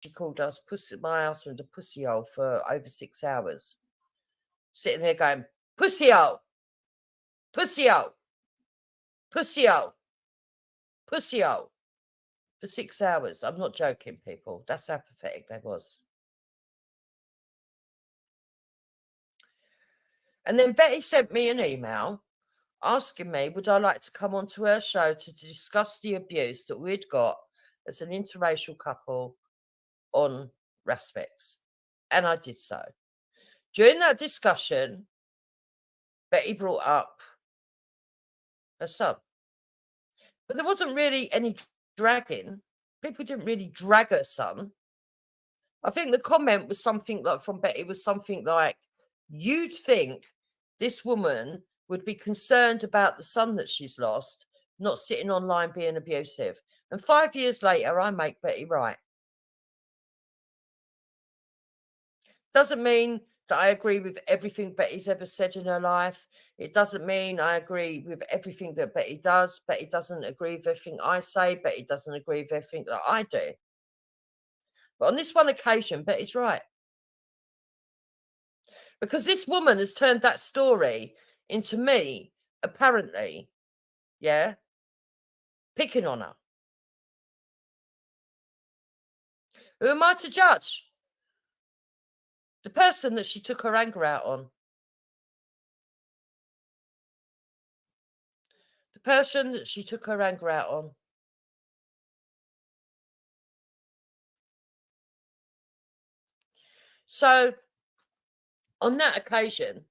she called us my husband a pussy hole for over 6 hours. Sitting there going, pussy hole, pussy hole, pussy hole, pussy hole, for 6 hours. I'm not joking, people. That's how pathetic they was. And then Betty sent me an email asking me, would I like to come onto her show to discuss the abuse that we'd got as an interracial couple on Raspix. And I did so. During that discussion, Betty brought up her son. But there wasn't really any dragging. People didn't really drag her son. I think the comment was something like from Betty was something like, you'd think this woman would be concerned about the son that she's lost, not sitting online being abusive. And 5 years later, I make Betty right. Doesn't mean that I agree with everything Betty's ever said in her life. It doesn't mean I agree with everything that Betty does. Betty doesn't agree with everything I say. Betty doesn't agree with everything that I do. But on this one occasion, Betty's right. Because this woman has turned that story into me, apparently, picking on her. Who am I to judge? The person that she took her anger out on. The person that she took her anger out on. So, on that occasion,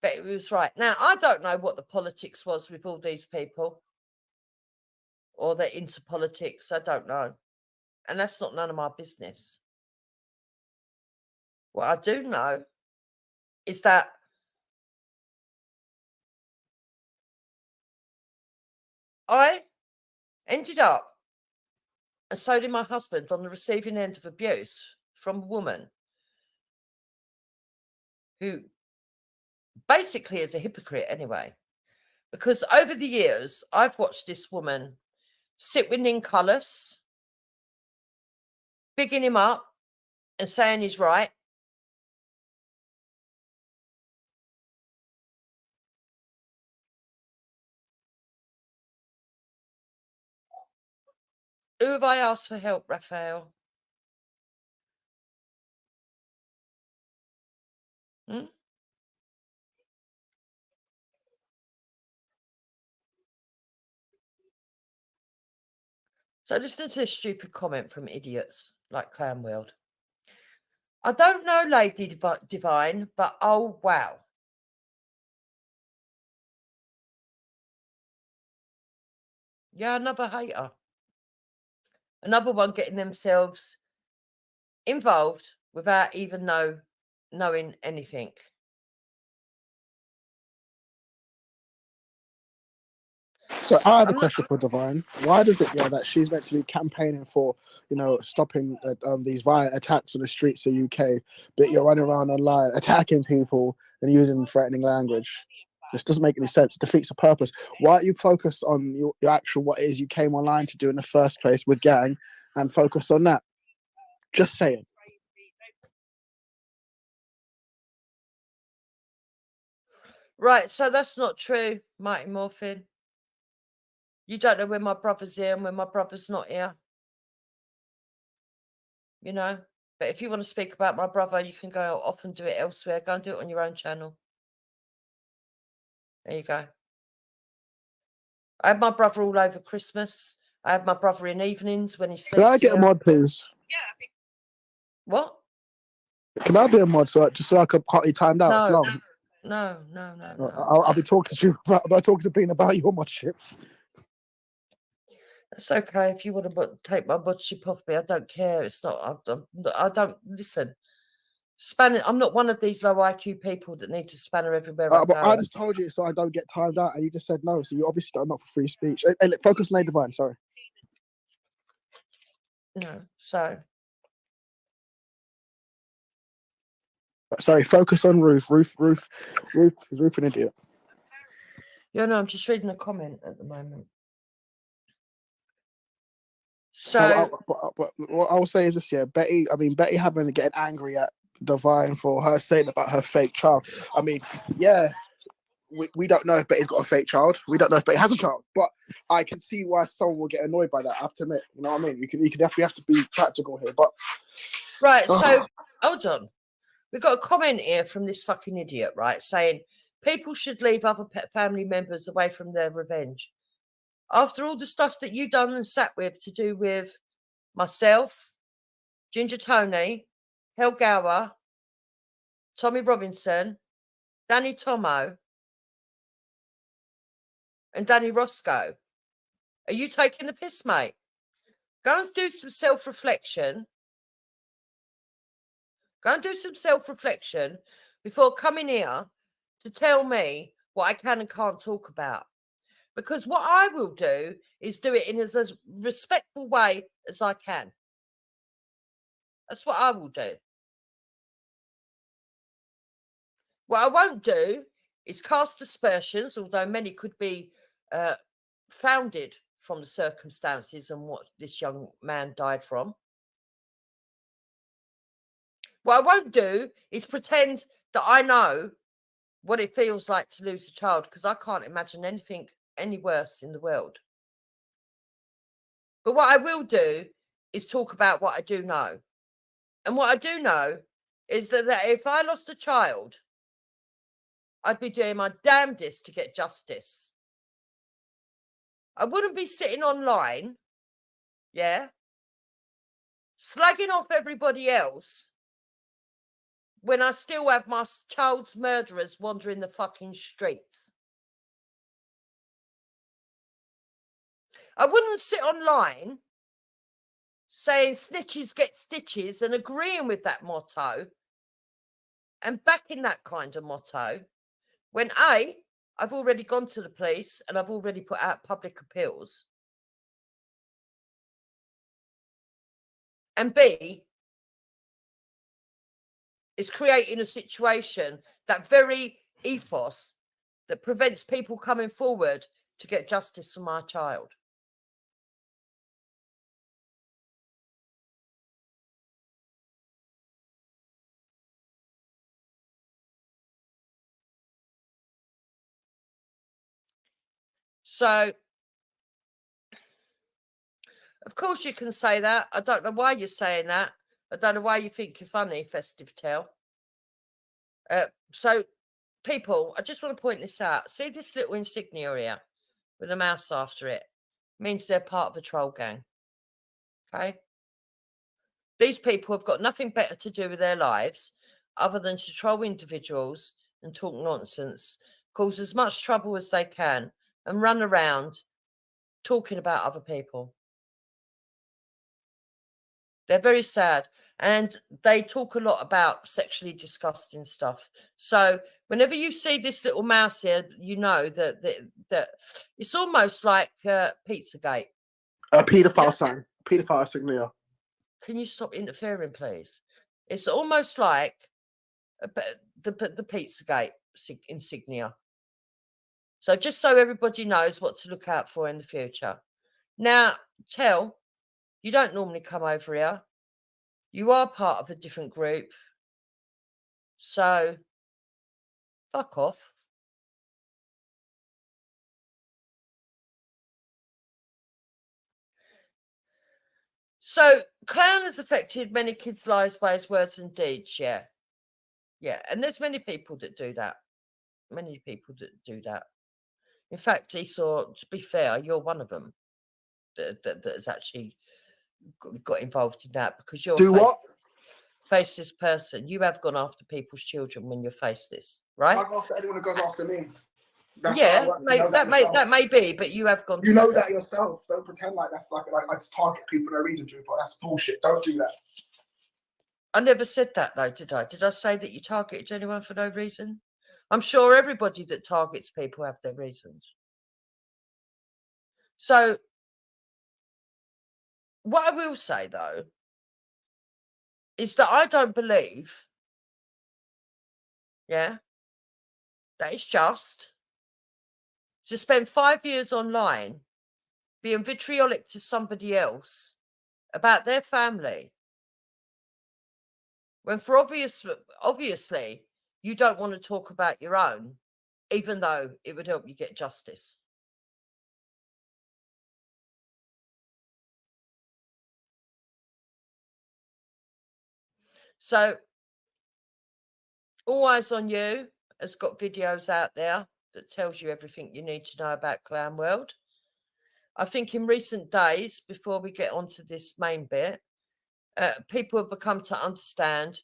Betty was right. Now, I don't know what the politics was with all these people. Or they're into politics. I don't know. And that's not none of my business. What I do know is that I ended up, and so did my husband, on the receiving end of abuse from a woman who basically is a hypocrite anyway. Because over the years, I've watched this woman sit with Ninculus, bigging him up and saying he's right. Who have I asked for help, Raphael? So listen to this stupid comment from idiots like Clownworld. I don't know, Lady Divine, but oh, wow. Yeah, another hater. Another one getting themselves involved without even knowing anything. So I have a question for Divine. Why does it that she's meant to be campaigning for, stopping these violent attacks on the streets of UK, but you're running around online attacking people and using threatening language? This doesn't make any sense. It defeats the purpose. Why don't you focus on your actual what it is you came online to do in the first place with Gang and focus on that? Just saying. Right, so that's not true, Mighty Morphin. You don't know when my brother's here and when my brother's not here. But if you want to speak about my brother, you can go off and do it elsewhere. Go and do it on your own channel. There you go. I have my brother all over Christmas. I have my brother in evenings when he sleeps. Can I get a mod, please? What? Can I be a mod just so I can cut you timed out? No. I'll be talking to you about Bean about your modship. That's okay if you want to take my modship off me. I don't care. It's not. I don't listen. Spanner. I'm not one of these low IQ people that need to spanner everywhere. But I just told you so I don't get timed out, and you just said no. So you obviously don't not for free speech. Hey, focus on Divine. Sorry. No. So. Sorry. Focus on Ruth. Ruth is Ruth an idiot? Yeah, no. I'm just reading a comment at the moment. So But what I'll say is this: yeah, Betty. I mean, Betty having getting angry at Divine for her saying about her fake child. I mean, yeah, we don't know if Betty's got a fake child. We don't know if Betty has a child, but I can see why someone will get annoyed by that. I have to admit, you know what I mean? You can definitely have to be practical here, but right. So hold on. We've got a comment here from this fucking idiot, right, saying people should leave other family members away from their revenge. After all the stuff that you done and sat with to do with myself, Ginger Tony, Hel Gower, Tommy Robinson, Danny Tomo, and Danny Roscoe. Are you taking the piss, mate? Go and do some self-reflection. Go and do some self-reflection before coming here to tell me what I can and can't talk about. Because what I will do is do it in as respectful way as I can. That's what I will do. What I won't do is cast aspersions, although many could be founded from the circumstances and what this young man died from. What I won't do is pretend that I know what it feels like to lose a child, because I can't imagine anything any worse in the world. But what I will do is talk about what I do know. And what I do know is that if I lost a child, I'd be doing my damnedest to get justice. I wouldn't be sitting online, yeah, slagging off everybody else when I still have my child's murderers wandering the fucking streets. I wouldn't sit online saying snitches get stitches and agreeing with that motto and backing that kind of motto when A, I've already gone to the police and I've already put out public appeals, and B, is creating a situation, that very ethos that prevents people coming forward to get justice for my child. So, of course you can say that. I don't know why you're saying that. I don't know why you think you're funny, Festive Tale. So, people, I just want to point this out. See this little insignia here with a mouse after it? Means they're part of a troll gang. Okay? These people have got nothing better to do with their lives other than to troll individuals and talk nonsense, cause as much trouble as they can, and run around talking about other people. They're very sad, and they talk a lot about sexually disgusting stuff. So whenever you see this little mouse here, you know that it's almost like Pizzagate. a paedophile sign, paedophile insignia. Can you stop interfering, please? It's almost like the Pizzagate insignia. So just so everybody knows what to look out for in the future. Now, Tell, you don't normally come over here. You are part of a different group. So, fuck off. So, Clown has affected many kids' lives by his words and deeds, yeah. Yeah, and there's many people that do that. Many people that do that. In fact, Esau, to be fair, you're one of them that has actually got involved in that, because you're faceless person. You have gone after people's children when you're faceless, right? I go after anyone who goes after me. That's that may be, but you have gone. You know that yourself. Don't pretend like that's like I just target people for no reason, Drew. But that's bullshit. Don't do that. I never said that though, did I? Did I say that you targeted anyone for no reason? I'm sure everybody that targets people have their reasons. So, what I will say though is that I don't believe, that it's just to spend 5 years online being vitriolic to somebody else about their family. When for obviously you don't want to talk about your own, even though it would help you get justice. So All Eyes on You has got videos out there that tells you everything you need to know about clown world. I think in recent days, before we get onto this main bit, people have become to understand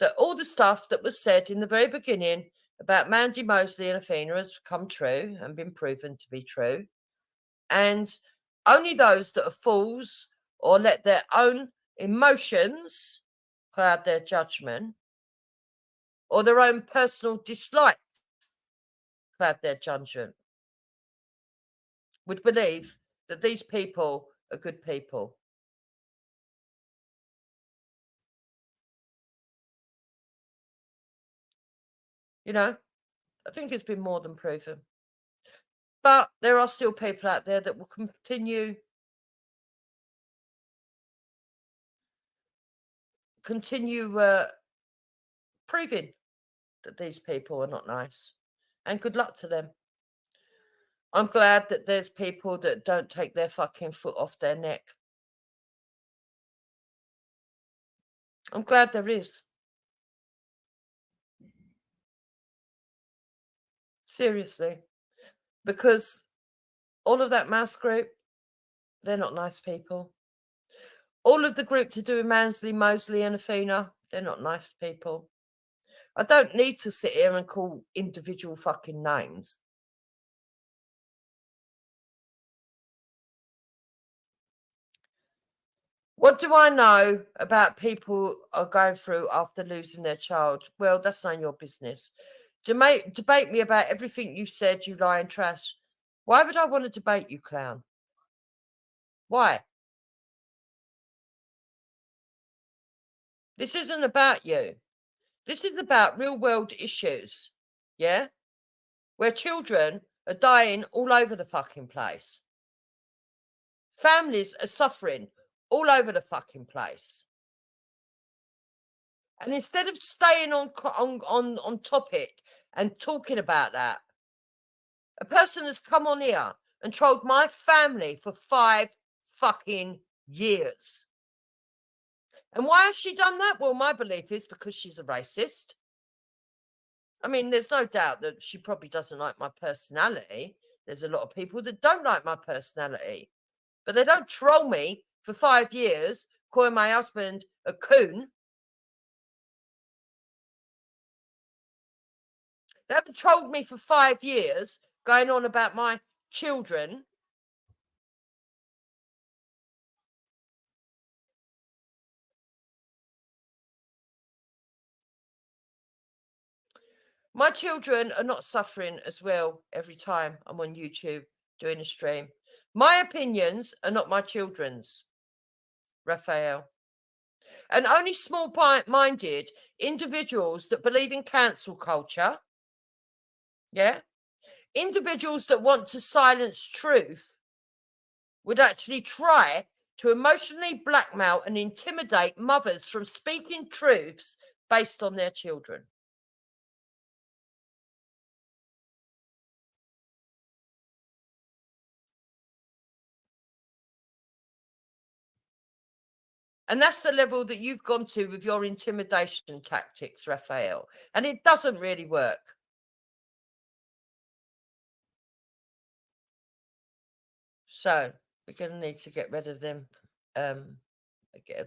that all the stuff that was said in the very beginning about Mandy Mosley and Athena has come true and been proven to be true. And only those that are fools or let their own emotions cloud their judgment or their own personal dislikes cloud their judgment would believe that these people are good people. You know, I think it's been more than proven. But there are still people out there that will continue proving that these people are not nice. And good luck to them. I'm glad that there's people that don't take their fucking foot off their neck. I'm glad there is. Seriously. Because all of that mouse group, they're not nice people. All of the group to do with Mansley, Mosley and Athena, they're not nice people. I don't need to sit here and call individual fucking names. What do I know about people are going through after losing their child? Well, that's none of your business. Debate me about everything you said, you lying trash. Why would I want to debate you, clown? Why? This isn't about you. This is about real world issues. Yeah? Where children are dying all over the fucking place. Families are suffering all over the fucking place. And instead of staying on topic and talking about that, a person has come on here and trolled my family for 5 fucking years. And why has she done that? Well, my belief is because she's a racist. I mean, there's no doubt that she probably doesn't like my personality. There's a lot of people that don't like my personality. But they don't troll me for 5 years, calling my husband a coon. They haven't trolled me for 5 years, going on about my children. My children are not suffering as well every time I'm on YouTube doing a stream. My opinions are not my children's, Raphael. And only small-minded individuals that believe in cancel culture, yeah, individuals that want to silence truth would actually try to emotionally blackmail and intimidate mothers from speaking truths based on their children. And that's the level that you've gone to with your intimidation tactics, Raphael. And it doesn't really work. So we're going to need to get rid of them again.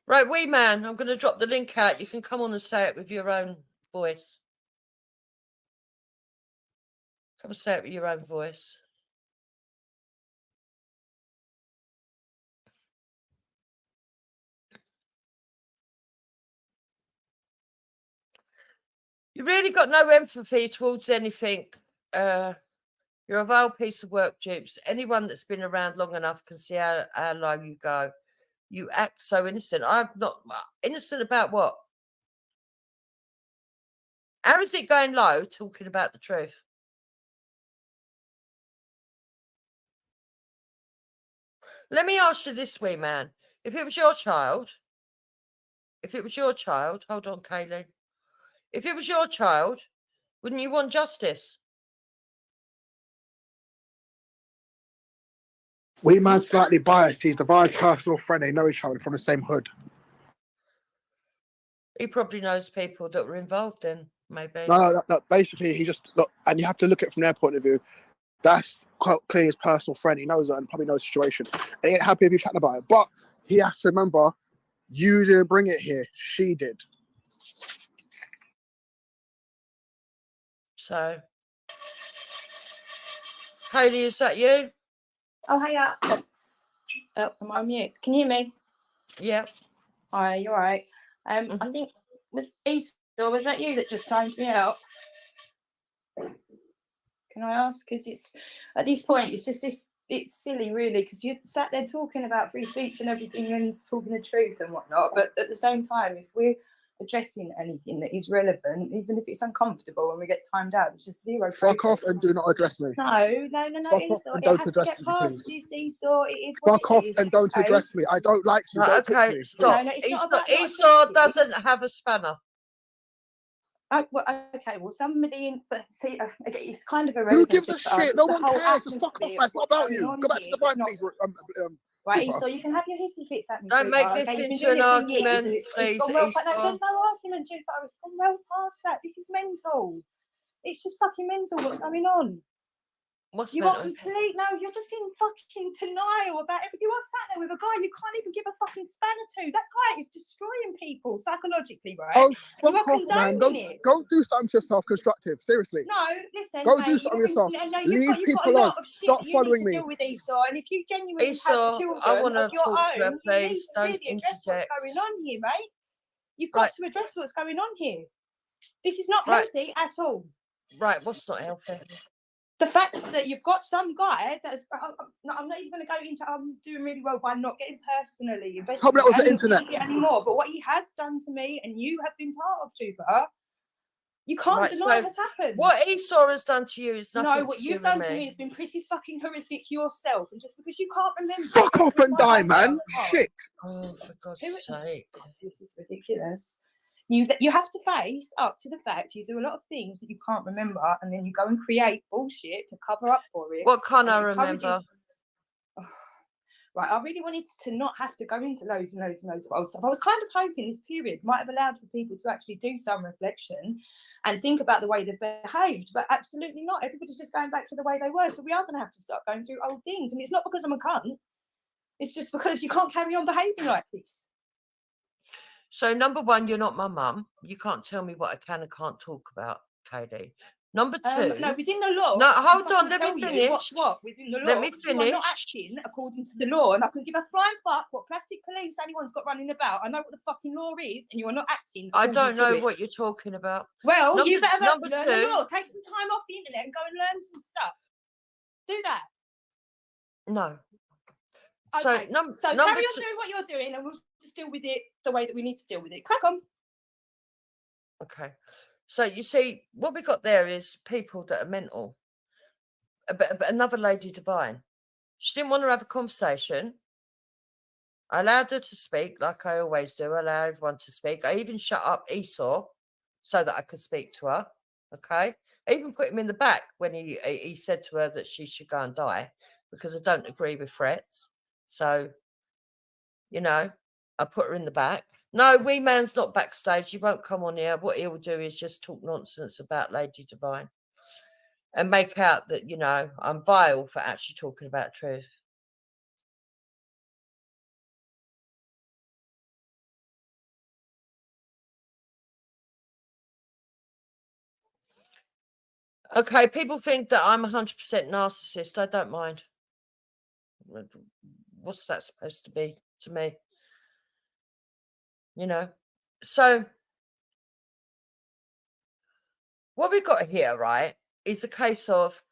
Right, wee man, I'm going to drop the link out. You can come on and say it with your own voice. Come and say it with your own voice. You really got no empathy towards anything. You're a vile piece of work, Dupes. Anyone that's been around long enough can see how low you go. You act so innocent. I'm not innocent about what? How is it going low talking about the truth? Let me ask you this, wee man. If it was your child, hold on, Kaylee. If it was your child, wouldn't you want justice? Wee man's slightly biased. He's Divine's personal friend. They know each other from the same hood. He probably knows people that were involved in, maybe. No, basically, he just look, and you have to look at it from their point of view. That's quite clearly his personal friend. He knows it and probably knows the situation. And he ain't happy if you chatting about it. But he has to remember, you didn't bring it here. She did. So, Kaylee, is that you? Oh, hiya. Oh, am I on mute? Can you hear me? Yeah. Hi, you're right. I think was that you that just signed me out? Can I ask? Because it's at this point, it's silly, really, because you sat there talking about free speech and everything and talking the truth and whatnot. But at the same time, if we're addressing anything that is relevant, even if it's uncomfortable and we get timed out, it's just zero. Fuck off and do not address me. No. Fuck off and don't address me, please. Fuck off and don't address me. I don't like you. Right, don't okay, stop. No, Esau doesn't have a spanner. Well, somebody, but see, it's kind of Who irrelevant. gives a shit? No one cares. Just fuck off, man. It's not about you. Go back to the Divine, please. Right, so you can have your hissy fits at me. Don't make this into an argument, please. No, there's no argument, Jupiter. It's gone well past that. This is mental. It's just fucking mental what's going on. What's you mental? are complete. No, you're just in fucking denial about everything. You are sat there with a guy you can't even give a fucking spanner to. That guy is destroying people psychologically, right? Oh, fuck off, man. Go do something to yourself constructive. Seriously. No, listen. Go do something yourself. Leave people on. Stop following me. With Esau, and if you genuinely Esau, have children I want to of your talk to her, own, please. you need to Don't really address interject. what's going on here, mate. You've got to address what's going on here. This is not healthy at all. Right, what's not healthy? The fact that you've got some guy that's, I'm not even going to go into, I'm doing really well by not getting personally invested. Tell me that was the internet. Anymore, but what he has done to me, and you have been part of, Jupiter, you can't deny has happened. What Esau has done to you is nothing. No, what you've done to me has been pretty fucking horrific yourself, and just because you can't remember. Fuck off and die, man. Shit. Oh, for God's sake. God, this is ridiculous. You have to face up to the fact you do a lot of things that you can't remember, and then you go and create bullshit to cover up for it. What can't I remember? Right, I really wanted to not have to go into loads and loads and loads of old stuff. I was kind of hoping this period might have allowed for people to actually do some reflection and think about the way they've behaved, but absolutely not. Everybody's just going back to the way they were, so we are going to have to start going through old things. And it's not because I'm a cunt. It's just because you can't carry on behaving like this. So, number one, you're not my mum. You can't tell me what I can and can't talk about, Katie. Number two. No, within the law. No, hold on. Let me finish. What? Within the law. Let me finish. You are not acting according to the law, and I can give a flying fuck what plastic police anyone's got running about. I know what the fucking law is, and you are not acting. I don't know what you're talking about. Well, you better learn the law. Take some time off the internet and go and learn some stuff. Do that. No. Okay. So carry on doing what you're doing, and we'll just deal with it the way that we need to deal with it. Crack on. Okay. So you see, what we got there is people that are mental. But another lady Divine. She didn't want to have a conversation. I allowed her to speak, like I always do. I allow everyone to speak. I even shut up Esau so that I could speak to her. Okay. I even put him in the back when he said to her that she should go and die because I don't agree with threats. So, I put her in the back. No, wee man's not backstage. He won't come on here. What he'll do is just talk nonsense about Lady Divine and make out that, I'm vile for actually talking about truth. Okay, people think that I'm 100% narcissist. I don't mind. What's that supposed to be to me? So what we've got here, right, is a case of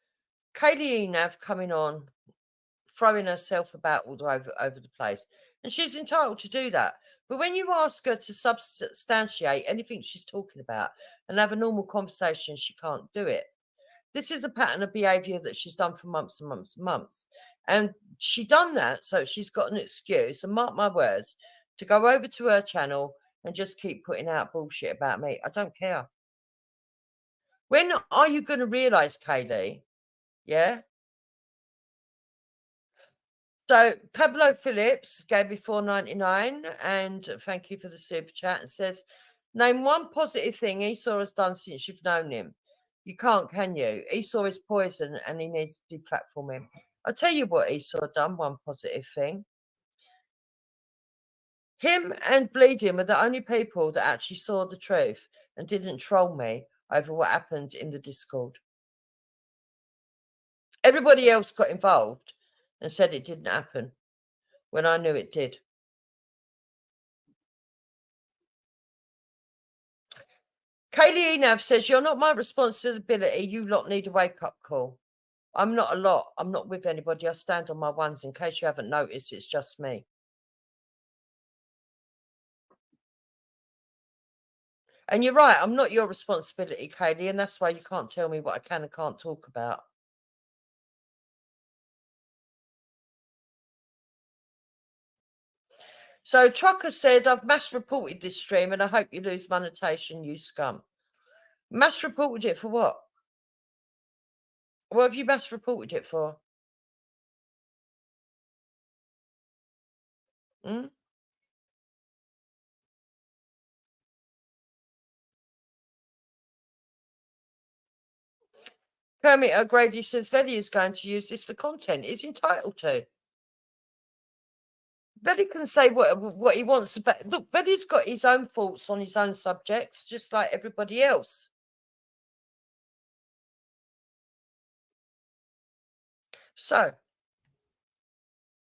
Kaylee Enav coming on, throwing herself about all over the place. And she's entitled to do that. But when you ask her to substantiate anything she's talking about and have a normal conversation, she can't do it. This is a pattern of behaviour that she's done for months and months and months. And she done that, so she's got an excuse, and mark my words, to go over to her channel and just keep putting out bullshit about me. I don't care. When are you going to realise, Kaylee? Yeah? So Pablo Phillips gave me $4.99, and thank you for the super chat, and says, name one positive thing Esau has done since you've known him. You can't, can you? Esau is poison and he needs to deplatform him. I'll tell you what Esau done, one positive thing. Him and Bleeding were the only people that actually saw the truth and didn't troll me over what happened in the Discord. Everybody else got involved and said it didn't happen when I knew it did. Kaylee Enav says, you're not my responsibility. You lot need a wake-up call. I'm not a lot. I'm not with anybody. I stand on my ones. In case you haven't noticed, it's just me. And you're right. I'm not your responsibility, Kaylee, and that's why you can't tell me what I can and can't talk about. So Trucker said, I've mass reported this stream and I hope you lose monetization, you scum. Mass reported it for what? What have you mass reported it for? Hmm? Kermit O'Grady says Veddy is going to use this for content. He's entitled to. Veddy can say what he wants about. Look, Veddy's got his own thoughts on his own subjects, just like everybody else. So,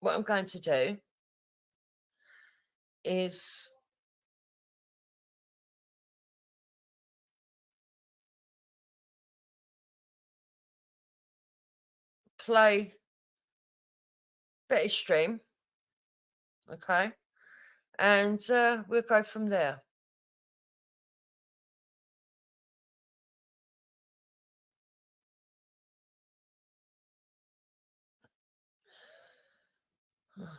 what I'm going to do is play Betty's stream, okay? And we'll go from there.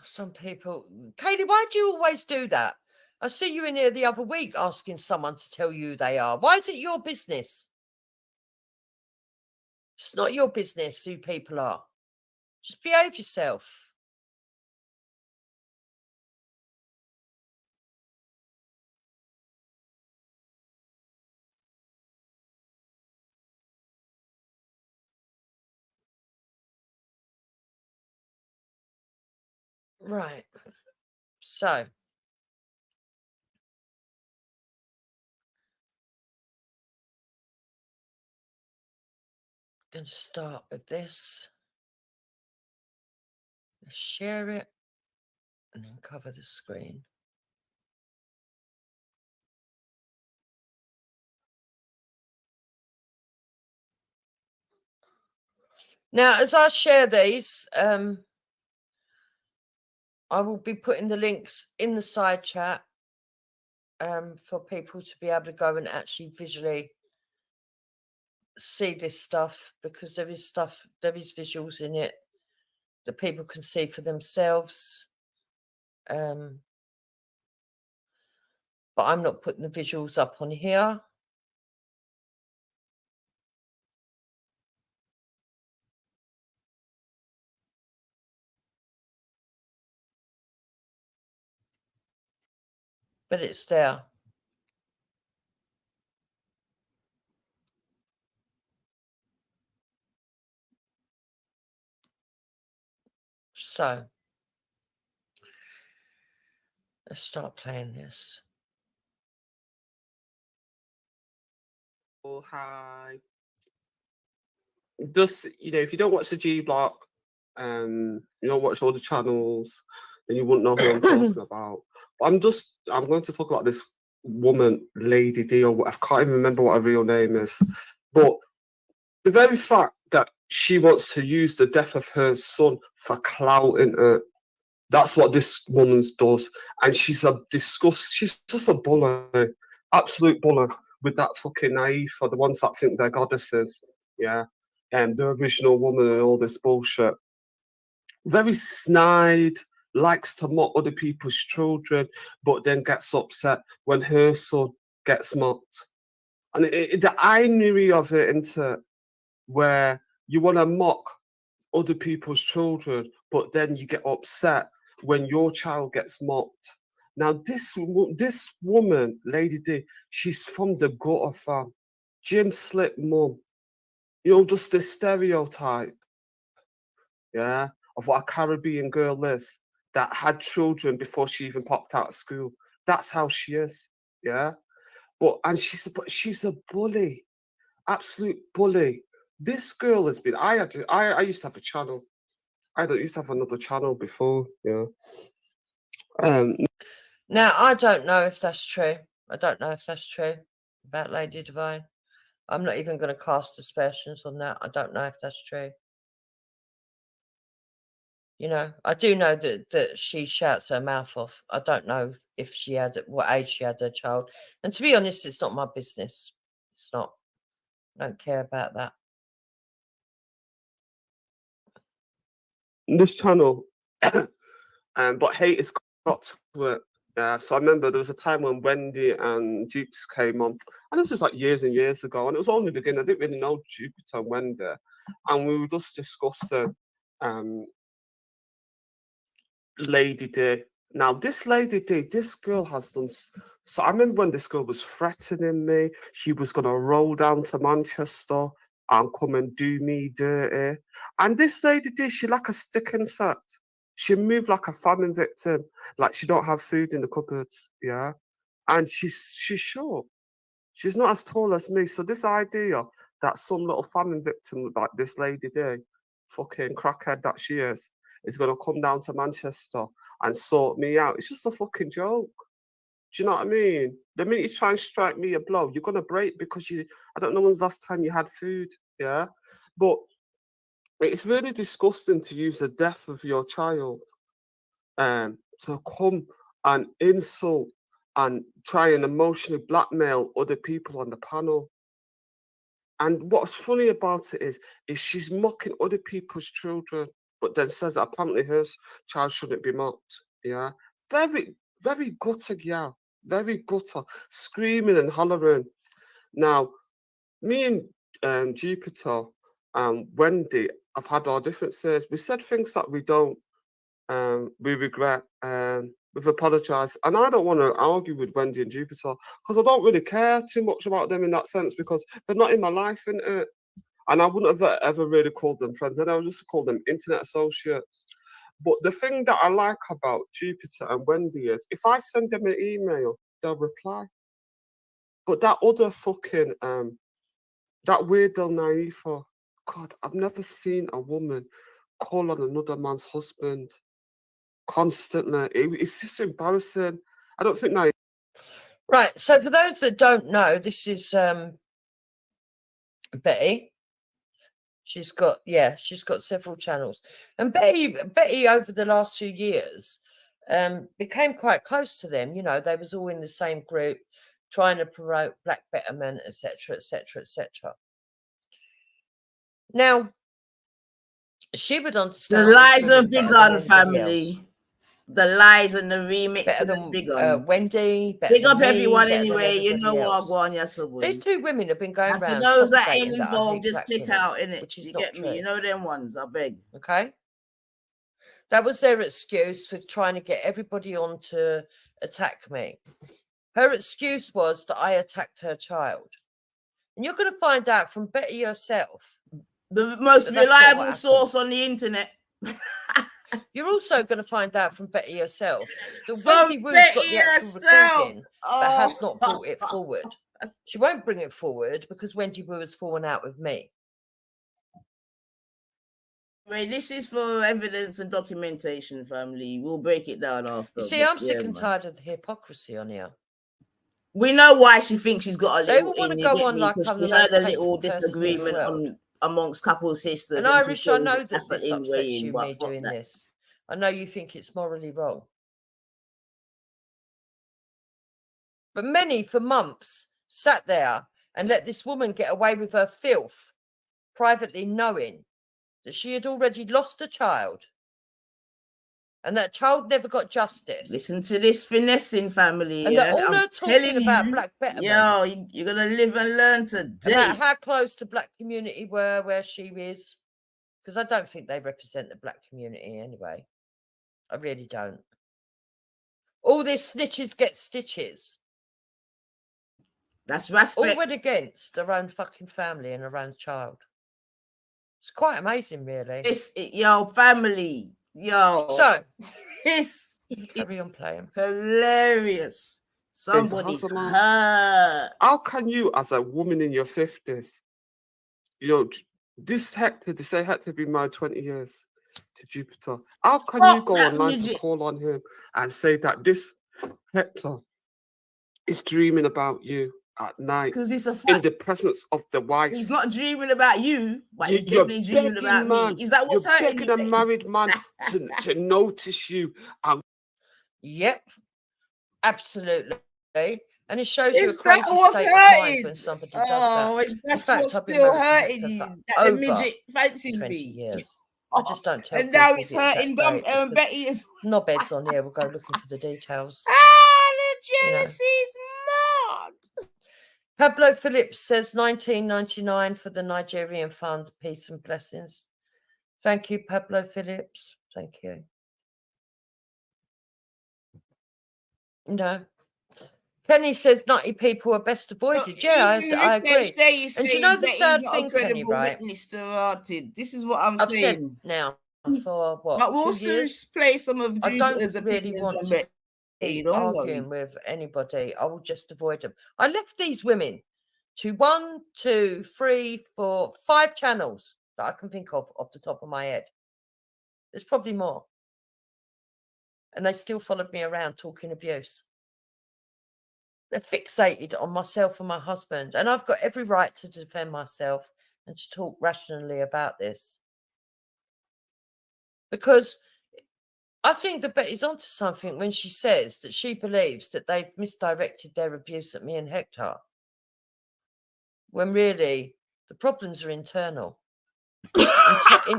Some people, Katie, why do you always do that? I see you in here the other week asking someone to tell you who they are. Why is it your business? It's not your business who people are. Just behave yourself. Right. So, going to start with this. Share it and then cover the screen. Now, as I share these, I will be putting the links in the side chat for people to be able to go and actually visually see this stuff, because there is visuals in it that people can see for themselves. But I'm not putting the visuals up on here. But it's there. So let's start playing this. Oh, hi. Just, if you don't watch the G Block, you don't watch all the channels, then you wouldn't know who I'm talking about. But I'm going to talk about this woman, Lady D, or I can't even remember what her real name is. But the very fact that she wants to use the death of her son for clout in her, That's what this woman does. And she's just a bully, absolute bully with that fucking naive for the ones that think they're goddesses. Yeah. And the original woman and all this bullshit. Very snide, likes to mock other people's children, but then gets upset when her son gets mocked. And the irony of it, into where you want to mock other people's children, but then you get upset when your child gets mocked. Now, this woman, Lady D, she's from the gutter, fam. Jim Slip mum. Just this stereotype, yeah, of what a Caribbean girl is that had children before she even popped out of school. That's how she is, yeah. But she's a bully, absolute bully. This girl has been. I used to have a channel. I used to have another channel before, yeah. Now, I don't know if that's true. I don't know if that's true about Lady Divine. I'm not even going to cast aspersions on that. I don't know if that's true. I do know that she shouts her mouth off. I don't know if what age she had her child. And to be honest, it's not my business. It's not. I don't care about that. This channel, but hate has got to it. Yeah, so I remember there was a time when Wendy and Dupes came on, and this was like years and years ago, and it was only the beginning. I didn't really know Jupiter and Wendy, and we were just discussing Lady D. Now, this Lady D, this girl has done. So I remember when this girl was threatening me, she was going to roll down to Manchester and come and do me dirty. And this Lady D, she like a stick insect. She moved like a famine victim, like she don't have food in the cupboards, yeah? And she's short. She's not as tall as me. So this idea that some little famine victim like this Lady D, fucking crackhead that she is going to come down to Manchester and sort me out, it's just a fucking joke. Do you know what I mean? The minute you try and strike me a blow, you're going to break because I don't know when's the last time you had food, yeah? But it's really disgusting to use the death of your child to come and insult and try and emotionally blackmail other people on the panel. And what's funny about it is she's mocking other people's children, but then says that apparently her child shouldn't be mocked. Yeah, very, very gutter, yeah, very gutter, screaming and hollering. Now, me and Jupiter and Wendy have had our differences. We said things that we don't, we regret, we've apologized. And I don't want to argue with Wendy and Jupiter because I don't really care too much about them in that sense because they're not in my life, innit? And I wouldn't have ever really called them friends. And I would just call them internet associates. But the thing that I like about Jupiter and Wendy is if I send them an email, they'll reply. But that other fucking, that weirdo Naifa, God, I've never seen a woman call on another man's husband constantly. It's just embarrassing. I don't think Naifa. Right. So for those that don't know, this is Betty. She's got several channels. And Betty over the last few years became quite close to them. They was all in the same group trying to promote black betterment, etc., etc., etc. Now, she would understand the lies of the Gun family. The lies and the remix better than Wendy. Big up everyone anyway. You know what I'm going, yes, these two women have been going around. For those that ain't involved, just click out in it. You get me? You know them ones. I beg. Okay. That was their excuse for trying to get everybody on to attack me. Her excuse was that I attacked her child, and you're going to find out from Betty herself, the most reliable source on the internet. You're also going to find out from Betty herself that Wendy Woo's got the actual recording but has not brought it forward. She won't bring it forward because Wendy Woo has fallen out with me. Wait, this is for evidence and documentation, family. We'll break it down after. You see, I'm sick and tired of the hypocrisy on here. We know why she thinks she's got a little. They want to go on like I'm the most a little disagreement amongst couple sisters. And Irish, I know that that's upsets you, me doing this. I know you think it's morally wrong. But many, for months, sat there and let this woman get away with her filth, privately knowing that she had already lost a child and that child never got justice. Listen to this finessing family. And that all her talking about black betterment. Yo, you're going to live and learn today. About how close the black community were where she is. Because I don't think they represent the black community anyway. I really don't. All this snitches get stitches. That's respect. All went against their own fucking family and their own child. It's quite amazing, really. Yo, family. Yo. So, it's carry on playing. Hilarious. Somebody's hurt. How can you, as a woman in your 50s, you know, this Hector, they say Hector been married 20 years to Jupiter. How can you go online to call on him and say that this Hector is dreaming about you at night? Because it's a fact. In the presence of the wife. He's not dreaming about you, but he's definitely dreaming about me. Is that what's hurting you? You're begging a married man to notice you. Yep, absolutely. And it shows you a crazy state of mind when somebody does that. That's what's still hurting you. That the midget fancies 20 me. years. I just don't tell And now it's hurting Betty as well. Knobheads on here. We'll go looking for the details. The jealousy's mad. Pablo Phillips says 1999 for the Nigerian Fund. Peace and blessings. Thank you, Pablo Phillips. Thank you. No. Kenny says nutty people are best avoided. Yeah, I agree. And do you know the sad thing, Kenny, right? This is what I'm saying. Now, for what, but we'll also play some of I don't really want to be arguing with anybody. I will just avoid them. I left these women to 1, 2, 3, 4, 5 channels that I can think of off the top of my head. There's probably more. And they still followed me around talking abuse. They're fixated on myself and my husband. And I've got every right to defend myself and to talk rationally about this. Because I think that Betty's onto something when she says that she believes that they've misdirected their abuse at me and Hector. When really, the problems are internal.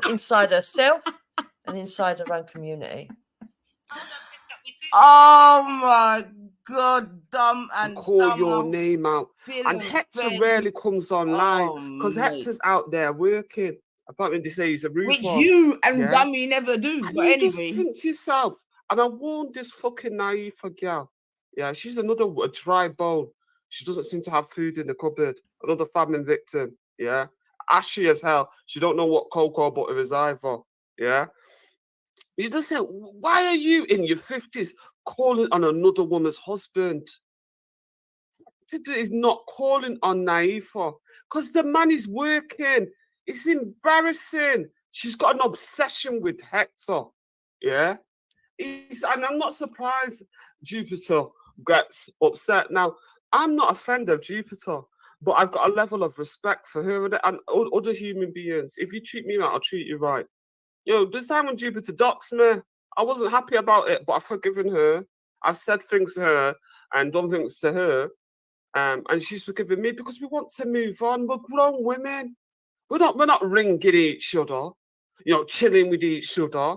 Inside herself and inside her own community. Oh my God, dumb and call your name out. And Hector rarely comes online because Hector's out there working. Apparently they say he's a roofer. Which you and Dummy never do. And but you anyway. just think to yourself, and I warned this fucking naive girl. Yeah, she's another dry bone. She doesn't seem to have food in the cupboard. Another famine victim. Yeah. Ashy as hell. She don't know what cocoa butter is either. Yeah. You just say, why are you in your 50s calling on another woman's husband? He's not calling on Naifa because the man is working. It's embarrassing. She's got an obsession with Hector. Yeah. And I'm not surprised Jupiter gets upset. Now, I'm not a friend of Jupiter, but I've got a level of respect for her and other human beings. If you treat me right, I'll treat you right. This time when Jupiter doxed me, I wasn't happy about it, but I've forgiven her. I've said things to her and done things to her. And she's forgiven me because we want to move on. We're grown women. We're not ringing each other, chilling with each other.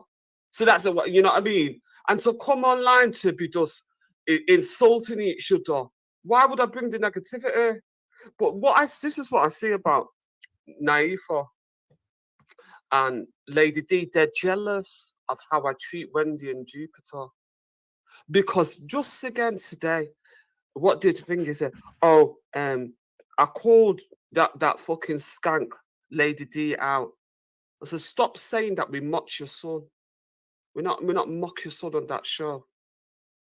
So that's what, you know what I mean? And to come online to be just insulting each other, why would I bring the negativity? But this is what I see about Naifa and Lady D. They're jealous of how I treat Wendy and Jupiter. Because just again today, what did Finger say? Oh, I called that fucking skank Lady D out. I said, stop saying that we mock your son. We're not mock your son on that show.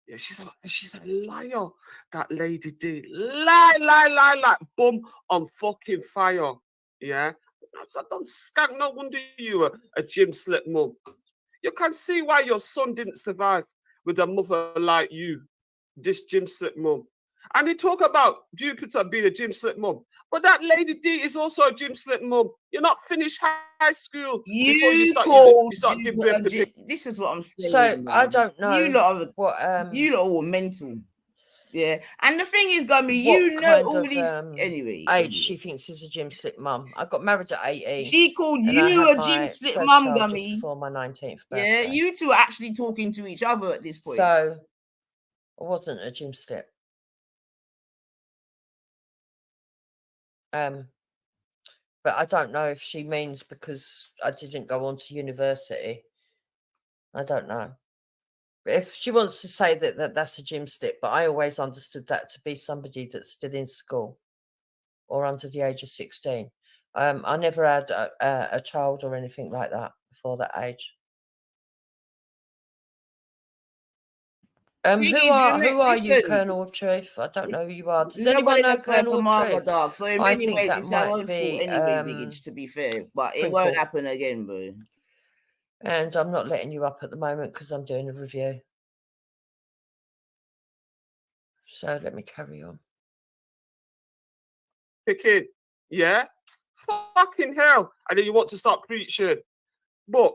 Yeah, she's a liar, that Lady D. Lie. Bum on fucking fire. Yeah. I don't skank. No wonder you were a gym slip mum. You can see why your son didn't survive with a mother like you, this gym slip mum. And they talk about Jupiter being a gym slip mum. But that Lady D is also a gym slip mum. You're not finished high school before You you called start giving birth to people. this is what I'm saying. So I man. don't know You lot are what you lot were mental. Yeah. And the thing is, Gummy, what you know kind all of these anyway. age she thinks is a gym slip mum. I got married at 18. She called and I you had a gym my slip first mum, child just Gummy. before my 19th birthday. Yeah, you two are actually talking to each other at this point. So I wasn't a gym slip. But I don't know if she means because I didn't go on to university. I don't know. But if she wants to say that that's a gym slip, but I always understood that to be somebody that's still in school or under the age of 16. I never had a child or anything like that before that age. Who are you, Colonel of Truth? I don't know who you are. Does anyone know Colonel of Truth? Dark. So in I many think ways, that it's our might own fault be, anyway, Biggage, to be fair. But it Twinkle. won't happen again, bro. And I'm not letting you up at the moment because I'm doing a review. So let me carry on. Picking, yeah? Fucking hell. And then you want to start preaching. But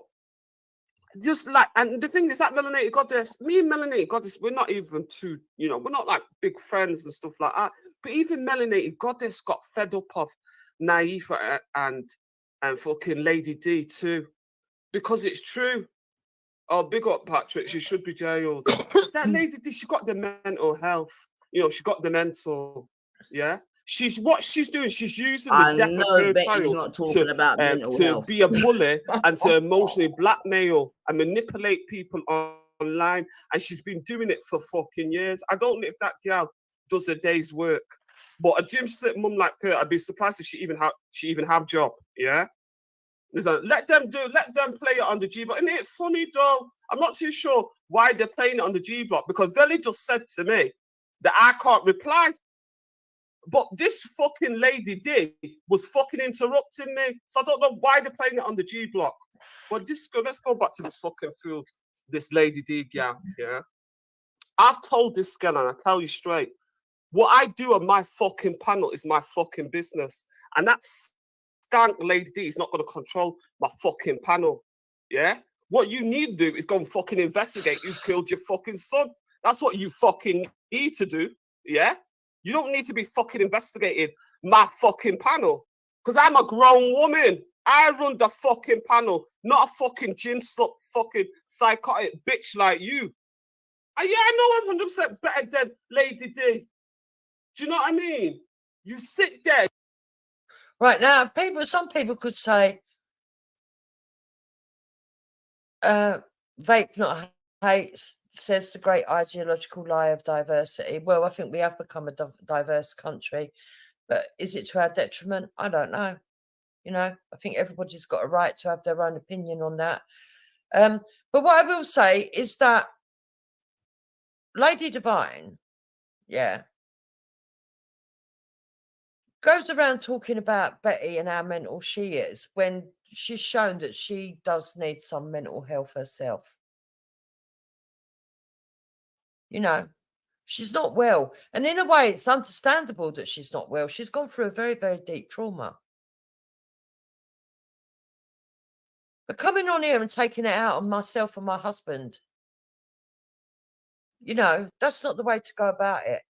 just like, and the thing is that Melanated Goddess, me and Melanated Goddess, we're not even too, you know, we're not like big friends and stuff like that. But even Melanated Goddess got fed up of Naifa and fucking Lady D too. Because it's true. Oh, big up Patrick, she should be jailed. That Lady D, she got the mental health. You know, she got the mental, yeah? What she's doing, she's using the death of her child not talking about mental to health. be a bully and to emotionally blackmail and manipulate people online. And she's been doing it for fucking years. I don't know if that girl does a day's work. But a gym slip mum like her, I'd be surprised if she even have job, yeah? Listen, let them play it on the G block. Isn't it funny though? I'm not too sure why they're playing it on the G block because Veli just said to me that I can't reply. But this fucking Lady D was fucking interrupting me. So I don't know why they're playing it on the G block. But let's go back to this fucking fool, this Lady D gal, yeah? I've told this girl and I tell you straight, what I do on my fucking panel is my fucking business. And that's skank Lady D is not going to control my fucking panel. Yeah? What you need to do is go and fucking investigate who killed your fucking son. That's what you fucking need to do. Yeah? You don't need to be fucking investigating my fucking panel. Because I'm a grown woman. I run the fucking panel, not a fucking gym slut fucking psychotic bitch like you. And yeah, I know I'm 100% better than Lady D. Do you know what I mean? You sit there. Right now, some people could say, vape not hate says the great ideological lie of diversity. Well, I think we have become a diverse country, but is it to our detriment? I don't know. You know, I think everybody's got a right to have their own opinion on that. But what I will say is that Lady Divine, yeah, goes around talking about Betty and how mental she is when she's shown that she does need some mental health herself. You know, she's not well. And in a way, it's understandable that she's not well. She's gone through a very, very deep trauma. But coming on here and taking it out on myself and my husband, you know, that's not the way to go about it.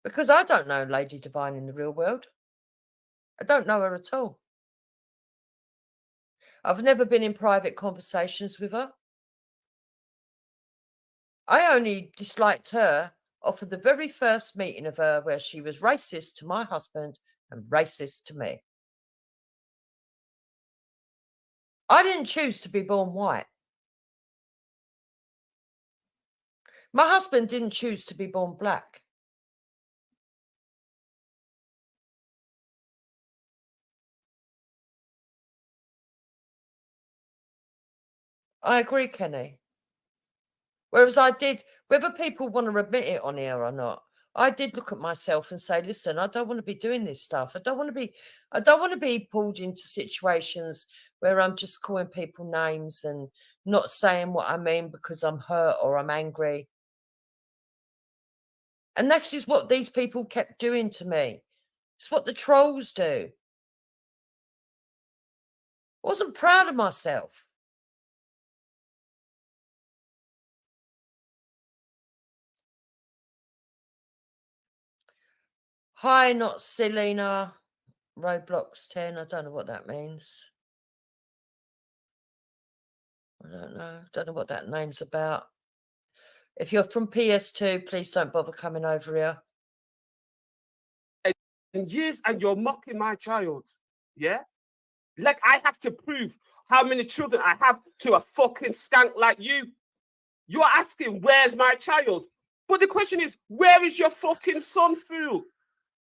Because I don't know Lady Divine in the real world. I don't know her at all. I've never been in private conversations with her. I only disliked her off of the very first meeting of her where she was racist to my husband and racist to me. I didn't choose to be born white. My husband didn't choose to be born black. I agree, Kenny. Whereas I did, whether people want to admit it on here or not, I did look at myself and say, listen, I don't want to be doing this stuff. I don't want to be pulled into situations where I'm just calling people names and not saying what I mean because I'm hurt or I'm angry. And this is what these people kept doing to me. It's what the trolls do. I wasn't proud of myself. Hi, not Selena. Roblox 10. I don't know what that means. I don't know. Don't know what that name's about. If you're from PS2, please don't bother coming over here. And years, and you're mocking my child. Yeah? Like I have to prove how many children I have to a fucking skank like you. You're asking, where's my child? But the question is, where is your fucking son, fool?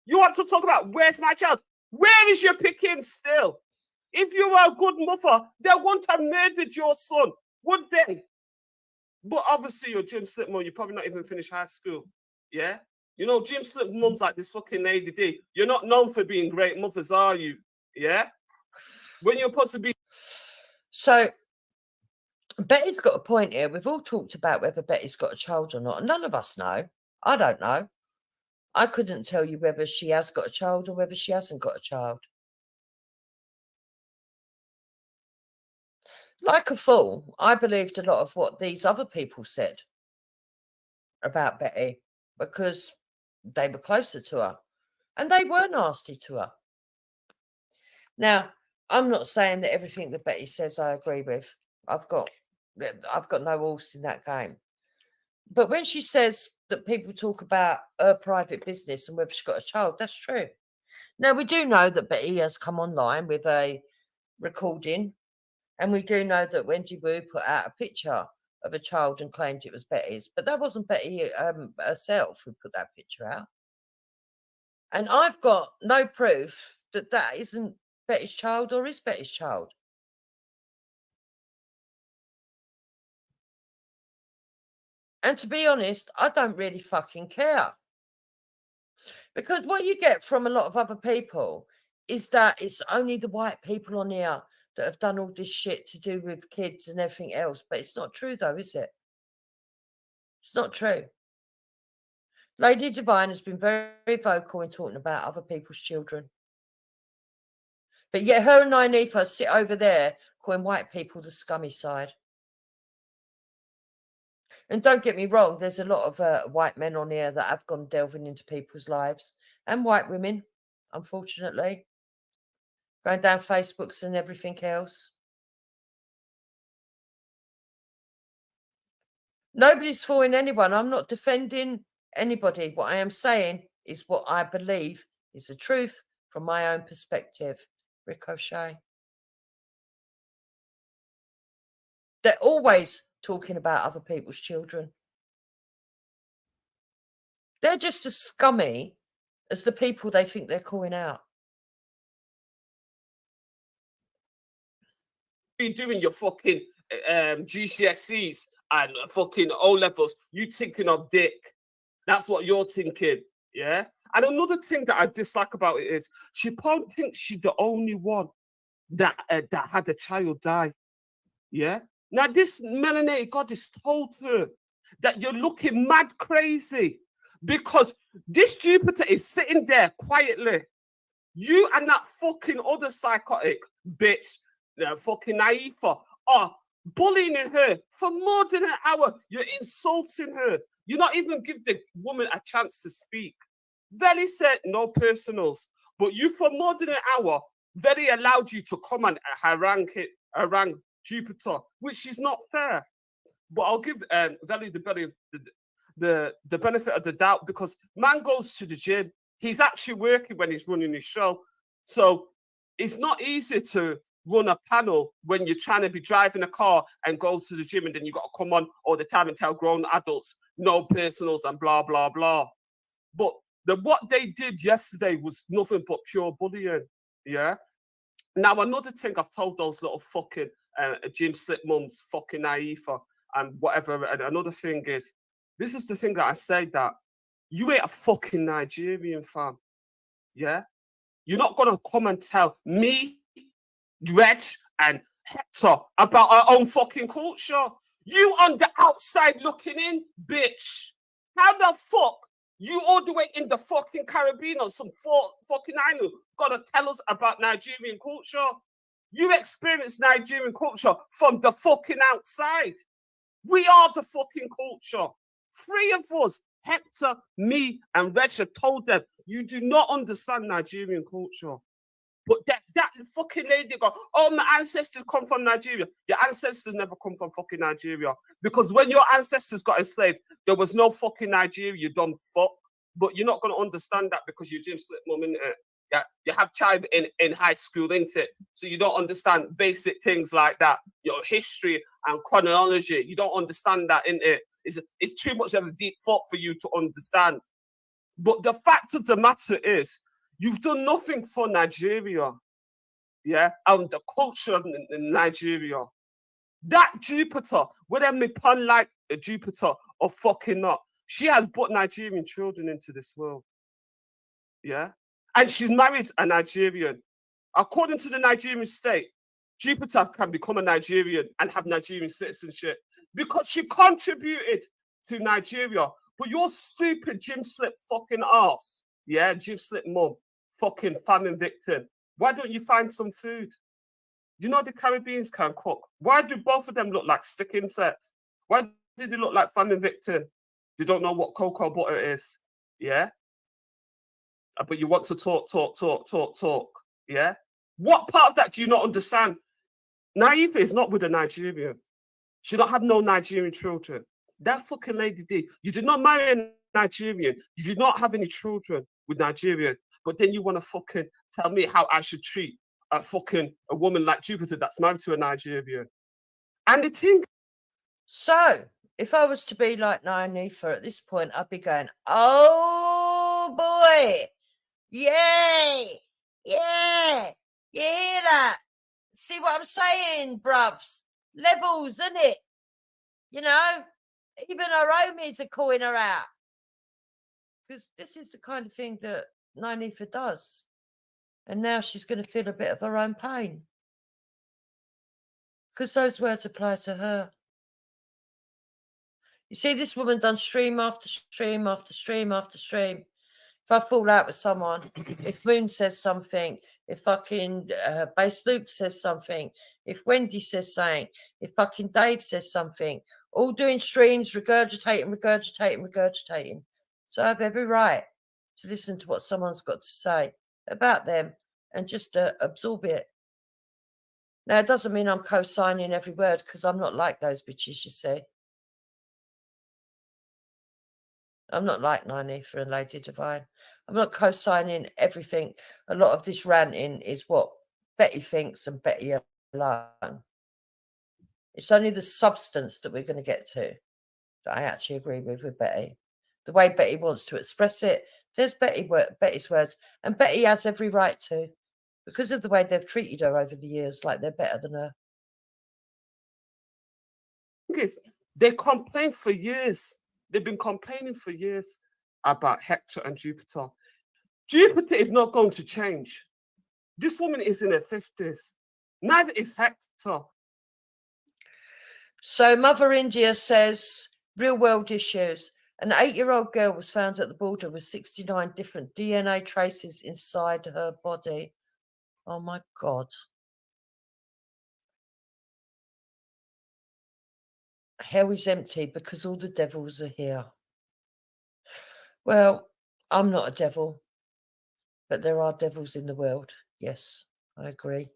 You want to talk about where's my child? Where is your picking still? If you were a good mother, they wouldn't have murdered your son, would they? But obviously, you're Jim Slipmore. You probably not even finished high school. Yeah? You know, Jim Slipmore's like this fucking Lady D. You're not known for being great mothers, are you? Yeah? When you're supposed to be. So, Betty's got a point here. We've all talked about whether Betty's got a child or not. And none of us know. I don't know. I couldn't tell you whether she has got a child or whether she hasn't got a child. Like a fool, I believed a lot of what these other people said about Betty because they were closer to her and they were nasty to her. Now, I'm not saying that everything that Betty says I agree with. I've got no horse in that game. But when she says that people talk about her private business and whether she's got a child, that's true. Now, we do know that Betty has come online with a recording. And we do know that Wendy Wu put out a picture of a child and claimed it was Betty's. But that wasn't Betty herself who put that picture out. And I've got no proof that that isn't Betty's child or is Betty's child. And to be honest, I don't really fucking care. Because what you get from a lot of other people is that it's only the white people on here that have done all this shit to do with kids and everything else. But it's not true though, is it? It's not true. Lady Divine has been very vocal in talking about other people's children. But yet her and Nynefa sit over there calling white people the scummy side. And don't get me wrong, there's a lot of white men on here that have gone delving into people's lives. And white women, unfortunately. Going down Facebooks and everything else. Nobody's fooling anyone. I'm not defending anybody. What I am saying is what I believe is the truth from my own perspective. Ricochet. They're always talking about other people's children. They're just as scummy as the people they think they're calling out. Be doing your fucking GCSEs and fucking O levels, you thinking of dick. That's what you're thinking, yeah? And another thing that I dislike about it is she probably thinks she's the only one that had a child die, yeah? Now this melanated goddess told her that you're looking mad crazy because this Jupiter is sitting there quietly. You and that fucking other psychotic bitch, fucking Naifa, are bullying her for more than an hour. You're insulting her. You're not even give the woman a chance to speak. Veli said no personals, but you for more than an hour, Veli allowed you to come and harangue Jupiter, which is not fair. But I'll give Veli the benefit of the doubt because man goes to the gym. He's actually working when he's running his show. So it's not easy to run a panel when you're trying to be driving a car and go to the gym and then you got to come on all the time and tell grown adults no personals and blah, blah, blah. But what they did yesterday was nothing but pure bullying, yeah? Now, another thing I've told those little fucking Jim Slip mums, fucking Naifa and whatever, and another thing is, this is the thing that I say that you ain't a fucking Nigerian, fam, yeah? You're not going to come and tell me, Reg, and Hector about our own fucking culture. You on the outside looking in, bitch. How the fuck You all the way in the fucking Caribbean or some fucking island gotta tell us about Nigerian culture. You experience Nigerian culture from the fucking outside. We are the fucking culture. 3 of us, Hector, me, and Resha, told them, you do not understand Nigerian culture. But that fucking lady go, oh, my ancestors come from Nigeria. Your ancestors never come from fucking Nigeria. Because when your ancestors got enslaved, there was no fucking Nigeria, you dumb fuck. But you're not going to understand that because you're Jim Slip mum, innit? Yeah, you have child in high school, innit? So you don't understand basic things like that. Your history and chronology, you don't understand that, innit? It's too much of a deep thought for you to understand. But the fact of the matter is, you've done nothing for Nigeria, yeah, and the culture of Nigeria. That Jupiter, whether me pun like a Jupiter or fucking not, she has brought Nigerian children into this world, yeah, and she's married a Nigerian. According to the Nigerian state, Jupiter can become a Nigerian and have Nigerian citizenship because she contributed to Nigeria. But your stupid Jim Slip fucking ass, yeah, Jim Slip mum, fucking famine victim. Why don't you find some food? You know the Caribbeans can cook. Why do both of them look like stick insects? Why do they look like famine victim? They don't know what cocoa butter is, yeah? But you want to talk, yeah? What part of that do you not understand? Naive is not with a Nigerian. She don't have no Nigerian children. That fucking lady did. You did not marry a Nigerian. You did not have any children with Nigerian. But then you want to fucking tell me how I should treat a woman like Jupiter that's married to a Nigerian. And the thing. So, if I was to be like Nyanifa at this point, I'd be going, oh boy, yay, yeah, you hear that? See what I'm saying, bruvs? Levels, isn't it? You know, even her homies are calling her out. Because this is the kind of thing that Nyanifa does. And now she's going to feel a bit of her own pain. Because those words apply to her. You see, this woman done stream after stream after stream after stream. If I fall out with someone, if Moon says something, if fucking Base Luke says something, if Wendy says something, if fucking Dave says something, all doing streams, regurgitating. So I have every right to listen to what someone's got to say about them and just absorb it. Now, it doesn't mean I'm co-signing every word because I'm not like those bitches, you see. I'm not like Nyanifa and Lady Divine. I'm not co-signing everything. A lot of this ranting is what Betty thinks and Betty alone. It's only the substance that we're going to get to that I actually agree with Betty. The way Betty wants to express it, there's Betty's words. And Betty has every right to, because of the way they've treated her over the years, like they're better than her. They complain for years. They've been complaining for years about Hector and Jupiter. Jupiter is not going to change. This woman is in her 50s. Neither is Hector. So Mother India says, real world issues. An 8-year-old girl was found at the border with 69 different DNA traces inside her body. Oh my God. Hell is empty because all the devils are here. Well, I'm not a devil, but there are devils in the world. Yes, I agree.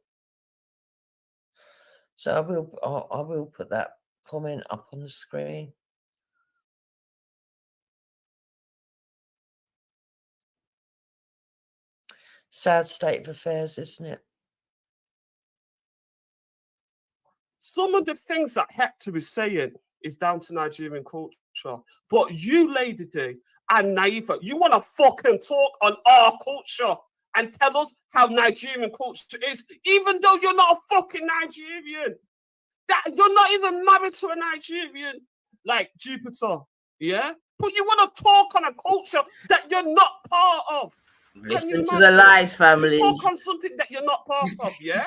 So I will put that comment up on the screen. Sad state of affairs, isn't it? Some of the things that Hector is saying is down to Nigerian culture. But you, Lady D, and Naifa, you want to fucking talk on our culture and tell us how Nigerian culture is, even though you're not a fucking Nigerian. That you're not even married to a Nigerian like Jupiter, yeah? But you want to talk on a culture that you're not part of. Listen to the lies, family. You talk on something that you're not part of, yeah?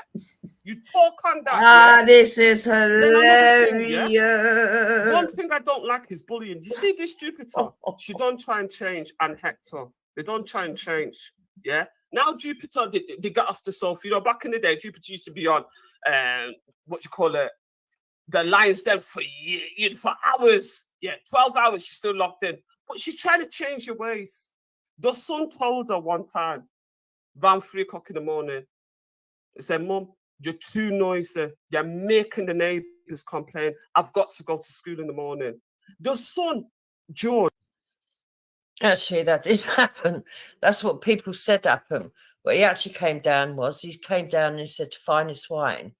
You talk on that. This is Then another thing, hilarious. yeah? One thing I don't like is bullying. You see this Jupiter? She don't try and change, and Hector. They don't try and change. Yeah. Now Jupiter, they got off the sofa. You know, back in the day, Jupiter used to be on what you call it, the Lions Den for hours. Yeah, 12 hours. She's still locked in, but she's trying to change your ways. The son told her one time, around 3 o'clock in the morning, he said, "Mum, you're too noisy. You're making the neighbors complain. I've got to go to school in the morning." The son, George. Actually, that did happen. That's what people said happened. What he actually came down and he said, "Finest wine.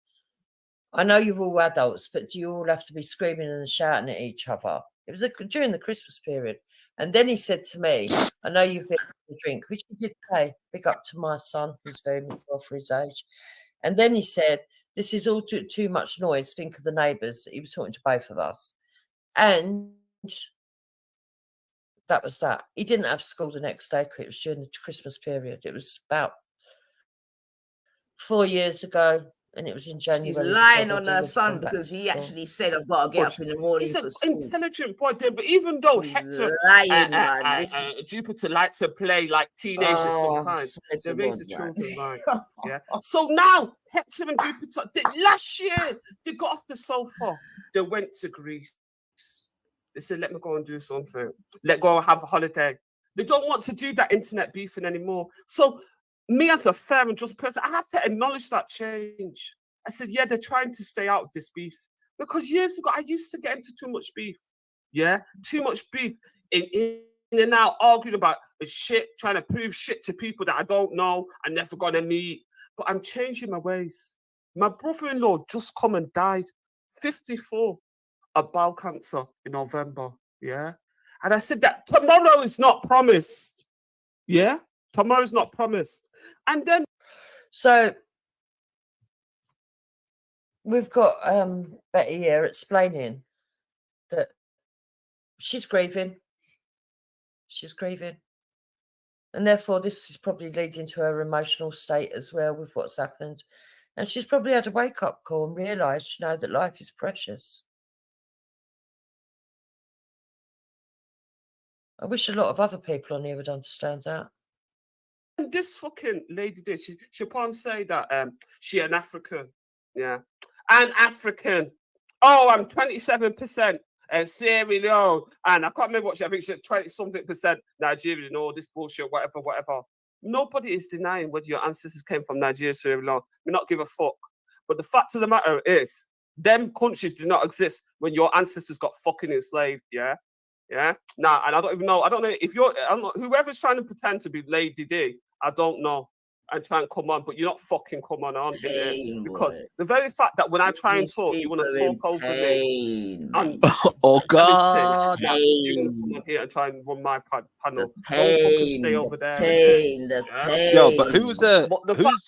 I know you're all adults, but do you all have to be screaming and shouting at each other?" It was during the Christmas period. And then he said to me, "I know you've been having a drink," which he did say, big up to my son, who's very mature for his age. And then he said, "This is all too much noise. Think of the neighbours." He was talking to both of us. And that was that. He didn't have school the next day because it was during the Christmas period. It was about 4 years ago, and it was in January. She's lying on her son because he actually said, "I've got to get up in the morning." He's an intelligent boy, but even though Hector, Jupiter likes to play like teenagers sometimes, they raise the children right. Yeah. So now Hector and Jupiter, last year they got off the sofa. They went to Greece. They said, "Let me go and do something. Let go and have a holiday." They don't want to do that internet beefing anymore. So me as a fair and just person, I have to acknowledge that change. I said, yeah, they're trying to stay out of this beef. Because years ago, I used to get into too much beef. Yeah, too much beef. In and out, arguing about shit, trying to prove shit to people that I don't know, I'm never going to meet. But I'm changing my ways. My brother-in-law just come and died, 54, of bowel cancer in November. Yeah. And I said that tomorrow is not promised. Yeah. Tomorrow is not promised. And then, so we've got Betty here explaining that she's grieving. She's grieving. And therefore, this is probably leading to her emotional state as well with what's happened. And she's probably had a wake-up call and realised, that life is precious. I wish a lot of other people on here would understand that. And this fucking lady did. She can't say that she an African. Yeah. An African. Oh, I'm 27% Sierra Leone. And I can't remember what I think she said 20-something% Nigerian, all this bullshit, whatever. Nobody is denying whether your ancestors came from Nigeria, Sierra Leone. We not give a fuck. But the fact of the matter is, them countries do not exist when your ancestors got fucking enslaved, yeah? Yeah. Now, and I don't know if whoever's trying to pretend to be Lady D, I don't know, and try and come on, but you're not fucking come on in there, because the very fact that when I try and talk, you want to talk over me. Oh God! You want to come on here and try and run my panel. Don't fucking stay over there. Yo, but who's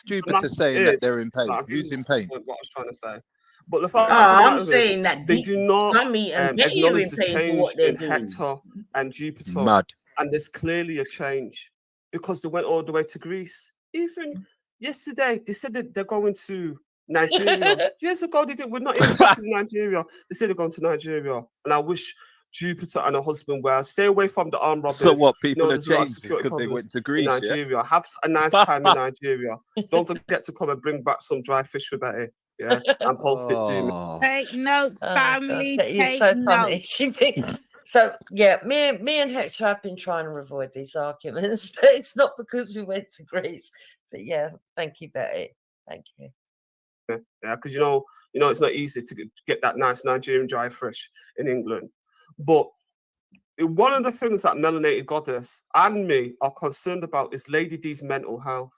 Jupiter saying that they're in pain? Who's in pain? What I was trying to say. But the fact I'm saying that they do not acknowledge the change in Hector and Jupiter. Mad. And there's clearly a change because they went all the way to Greece. Even yesterday, they said that they're going to Nigeria. Years ago, we're not even to Nigeria. They said they're going to Nigeria. And I wish Jupiter and her husband well. Stay away from the armed robbers. So what, people are changed because they went to Greece, in Nigeria. Yeah? Have a nice time in Nigeria. Don't forget to come and bring back some dry fish for Betty. Yeah, and post it to me. Take notes, family. Take so notes. Funny. So yeah, me and Hector have been trying to avoid these arguments, but it's not because we went to Greece. But yeah, thank you, Betty. Thank you. Yeah, because you know, it's not easy to get that nice Nigerian dry fish in England. But one of the things that Melanated Goddess and me are concerned about is Lady D's mental health.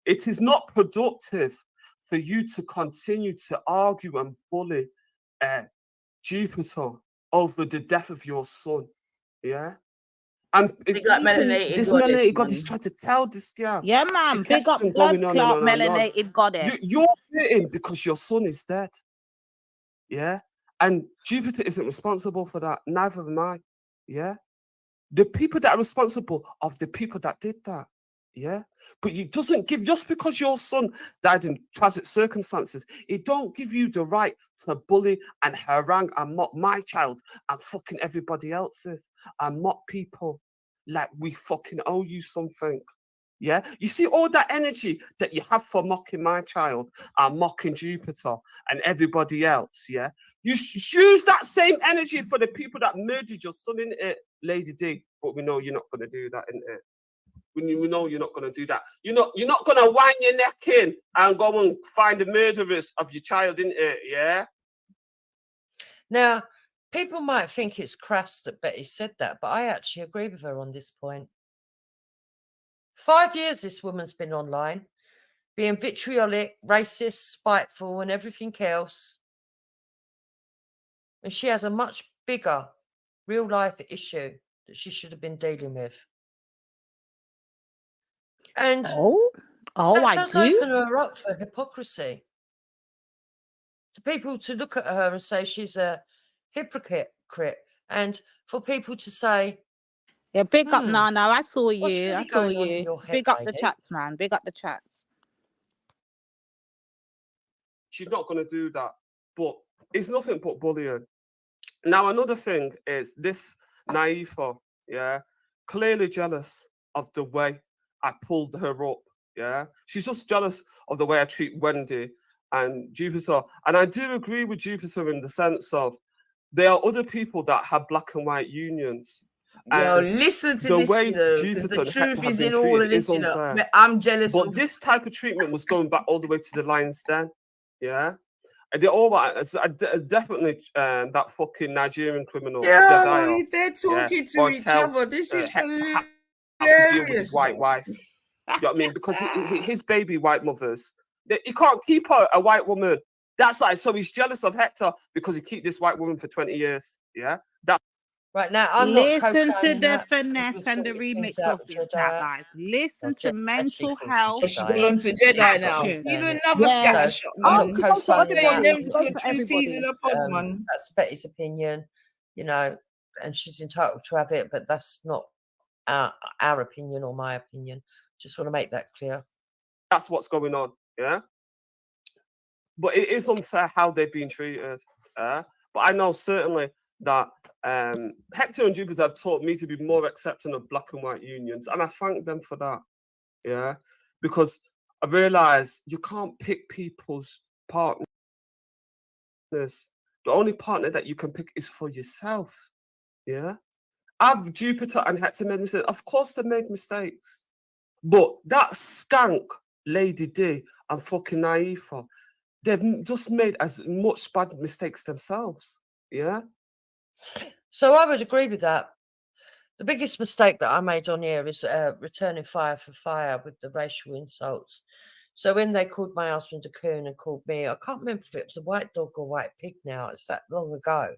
It is not productive for you to continue to argue and bully Jupiter over the death of your son. Yeah? And this Melanated Goddess tried to tell this girl. Yeah, man. Big up blood clot Melanated Goddess. You're hurting because your son is dead. Yeah? And Jupiter isn't responsible for that. Neither am I. Yeah? The people that are responsible are the people that did that. Yeah. But it doesn't give, just because your son died in tragic circumstances, it don't give you the right to bully and harangue and mock my child and fucking everybody else's and mock people like we fucking owe you something. Yeah. You see all that energy that you have for mocking my child and mocking Jupiter and everybody else. Yeah. You use that same energy for the people that murdered your son, innit, Lady D. But we know you're not going to do that, innit? We know you're not going to do that. You're not going to wind your neck in and go and find the murderers of your child, innit? Yeah. Now, people might think it's crass that Betty said that, but I actually agree with her on this point. 5 years this woman's been online, being vitriolic, racist, spiteful, and everything else. And she has a much bigger real life issue that she should have been dealing with. And that does open her up for hypocrisy. For people to look at her and say she's a hypocrite, and for people to say, yeah, big up, Nana. I saw you. Really I saw you. Big up the chats, man. Big up the chats. She's not going to do that. But it's nothing but bullying. Now, another thing is this Naifa, yeah, clearly jealous of the way I pulled her up, yeah. She's just jealous of the way I treat Wendy and Jupiter. And I do agree with Jupiter in the sense of there are other people that have black and white unions. Yo, listen to this, you know, because the truth is in all of this, you know. I'm jealous. But this type of treatment was going back all the way to the Lion's Den, yeah. And they're all right. Definitely that fucking Nigerian criminal. Yeah, they're talking to each other. This is hilarious. To deal with his white wife. You know what I mean? Because his baby white mothers, he can't keep a white woman. That's like, so he's jealous of Hector because he keep this white woman for 20 years. Yeah. Right now, I'm listen to the finesse and the remix of this now, guys. Listen to mental health. She's going to Jedi now. He's another scattershot. That's Betty's opinion, you know, and she's entitled to have it, but that's not our opinion or my opinion. Just want to make that clear. That's what's going on, yeah. But it is unfair how they've been treated. But I know certainly that Hector and Jupiter have taught me to be more accepting of black and white unions, and I thank them for that. Yeah, because I realize you can't pick people's partners. The only partner that you can pick is for yourself. Yeah, have Jupiter and Hector made mistakes? Of course they made mistakes, but that skank Lady D and fucking Naifa, they've just made as much bad mistakes themselves. Yeah. So I would agree with that. The biggest mistake that I made on here is returning fire for fire with the racial insults. So when they called my husband a coon and called me, I can't remember if it was a white dog or white pig now. It's that long ago.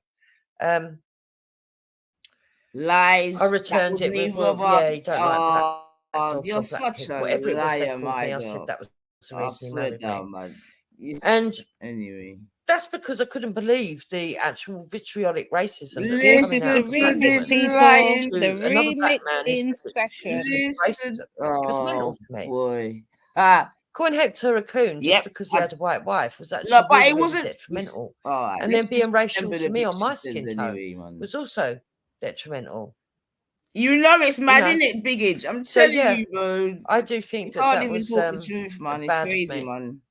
Lies. I returned it with, you don't like that. You're such a liar, my dog. I said that was the reason I swear down, man. And anyway. That's because I couldn't believe the actual vitriolic racism. Listen to this, people. The remix in session. It was mental to me. Boy. Calling Hector a coon just because he had a white wife was actually but really, it wasn't detrimental. And then being racial to me on my skin tone was also detrimental. You know it's mad, isn't it, Biggage? I'm telling you, bro. I do think you can't even talk the truth, man. It's crazy, man.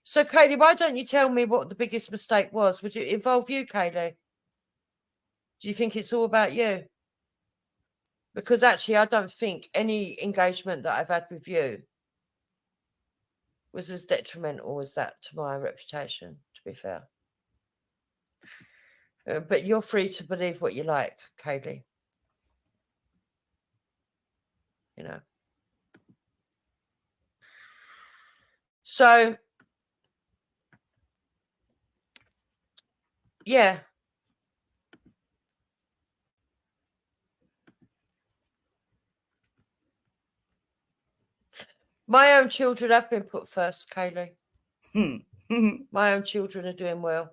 So, Kaylee, why don't you tell me what the biggest mistake was? Would it involve you, Kaylee? Do you think it's all about you? Because actually, I don't think any engagement that I've had with you was as detrimental as that to my reputation, to be fair. But you're free to believe what you like, Kaylee. You know. So, yeah. My own children have been put first, Kaylee. My own children are doing well.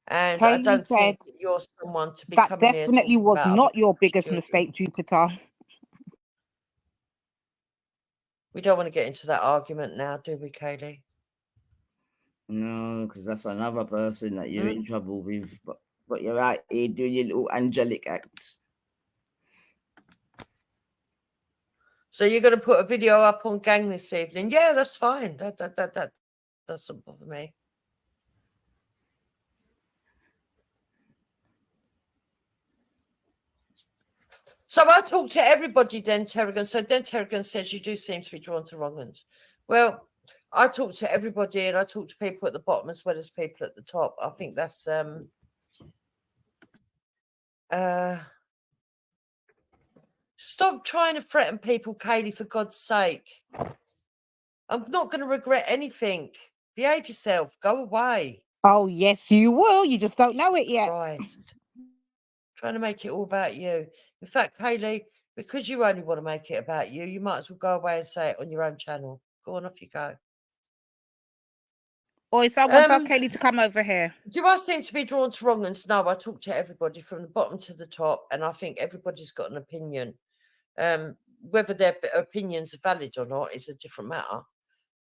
And Kaylee I don't think you're someone to be that coming here definitely was about not your biggest mistake, Jupiter. We don't want to get into that argument now, do we, Kaylee? No, because that's another person that you're in trouble with. But you're out here doing your little angelic acts. So you're going to put a video up on Gang this evening? Yeah, that's fine. That doesn't bother me. So I talked to everybody, Den Terrigan. So Den Terrigan says you do seem to be drawn to wrong ones. Well, I talk to everybody, and I talk to people at the bottom as well as people at the top. I think that's stop trying to threaten people, Kaylee, for God's sake. I'm not going to regret anything. Behave yourself. Go away. Oh, yes, you will. You just don't know it yet. Christ. Trying to make it all about you. In fact, Kaylee, because you only want to make it about you, you might as well go away and say it on your own channel. Go on, off you go. Or someone tell Kaylee to come over here. Do I seem to be drawn to wrong ones? No, I talk to everybody from the bottom to the top, and I think everybody's got an opinion. Whether their opinions are valid or not is a different matter.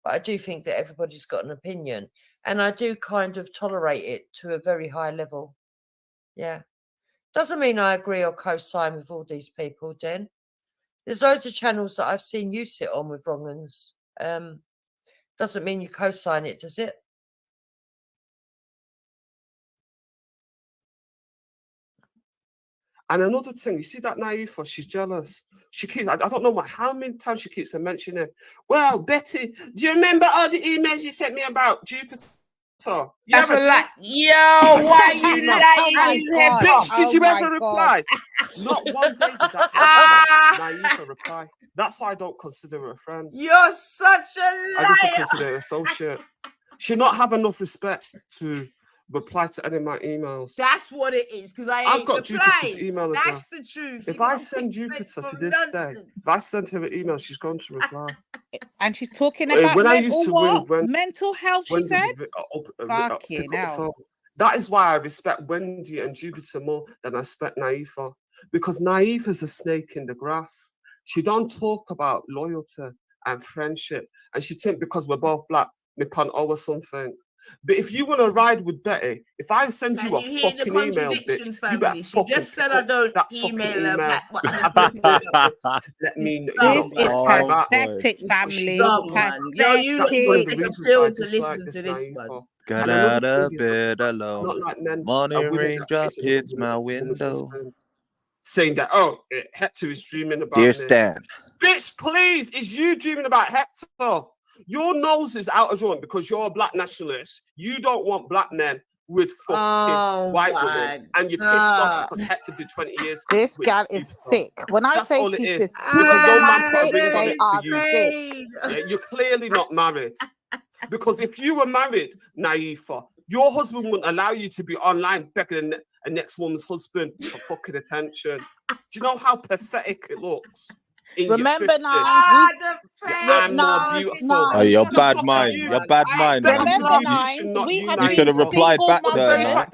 But I do think that everybody's got an opinion, and I do kind of tolerate it to a very high level. Yeah. Doesn't mean I agree or co-sign with all these people, Den. There's loads of channels that I've seen you sit on with wrong ones. Doesn't mean you co-sign it, does it? And another thing, you see that Naifa, she's jealous. She keeps, I don't know how many times she keeps mentioning it. Well, Betty, do you remember all the emails you sent me about Jupiter? That's a lie. Yo, why you lying? Bitch, did you ever reply? Not one day did that Naifa reply. That's why I don't consider her a friend. You're such a liar. I just consider her an associate. She not have enough respect to reply to any of my emails. That's what it is, because I've got Jupiter's email address. That's the truth. If I send Jupiter to this day, if I send her an email, she's going to reply. And she's talking about when I used to win, mental health, she said? Fucking hell. That is why I respect Wendy and Jupiter more than I respect Naifa. Because Naifa's a snake in the grass. She don't talk about loyalty and friendship. And she think because we're both black, we can owe her something. But if you want to ride with Betty, if I send you a fucking email, bitch, family? you better She fucking just said I don't that email her back. to let me know. This is pathetic, family. Yo, you take a pill to listen to this one. Got out of bed alone. Morning raindrop hits my window. Saying that, Hector is dreaming about Dear me. Stan. Bitch, please, is you dreaming about Hector? Your nose is out of joint because you're a black nationalist. You don't want black men with fucking white women, and you're pissed off because Hector did 20 years. This guy is sick. When I say he's sick, they are sick. Yeah, you're clearly not married. Because if you were married, Naifa, your husband wouldn't allow you to be online begging a next woman's husband for fucking attention. Do you know how pathetic it looks? Remember now, I'm more beautiful. Oh, your bad mind. Your bad mind. Remember now, we have you should have replied back to her.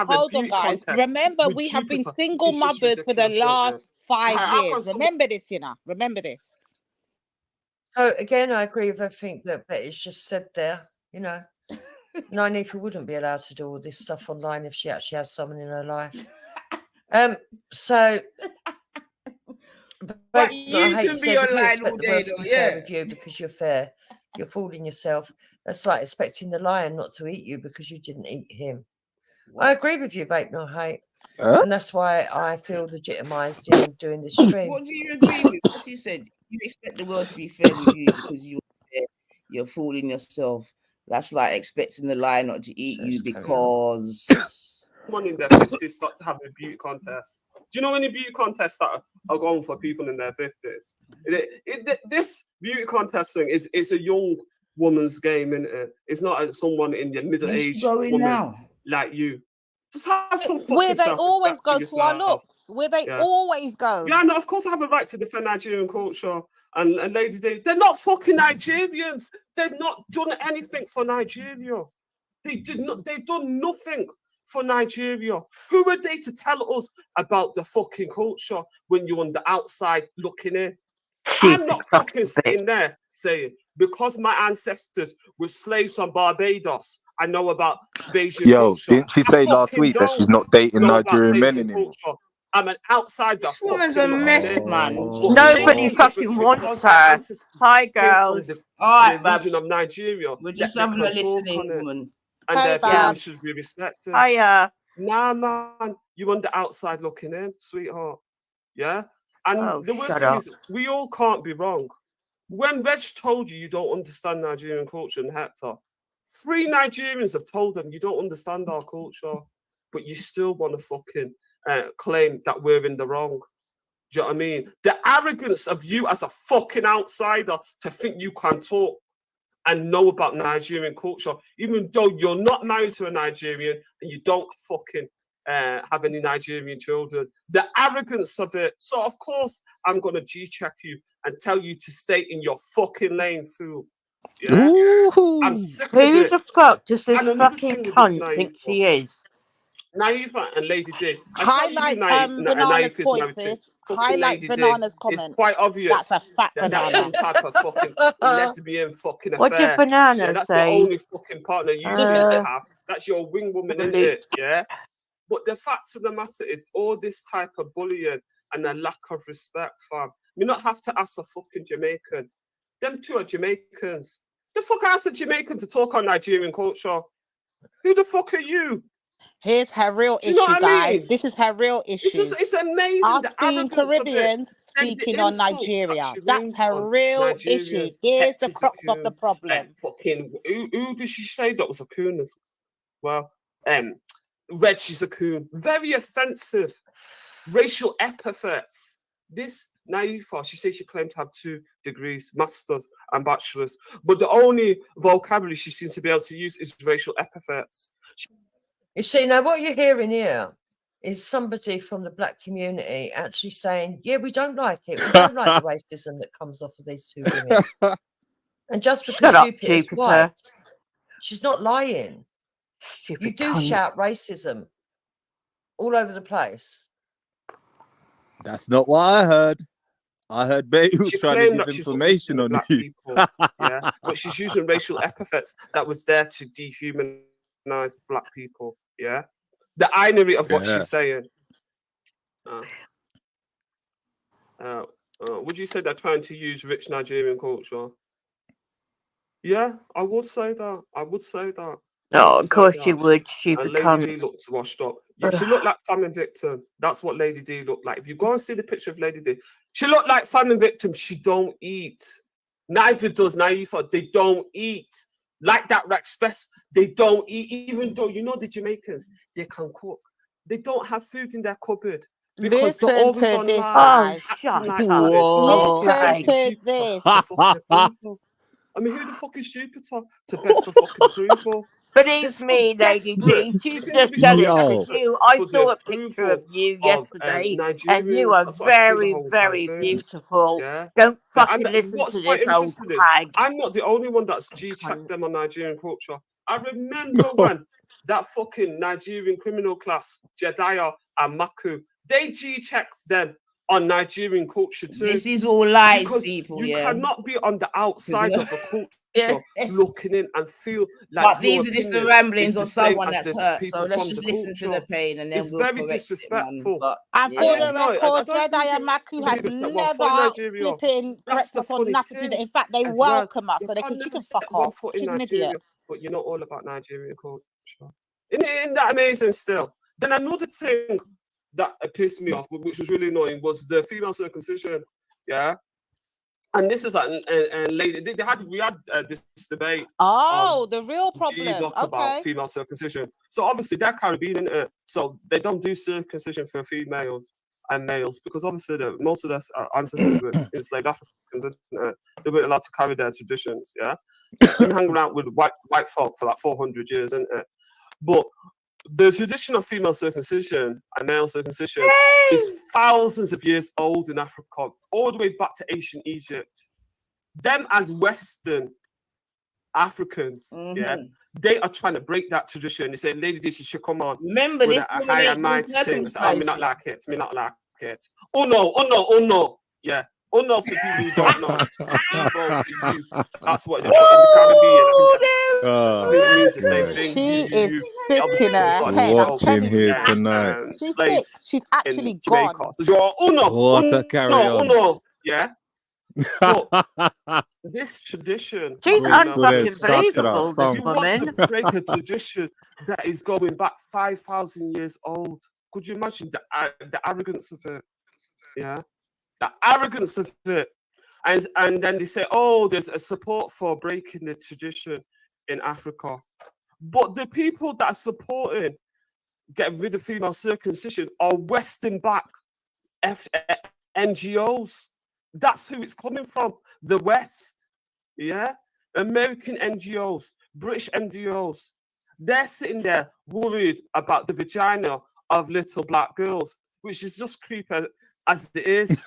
Hold on, guys. Remember, we have been single mothers for the last 5 years. Remember this, you know. Remember this. So again, I agree with everything that Betty's just said there. You know, Naifa wouldn't be allowed to do all this stuff online if she actually has someone in her life. So. But you can be online all day, though, yeah. With you because you're fair, you're fooling yourself. That's like expecting the lion not to eat you because you didn't eat him. I agree with you, Vape No Hate, and that's why I feel legitimized in doing this stream. What do you agree with? What she said, you expect the world to be fair with you because you're fooling yourself. That's like expecting the lion not to eat you because. Someone in their 50s start to have a beauty contest. Do you know any beauty contests that are going for people in their 50s? This beauty contest thing is a young woman's game, isn't it? It's not someone in your middle age woman now. Like you. Just have some fucking where they always go to our looks. Where they always go. Yeah, no, of course I have a right to defend Nigerian culture. And ladies, they're not fucking Nigerians. They've not done anything for Nigeria. They've done nothing for Nigeria. Who are they to tell us about the fucking culture when you're on the outside looking in? I'm not fucking sitting there saying, because my ancestors were slaves on Barbados, I know about Bayesian culture. Didn't she say last week that she's not dating Nigerian men anymore? Culture. I'm an outsider. This woman's a mess, man. Nobody fucking wants her. Hi, girls. All right, the region of Nigeria. We're just having a listening woman. And their opinions should be respected. Hiya. Nah, man. You on the outside looking in, sweetheart. Yeah? And the worst thing is, we all can't be wrong. When Reg told you don't understand Nigerian culture, and Hector, 3 Nigerians have told them you don't understand our culture, but you still want to fucking claim that we're in the wrong. Do you know what I mean? The arrogance of you as a fucking outsider to think you can talk and know about Nigerian culture, even though you're not married to a Nigerian and you don't fucking have any Nigerian children. The arrogance of it. So, of course, I'm going to G-check you and tell you to stay in your fucking lane, fool. Yeah? I'm sick of it. Who the fuck does this fucking cunt think she is? Naiva and Lady D. Highlight Banana's point, sis. Highlight Banana's comment. It's quite obvious. That's a fat banana. That's some type of fucking lesbian fucking affair. What did Banana that's say? That's the only fucking partner you to have. That's your wing woman, isn't it? Yeah? But the fact of the matter is, all this type of bullying and a lack of respect, fam. You not have to ask a fucking Jamaican. Them two are Jamaicans. The fuck ask a Jamaican to talk on Nigerian culture? Who the fuck are you? Here's her real issue, guys. This is her real issue. It's amazing. Us being Caribbeans speaking on Nigeria. That's her real issue. Here's the crux of the problem. Fucking who did she say that was a coon as well? Reg, she's a coon. Very offensive. Racial epithets. This Naifa, she says she claimed to have 2 degrees, masters and bachelors, but the only vocabulary she seems to be able to use is racial epithets. You see, now what you're hearing here is somebody from the black community actually saying, yeah, we don't like it. We don't like the racism that comes off of these 2 women. And just because Jupiter's white, she's not lying. You do shout racism all over the place. That's not what I heard. I heard Betty was trying to give information on you. Yeah, but she's using racial epithets that was there to dehumanize black people. Yeah, the irony of what she's saying. Would you say they're trying to use rich Nigerian culture? Yeah, I would say that. I would say that. No, of course you would. Stupid Lady cunt. D looked washed up. Yeah, she looked like famine victim. That's what Lady D looked like. If you go and see the picture of Lady D, she looked like famine victim. She don't eat. Neither does Naifa. They don't eat. Like that Raxpes, they don't eat. Even though, you know, the Jamaicans, they can cook. They don't have food in their cupboard. Because they're always on this. Oh, shut up. Listen to this. I mean, who the fuck is Jupiter to beg for fucking approval? But it's me, Lady D. She's just jealous of you. I saw a picture of you yesterday, and you are very, very beautiful. Yeah. Don't fucking listen to this old hag. I'm not the only one that's G-checked them on Nigerian culture. I remember when that fucking Nigerian criminal class, Jediah and Maku, they G-checked them on Nigerian culture too. This is all lies, because people. You cannot be on the outside of a culture looking in and feel like. But these are just the ramblings of someone that's hurt. So let's just listen to the pain and then we'll correct very disrespectful. It, and for the record, Jediah Maku has never flipping crept up on nothing. In fact, they welcome us, so they can fuck off. She's an idiot. But you're not all about Nigerian culture. Isn't that amazing still? Then another thing that pissed me off, which was really annoying, was the female circumcision. Yeah, and this is like, and lady, we had this debate. Oh, the real problem. About female circumcision. So obviously they're Caribbean, isn't it? So they don't do circumcision for females and males because obviously most of their ancestors were enslaved Africans. They weren't allowed to carry their traditions. Yeah, you hang around with white folk for like 400 years, isn't it? But the tradition of female circumcision and male circumcision is thousands of years old in Africa, all the way back to ancient Egypt. Them as Western Africans, they are trying to break that tradition. They say, Lady D, she should come on. Remember this? Me not like it. Me not like it. Oh no. Yeah. Oh no, for people who don't know, speedboat for you. That's what they put in the Caribbean. I think it means the same thing. She is sick in her head. I'm Watching telling here you. tonight. She's sick. Slaves She's in actually gone. Jamaica. So you're What a carry on. yeah. But this tradition, She's female unfucking tradition, believable, this you want woman. to break a tradition that is going back 5,000 years old. Could you imagine the arrogance of it? Yeah, the arrogance of it. And then they say, oh, there's a support for breaking the tradition in Africa. But the people that are supporting getting rid of female circumcision are Western back NGOs. That's who it's coming from. The West. Yeah? American NGOs, British NGOs. They're sitting there worried about the vagina of little black girls, which is just creepy as it is,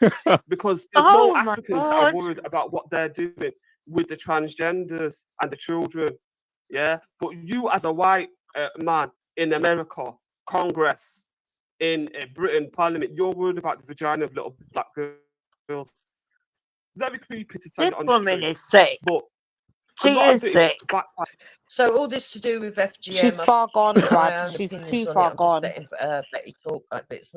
because there's no Africans that are worried about what they're doing with the transgenders and the children. Yeah, but you as a white man in America, Congress, in Britain, Parliament, you're worried about the vagina of little black girls. Very creepy to tell you on the This woman truth. is sick. But she is sick. So all this to do with FGM. She's far gone, Brad. She's too far gone. Letting Betty talk. It's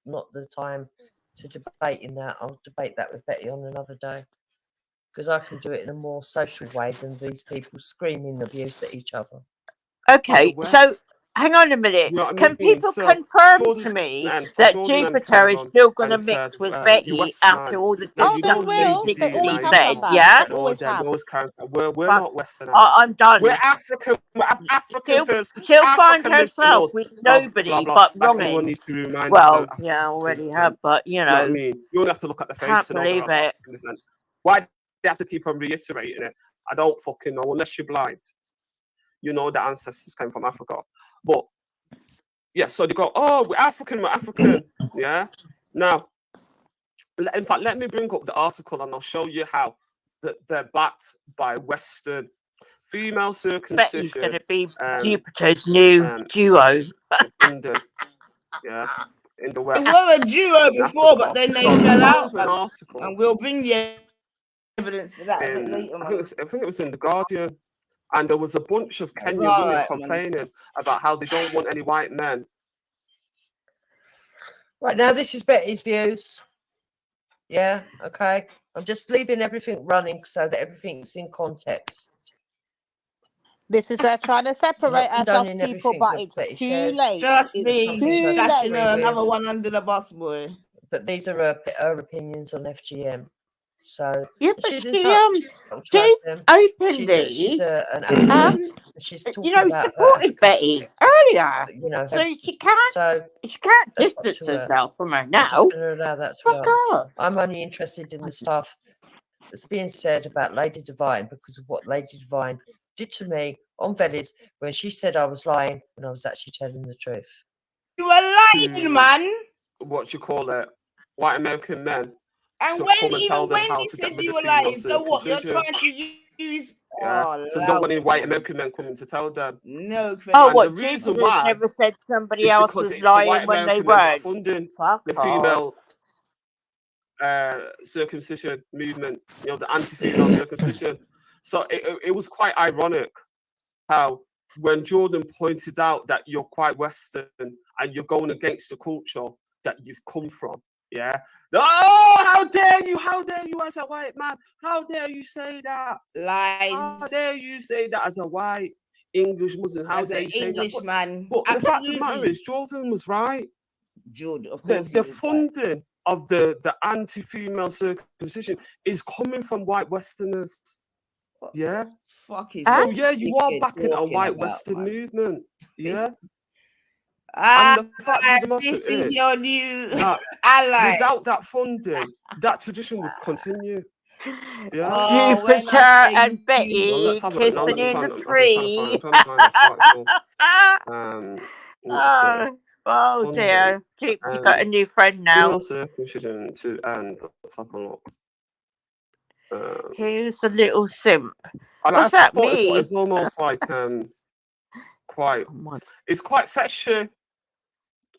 not the time to debate in that. I'll debate that with Betty on another day, because I can do it in a more social way than these people screaming abuse at each other. Okay, so hang on a minute. You know what I Can mean? people So, confirm Jordan to me and that Jordan Jupiter is came on still going to and mix said, with you Betty West after man. all the No, Oh, you they don't will. need They to always deny have said, done that. that. yeah? They always have. We're Fuck. not Western. I'm done. We're African. We're African first. She'll find African herself listeners. with Blah, nobody blah, blah. but Like anyone needs wrongings. to be reminded. Well, that yeah, I already Africans, have, but you you know what I know, mean? You only have to look at the face can't to know believe that it. African descent. Why they have to keep on reiterating it? I don't fucking know, unless you're blind. You know the ancestors came from Africa. But yeah, so they go, oh, we're African. Yeah. Now, in fact, let me bring up the article and I'll show you how they're backed by Western female circumcision. Betty's going to be Jupiter's new duo. Yeah, in the We West. were a duo before, but then they fell out. An article, and we'll bring the evidence for that a bit later. I think it was in the Guardian, and there was a bunch of Kenyan women complaining about how they don't want any white men. Right, now this is Betty's views. Yeah, okay. I'm just leaving everything running so that everything's in context. This is her trying to separate us of condoning people, everything but that it's Betty too says. late. Trust It's me, too that's late. another one under the bus, boy. But these are her opinions on FGM. So Yeah, but she's she's openly, she's an African. She's talking you know, about supported Betty earlier. You know, so she can't distance herself from her now. I'm just going to allow that to Fuck go. off. I'm only interested in the stuff that's being said about Lady Divine because of what Lady Divine did to me on Venice when she said I was lying when I was actually telling the truth. You were lying, man. What you call it? White American men. And when he said you were lying, so what? You're trying to use. Yeah. Oh, so don't want any white American men coming to tell them. No. Oh, what? The reason Jupiter's why never said somebody else was lying when they weren't. Funding Fuck the off. female circumcision movement, you know, the anti-female circumcision. So it was quite ironic how when Jordan pointed out that you're quite Western and you're going against the culture that you've come from, yeah. Oh, how dare you as a white man? How dare you say that? Lies. How dare you say that as a white English Muslim? How dare you say that? Englishman. But the fact of the matter is, Jordan was right. Jordan, of course. The funding of the anti-female circumcision is coming from white Westerners. Yeah. Fuck is so yeah, you are backing a white Western movement. Yeah. And the fact of the matter is your new ally. Without that funding, that tradition would continue. Yeah. Oh, Jupiter and Betty kissing in the tree. Oh dear. You got a new friend now. Circumcision to end. Let's have a look. Here's a little simp. What's that mean? It's almost like quite. It's quite fetchy.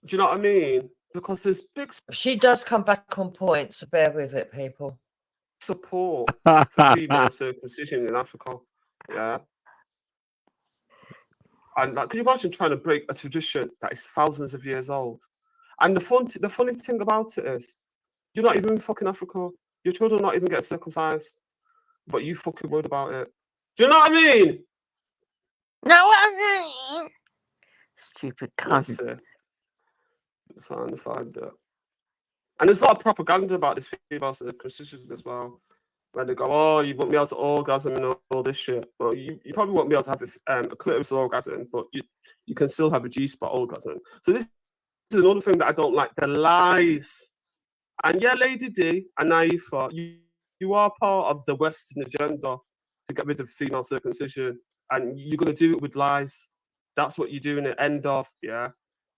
Do you know what I mean? Because there's big. She does come back on point, so bear with it, people. support for female circumcision in Africa. Yeah. And like, can you imagine trying to break a tradition that is thousands of years old? And the funny thing about it is, you're not even in fucking Africa. Your children not even get circumcised, but you fucking worried about it. Do you know what I mean? No, I mean, stupid That's cunt. it. That's how I find that. And there's a lot of propaganda about this female circumcision as well. Where they go, oh, you won't be able to orgasm and all this shit. Well, you probably won't be able to have a clitoris orgasm, but you can still have a G-spot orgasm. So this is another thing that I don't like, the lies. And yeah, Lady D and Naifa, you are part of the Western agenda to get rid of female circumcision. And you're going to do it with lies. That's what you're doing at end of, yeah?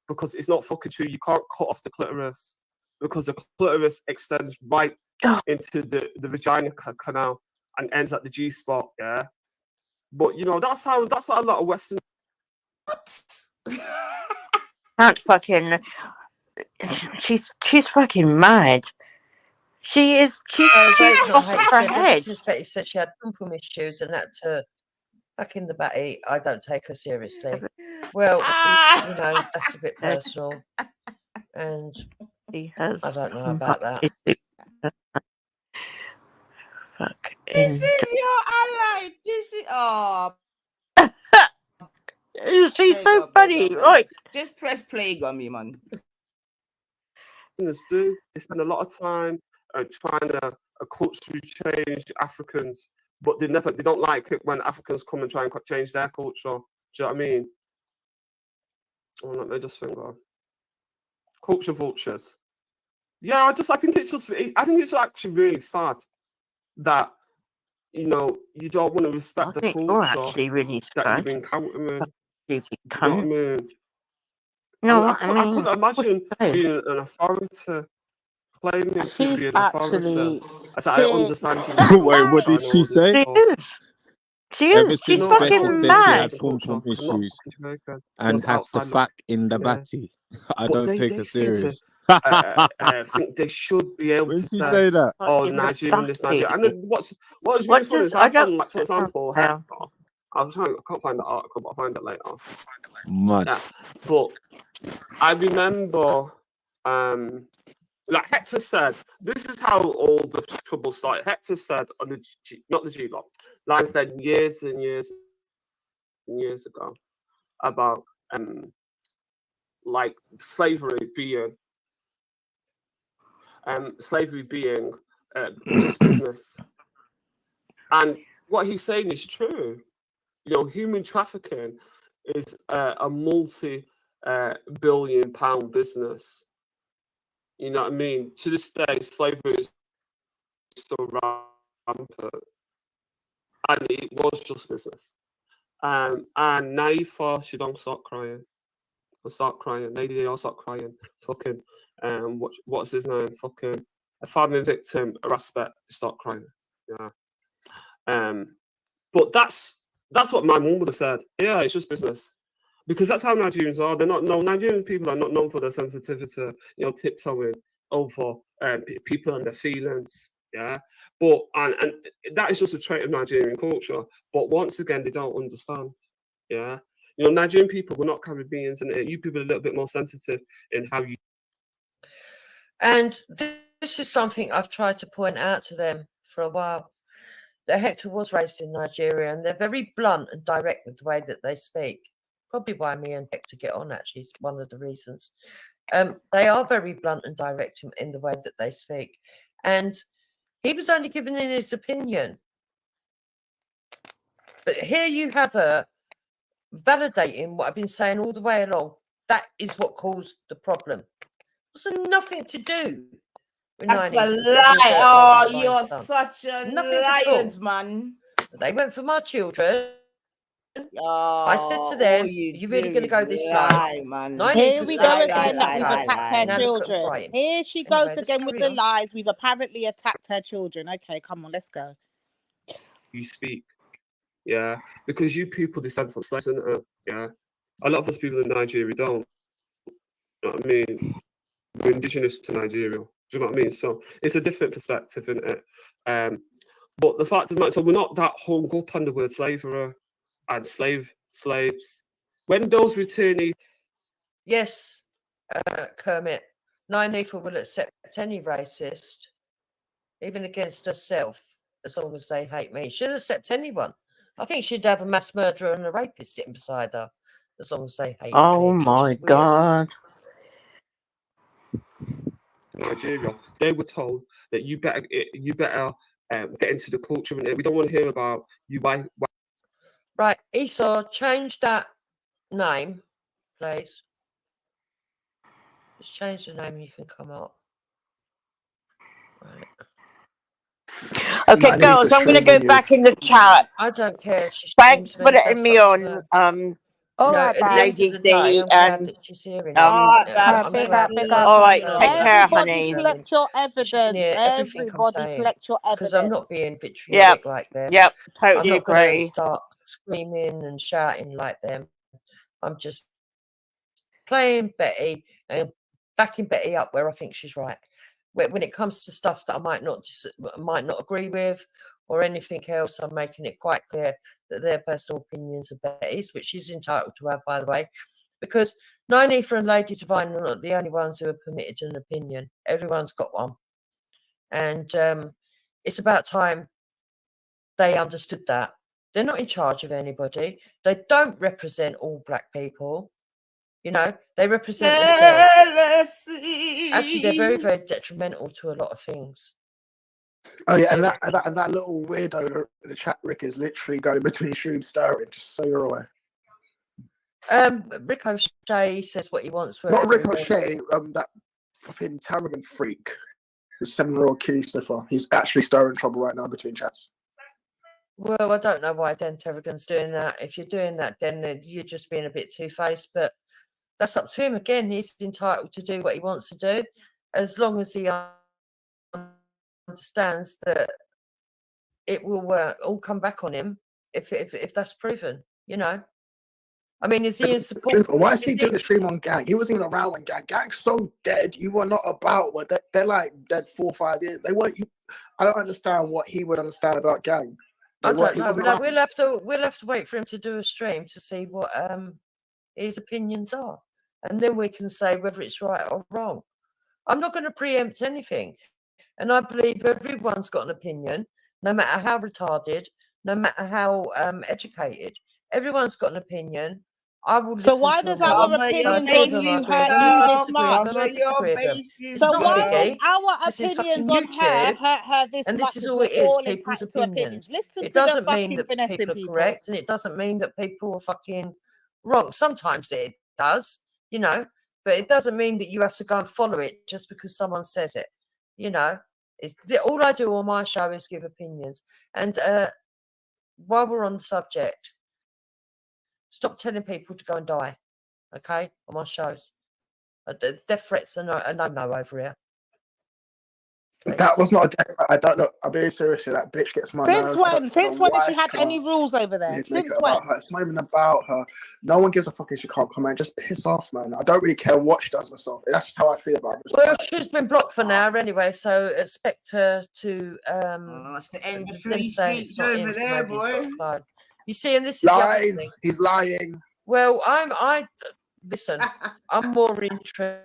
Because it's not fucking true. You can't cut off the clitoris because the clitoris extends right into the vagina canal and ends at the G-spot, yeah? But, you know, that's how a lot of Western... What? Can't fucking... She's fucking mad. She's off her head. Betty said she had pum issues and that to back in the batty. I don't take her seriously. Well, you know, that's a bit personal. And I don't know about that. Fuck. This is your ally. This is she's so funny. Like, just press play on me, man. They spend a lot of time trying to culturally change Africans, but they don't like it when Africans come and try and change their culture. Do you know what I mean? Oh, let me just think. Culture vultures. Yeah, I think it's actually really sad that, you know, you don't want to respect the culture really that you're encountering. You know what I mean? No, I couldn't imagine being an authority, claiming to be an authority. I understand. Wait, what did she say? She is. She's fucking mad. She had pom issues and has the fuck in the batty. I don't take her serious. I think they should be able to say that. Oh, Nigerian, this Nigerian. And what's really funny is I've done, like, for example, Hector. I can't find the article, but I'll find it later. Mad. Yeah, but I remember, like Hector said, this is how all the trouble started. Hector said on the not the G-Block, Lion said years and years and years ago about like slavery being just business. And what he's saying is true. You know, human trafficking is a multi-billion-pound business. You know what I mean? To this day, slavery is still rampant, and it was just business. And Naifa, she don't start crying. I'll start crying. Lady, I'll start crying. Fucking, what's his name? Fucking, a family victim, a respect, start crying. Yeah. But that's what my mum would have said. Yeah, it's just business. Because that's how Nigerians are. Nigerian people are not known for their sensitivity, you know, tiptoeing over people and their feelings. Yeah. But and that is just a trait of Nigerian culture. But once again, they don't understand. Yeah. You know, Nigerian people, we're not Caribbeans, and you people are a little bit more sensitive in how you. And this is something I've tried to point out to them for a while. That Hector was raised in Nigeria, and they're very blunt and direct with the way that they speak. Probably why me and Hector get on, actually, is one of the reasons. They are very blunt and direct in the way that they speak. And he was only giving in his opinion. But here you have her validating what I've been saying all the way along. That is what caused the problem. It's nothing to do with That's a lie. Oh, you're such a liar, man. They went for my children. I said to them, "You really going to go this way?" Here we go again that we've attacked her children. Here she goes again with the lies. We've apparently attacked her children. Okay, come on, let's go. You speak, yeah, because you people descend from slaves, yeah. A lot of us people in Nigeria don't. You know what I mean? We're indigenous to Nigeria. Do you know what I mean? So it's a different perspective, isn't it? But the fact of the matter, so we're not that hung up on the word slavery and slaves. When those returnees... Yes, Kermit, no neither will accept any racist, even against herself, as long as they hate me. She'll accept anyone. I think she'd have a mass murderer and a rapist sitting beside her, as long as they hate Oh me. my God. Nigeria, they were told that you better get into the culture, and we don't want to hear about you. Right, Esau, change that name, please. Just change the name and you can come up. Right. Okay, girls, I'm going to go back in the chat. I don't care. Thanks for letting me on, all right, Lady the day, D, I'm glad and that she's hearing big up, it. all right, take care, everybody honeys. collect your evidence. Everybody collect your evidence. Because I'm not being vitriolic like them. Yep, totally I'm not going to agree. start screaming and shouting like them. I'm just playing Betty and backing Betty up where I think she's right. When it comes to stuff that I might not agree with or anything else, I'm making it quite clear that their personal opinions are Betty's, which she's entitled to have, by the way, because Nyneetha and Lady Divine are not the only ones who are permitted an opinion. Everyone's got one. And it's about time they understood that. They're not in charge of anybody. They don't represent all black people. You know, they represent themselves. Actually, they're very, very detrimental to a lot of things. Oh yeah, and that little weirdo in the chat, Rick, is literally going between stream stirring, just so you're aware. Ricochet says what he wants. Not Ricochet, that flipping Tarragon freak, the 7-year-old kitty sniffer. He's actually stirring trouble right now between chats. Well, I don't know why Dan Tarragon's doing that. If you're doing that, then you're just being a bit two-faced, but that's up to him. Again, he's entitled to do what he wants to do, as long as he understands that it will all come back on him if that's proven, you know. I mean, is he in support? Why is he doing a stream on Gang? He wasn't even around when Gang's so dead. You were not about. They're like dead 4 or 5 years. They weren't. I don't understand what he would understand about Gang. I don't know. We'll have to wait for him to do a stream to see what his opinions are, and then we can say whether it's right or wrong. I'm not going to preempt anything, and I believe everyone's got an opinion, no matter how retarded, no matter how educated. Everyone's got an opinion. I will listen. So why does our opinions on you hurt you this much? So why does our opinions on her hurt her this much? And this is all it is, people's opinions. Listen it to doesn't the mean fucking that people are correct, and it doesn't mean that people are fucking wrong. Sometimes it does, you know, but it doesn't mean that you have to go and follow it just because someone says it, you know. All I do on my show is give opinions. And while we're on the subject, stop telling people to go and die, okay, on my shows. Death threats are no over here. Please. That was not a death threat. I don't know. I'm being serious here. That bitch gets my nerves. Since when has she had any rules over there? Since when? It's not even about her. No one gives a fuck if she can't comment. Just piss off, man. I don't really care what she does herself. That's just how I feel about it. Well, she's been blocked for now anyway, so expect her to that's the end of free speech over there, boy. You see, and this is lies. He's lying. Well, listen. I'm more interested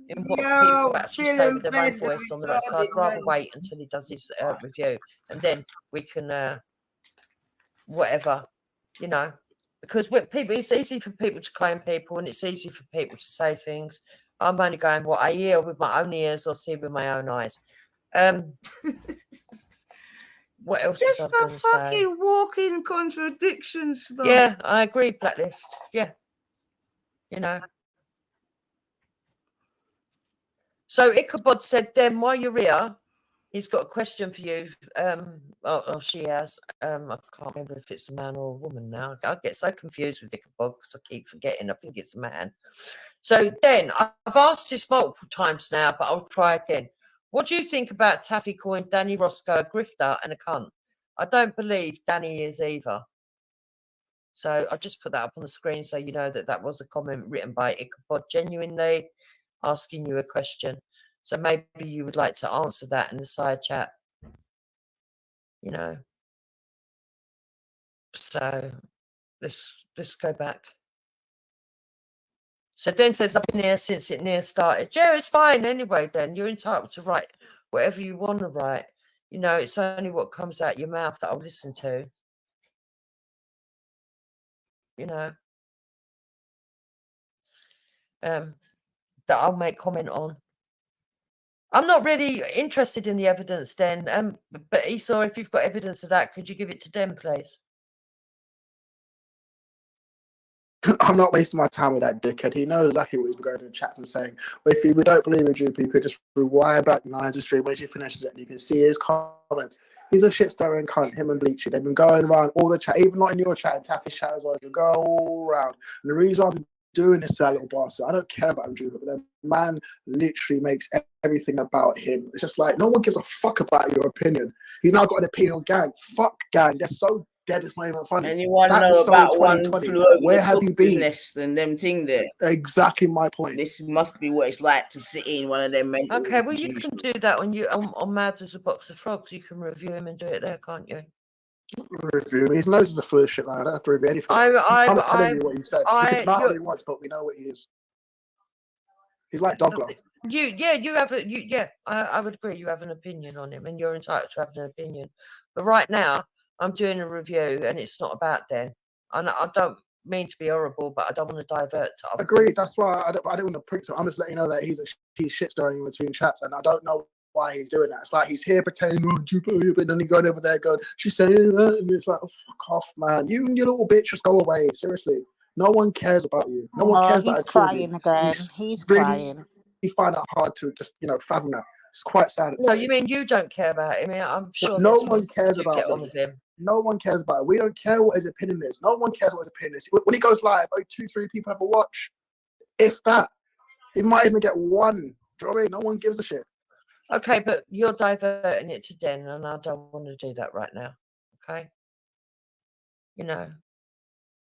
in what people actually say with their own voice on the right side. I'd rather wait until he does his review, and then we can whatever, you know. Because when people, it's easy for people to claim people, and it's easy for people to say things. I'm only going what I hear with my own ears or see with my own eyes. What else? Just a fucking walking contradictions. Though. Yeah, I agree, Blacklist. Yeah, you know. So Ichabod said, then while you're here, he's got a question for you. She has. I can't remember if it's a man or a woman now. I get so confused with Ichabod because I keep forgetting. I think it's a man. So then, I've asked this multiple times now, but I'll try again. What do you think about Taffy calling Danny Roscoe a grifter and a cunt? I don't believe Danny is either. So I'll just put that up on the screen so you know that was a comment written by Ichabod genuinely. asking you a question. So maybe you would like to answer that in the side chat. You know. So let's go back. So Den says, I've been here since it near started. Yeah, it's fine anyway, Den. You're entitled to write whatever you want to write. You know, it's only what comes out your mouth that I'll listen to. You know. That I'll make comment on. I'm not really interested in the evidence, Den. But Esau, if you've got evidence of that, could you give it to Den, please? I'm not wasting my time with that dickhead. He knows exactly what he's going in the chats and saying. But if we don't believe in Droopy, you could just rewind back Nigel's stream when she finishes it, and you can see his comments. He's a shit stirring cunt, him and Bleachy. They've been going around all the chat, even not in your chat, in Taffy's chat as well. They go all around. And the reason I'm doing this to that little bastard, I don't care about him, Droopy, but the man literally makes everything about him. It's just like, no one gives a fuck about your opinion. He's now got an opinion on Gang. Fuck Gang. They're so dead, it's not even funny. Anyone that know was about so one flew over Where have you been? Nest and them thing there? Exactly my point. This must be what it's like to sit in one of them. Okay, well you can do that on Mad as a Box of Frogs. You can review him and do it there, can't you? Review him. His nose is a full of shit. Like, I don't have to review anything. I'm telling you what you said. He can not only once, but we know what he is. He's like Dogler. I would agree. You have an opinion on him, and you're entitled to have an opinion. But right now, I'm doing a review, and it's not about Den. I don't mean to be horrible, but I don't want to divert to other Agreed. People. That's why I don't want to prick to. I'm just letting you know that he's shit stirring in between chats, and I don't know why he's doing that. It's like he's here pretending, but then he's going over there going, she's saying that, and it's like, oh, fuck off, man. You and your little bitch, just go away. Seriously. No one cares about you. No one cares about he's crying again. He's crying. You find it hard to just, fathom that. It's quite sad. No, you mean you don't care about him? I'm sure no one cares about get on with him. No one cares about it. We don't care what his opinion is. No one cares what his opinion is. When he goes live, 2-3 people have a watch. If that, he might even get one. Do you know what I mean? No one gives a shit. Okay, but you're diverting it to Den, and I don't want to do that right now. Okay? You know,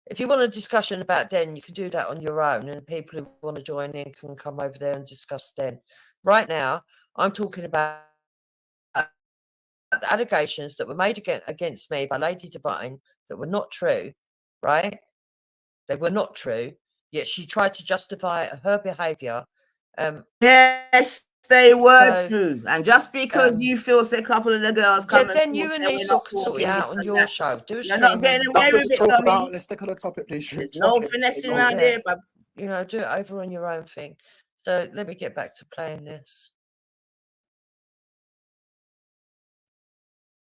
if you want a discussion about Den, you can do that on your own, and people who want to join in can come over there and discuss Den. Right now, I'm talking about the allegations that were made against me by Lady Divine that were not true, right? They were not true, yet she tried to justify her behaviour. Yes, they were true. And just because you feel a couple of the girls come then you and Esau can sort it out on your show. Do a You're not getting away with it, dummy. Let's take a topic, please. There's no finessing around here, but do it over on your own thing. So let me get back to playing this.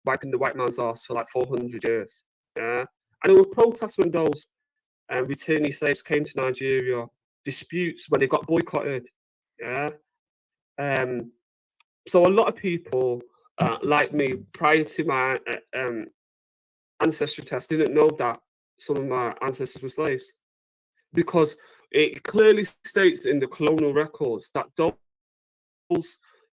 Wiping the white man's ass for like 400 years. Yeah. And there were protests when those returnee slaves came to Nigeria, disputes when they got boycotted. Yeah. So a lot of people like me prior to my ancestry test didn't know that some of my ancestors were slaves, because it clearly states in the colonial records that those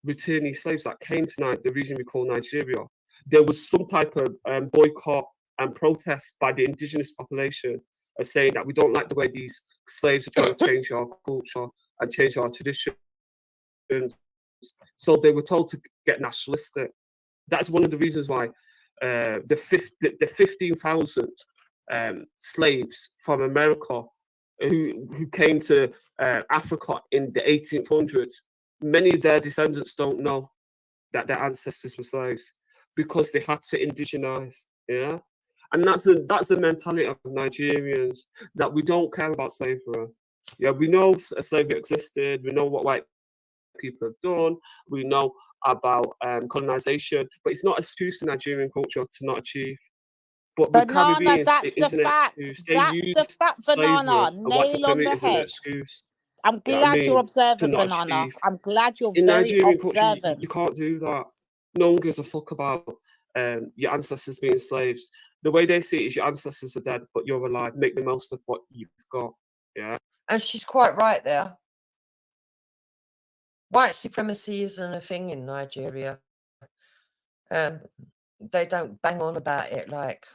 returnee slaves that came to the region we call Nigeria, there was some type of boycott and protest by the indigenous population of saying that we don't like the way these slaves are trying to change our culture and change our traditions. So they were told to get nationalistic. That's one of the reasons why the 15,000 slaves from America who came to Africa in the 1800s, many of their descendants don't know that their ancestors were slaves, because they had to indigenize, yeah? And that's the mentality of Nigerians, that we don't care about slavery. Yeah, we know slavery existed, we know what white people have done, we know about colonization, but it's not an excuse to Nigerian culture to not achieve. But with Caribbeans, that's it is the an fact. excuse. That's the fact, Banana. Nail on the head. I'm glad you're observant, Banana. I'm glad you're very observant. Culture, you can't do that. No one gives a fuck about your ancestors being slaves. The way they see it is your ancestors are dead, but you're alive. Make the most of what you've got. Yeah. And she's quite right there. White supremacy isn't a thing in Nigeria. They don't bang on about it like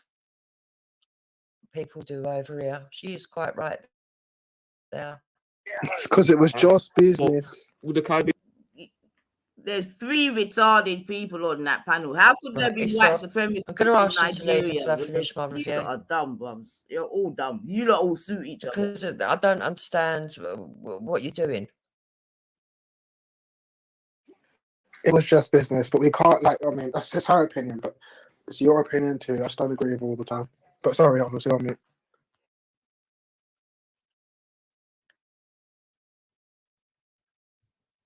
people do over here. She is quite right there. It's because it was just business. Would the Caribbean? There's 3 retarded people on that panel. How could there be white supremacists? I'm going to ask you to leave Nigeria? until I finish my review. You lot are dumb, brums. You're all dumb. You lot all suit each other. Because I don't understand what you're doing. It was just business, but we can't, like, I mean, that's just her opinion, but it's your opinion too. I just don't agree with all the time. But sorry, obviously, on me.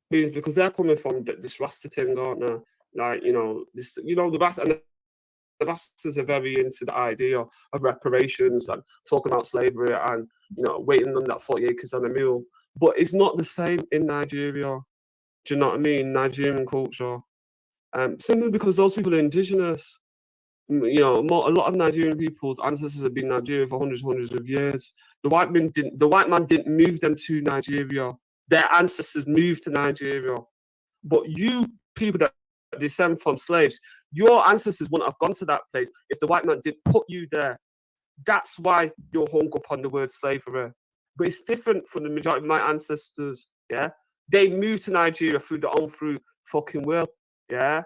Because they're coming from this Rasta thing, aren't they? Like, you know, this, you know, the Rastas are very into the idea of reparations and talking about slavery and, you know, waiting on that 40 acres and a mule. But it's not the same in Nigeria. Do you know what I mean? Nigerian culture. Simply because those people are indigenous. You know, a lot of Nigerian people's ancestors have been in Nigeria for hundreds of years. The white man didn't move them to Nigeria. Their ancestors moved to Nigeria. But you people that descend from slaves, your ancestors wouldn't have gone to that place if the white man didn't put you there. That's why you're hung up on the word slavery. But it's different from the majority of my ancestors, yeah? They moved to Nigeria through their own fucking will, yeah?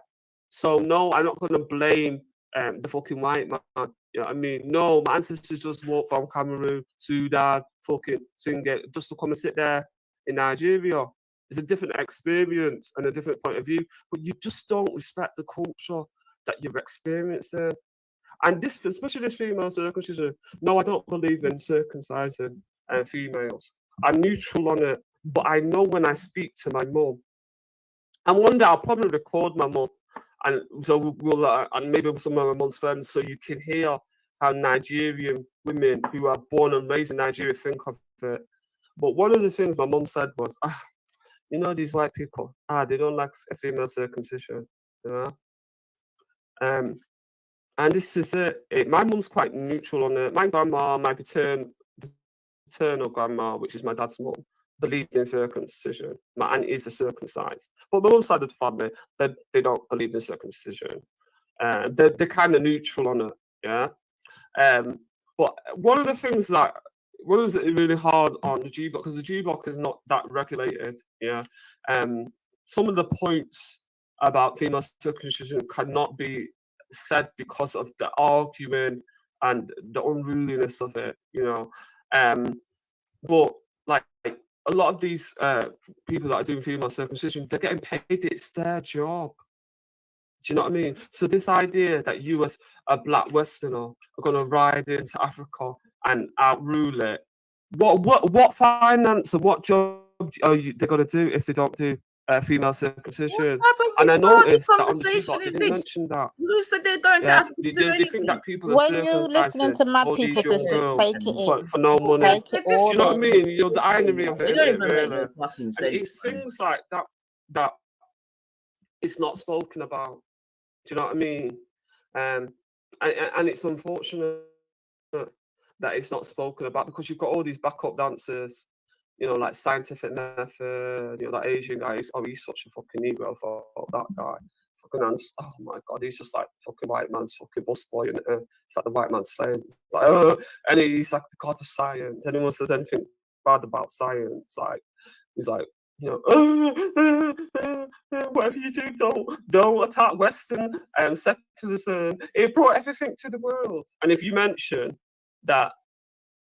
So no, I'm not going to blame the fucking white man. You know what I mean? No, my ancestors just walked from Cameroon, Sudan, fucking Singapore, just to come and sit there in Nigeria. It's a different experience and a different point of view, but you just don't respect the culture that you're experiencing. And this, especially this female circumcision, no, I don't believe in circumcising females. I'm neutral on it, but I know when I speak to my mum, and one day I'll probably record my mum, and so we'll and maybe some of my mum's friends, so you can hear how Nigerian women who are born and raised in Nigeria think of it. But one of the things my mum said was, you know, these white people, they don't like a female circumcision, you know? And this is it. My mum's quite neutral on it. My grandma, my paternal grandma, which is my dad's mum, believed in circumcision. My aunt is a circumcised. But my mum's side of the family, they don't believe in circumcision. They're kind of neutral on it, yeah? But one of the things that was really hard on the G block, because the G block is not that regulated, yeah. Some of the points about female circumcision cannot be said because of the argument and the unruliness of it, you know. But like a lot of these people that are doing female circumcision, they're getting paid. It's their job. Do you know what I mean? So this idea that you as a black Westerner are going to ride into Africa and outrule it, what finance and what job are they're going to do if they don't do female circumcision? And I noticed that on the G-block, they didn't mention that. Who said they're going to Africa to do they anything? think that people are When you're listening to mad people, just take it in. For no money. Take it Do all you know what I in. mean? You know, the irony of it. They don't even make really. no fucking And sense. it's things like that it's not spoken about. Do you know what I mean? And it's unfortunate that it's not spoken about, because you've got all these backup dancers, you know, like Scientific Method, you know, that Asian guy. He's such a fucking Negro for that guy. Fucking, oh my God, he's just like fucking white man's fucking busboy, and it's like the white man's slave. It's like, and he's like the god of science. Anyone says anything bad about science, like he's like, you know, whatever you do, don't attack Western secularism. It brought everything to the world. And if you mention that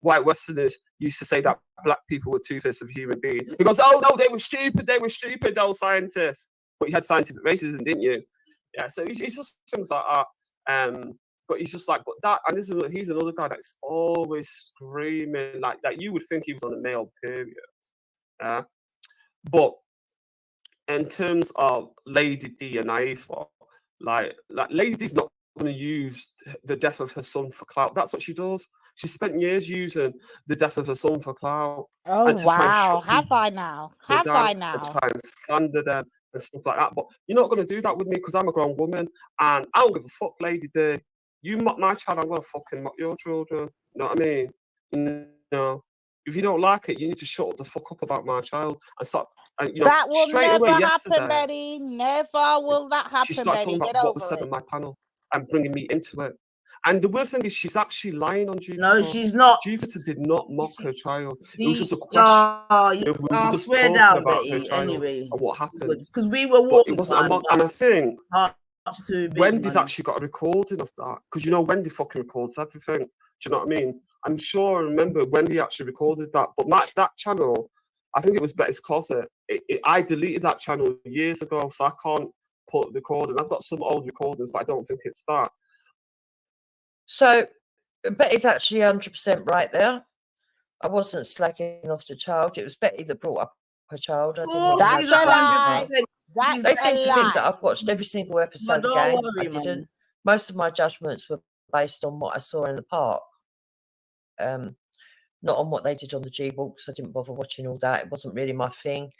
white Westerners used to say that black people were 2/5 of a human being, he goes, oh no, they were stupid, those scientists. But you had scientific racism, didn't you? Yeah, so he's just things like that. But he's just like, but that, and he's another guy that's always screaming like that. You would think he was on a male period. But in terms of Lady D and Aifa, like Lady D's not going to use the death of her son for clout. That's what she does. She spent years using the death of her son for clout. Oh wow! Have I now? Have I now? And try and slander them and stuff like that. But you're not going to do that with me, because I'm a grown woman and I don't give a fuck, Lady D. You mock my child, I'm going to fucking mock your children. You know what I mean? You know, if you don't like it, you need to shut the fuck up about my child and stop. And, you know, that will never happen, Betty. Never will that happen, she started Betty. talking about what was said on my panel and bringing me into it. And the worst thing is she's actually lying on Jupiter. No, she's not. Jupiter did not mock her child. See, it was just a question. We were just swear talking down, about her Betty, child anyway. and what happened. Because we were But it walking wasn't a mock. And I think Wendy's man. actually got a recording of that. Because you know Wendy fucking records everything. Do you know what I mean? I'm sure I remember Wendy actually recorded that. But that channel, I think it was Betty's Closet. I deleted that channel years ago, so I can't put the recording. I've got some old recordings, but I don't think it's that. So Betty's actually 100% right there. I wasn't slacking off the child. It was Betty that brought up her child. I didn't That's a lie. They seem to think that I've watched every single episode again. I didn't. Man. Most of my judgments were based on what I saw in the park. Not on what they did on the G-Walks. I didn't bother watching all that. It wasn't really my thing.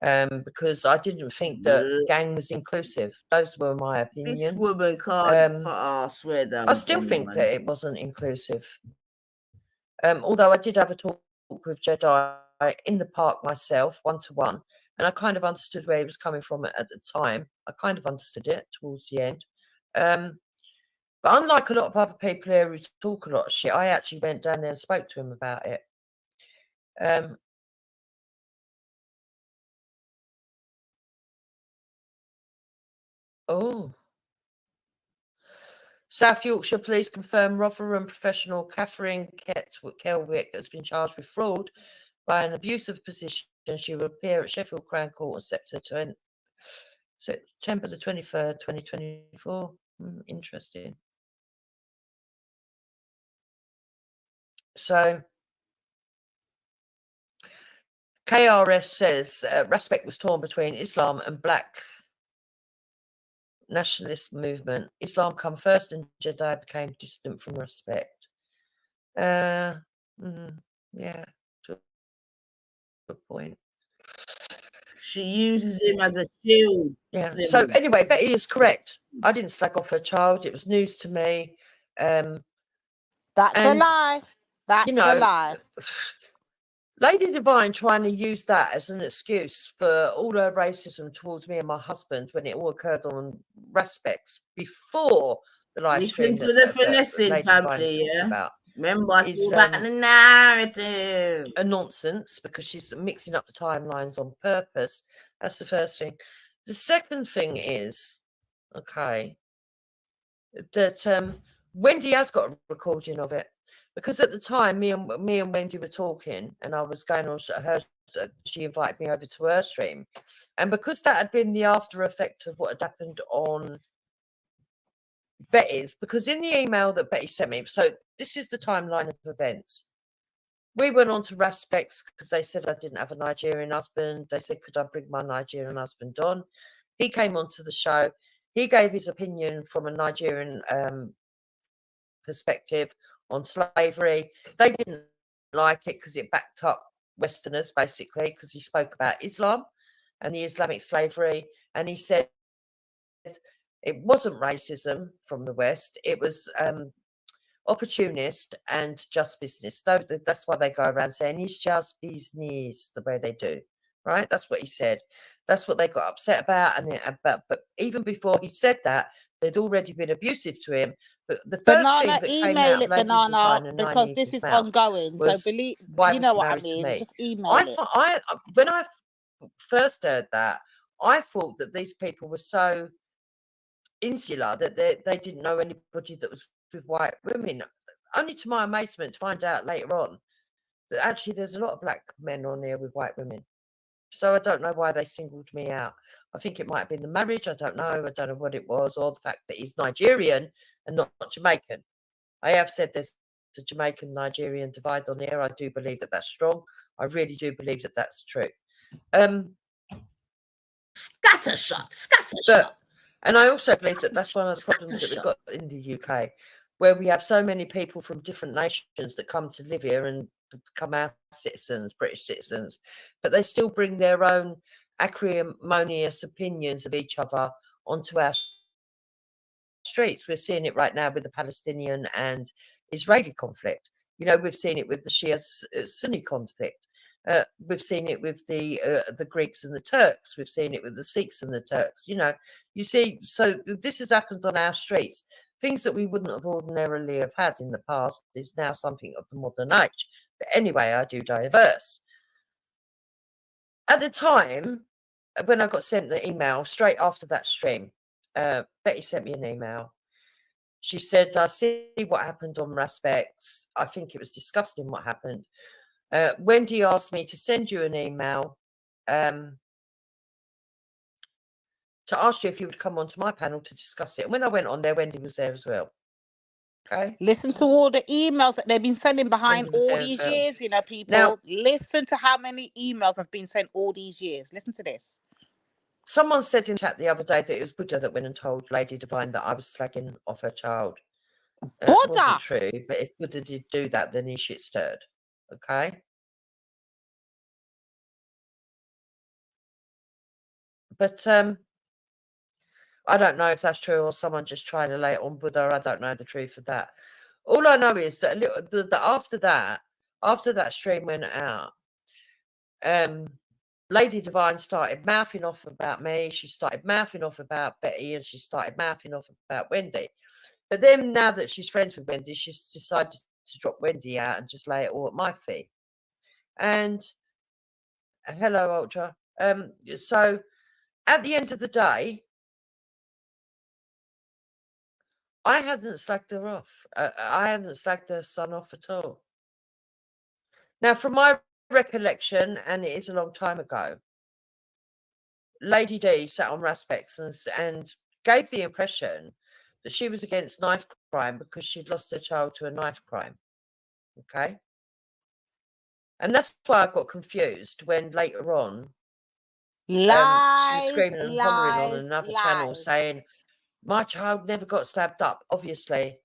Because I didn't think that gang was inclusive. Those were my opinions. This woman can't swear down. I still think that it wasn't inclusive. Although I did have a talk with Jedi in the park myself, 1-to-1, and I kind of understood where he was coming from at the time. I kind of understood it towards the end. But unlike a lot of other people here who talk a lot of shit, I actually went down there and spoke to him about it. South Yorkshire Police confirm Rotherham professional Catherine Kelwick has been charged with fraud by an abusive position. She will appear at Sheffield Crown Court on September the 23rd, 2024. Interesting. So, KRS says respect was torn between Islam and black nationalist movement. Islam come first and Jedi became distant from respect. Yeah, to a point. She uses him as a shield. Yeah. So anyway, Betty is correct. I didn't slag off her child. It was news to me. That's a lie. That's a lie. Lady Divine trying to use that as an excuse for all her racism towards me and my husband when it all occurred on Respects before the live stream. Listen to the finessing family, yeah? About. Remember, I saw about the narrative. A nonsense because she's mixing up the timelines on purpose. That's the first thing. The second thing is, okay, that Wendy has got a recording of it. Because at the time, me and Wendy were talking, and I was going on her. She invited me over to her stream, and because that had been the after effect of what had happened on Betty's. Because in the email that Betty sent me, so this is the timeline of events. We went on to Respects because they said I didn't have a Nigerian husband. They said, could I bring my Nigerian husband on? He came onto the show. He gave his opinion from a Nigerian perspective on slavery. They didn't like it because it backed up Westerners, basically, because he spoke about Islam and the Islamic slavery. And he said it wasn't racism from the West. It was opportunist and just business. That's why they go around saying it's just business the way they do. Right? That's what he said. That's what they got upset about. And but even before he said that, they'd already been abusive to him. But the first Banana, thing that email came it, out Banana, because this is ongoing. So believe, you know what I mean. Just email it. When I first heard that, I thought that these people were so insular that they didn't know anybody that was with white women. Only to my amazement to find out later on that actually there's a lot of black men on here with white women. So I don't know why they singled me out. I think it might have been the marriage. I don't know what it was, or the fact that he's Nigerian and not Jamaican. I have said there's a Jamaican-Nigerian divide on here. I do believe that that's strong. I really do believe that that's true. Scattershot. And I also believe that that's one of the problems that we've got in the UK, where we have so many people from different nations that come to live here and become our citizens, British citizens, but they still bring their own acrimonious opinions of each other onto our streets. We're seeing it right now with the Palestinian and Israeli conflict. You know, we've seen it with the Shia-Sunni conflict. We've seen it with the Greeks and the Turks. We've seen it with the Sikhs and the Turks. You know, you see, so this has happened on our streets. things that we wouldn't have ordinarily have had in the past is now something of the modern age. But anyway, I do diverse. At the time, when I got sent the email, straight after that stream, Betty sent me an email. She said, I see what happened on Raspects. I think it was disgusting what happened. Wendy asked me to send you an email to ask you if you would come onto my panel to discuss it. And when I went on there, Wendy was there as well. Okay. Listen to all the emails that they've been sending behind all these years, you know, people. Now, listen to how many emails have been sent all these years. Listen to this. Someone said in chat the other day that it was Buddha that went and told Lady Divine that I was slagging off her child. It wasn't true, but if Buddha did do that, then he shit stirred. Okay. But I don't know if that's true or someone just trying to lay it on Buddha. I don't know the truth of that. All I know is that after that stream went out, Lady Divine started mouthing off about me. She started mouthing off about Betty, and she started mouthing off about Wendy. But then now that she's friends with Wendy, she's decided to drop Wendy out and just lay it all at my feet. And hello, Ultra. So at the end of the day, I hadn't slagged her off. I hadn't slagged her son off at all. Now, from my recollection, and it is a long time ago, Lady D sat on Raspects and gave the impression that she was against knife crime because she'd lost her child to a knife crime. Okay? And that's why I got confused when later on she was screaming and hollering on another channel saying, my child never got stabbed up. Obviously,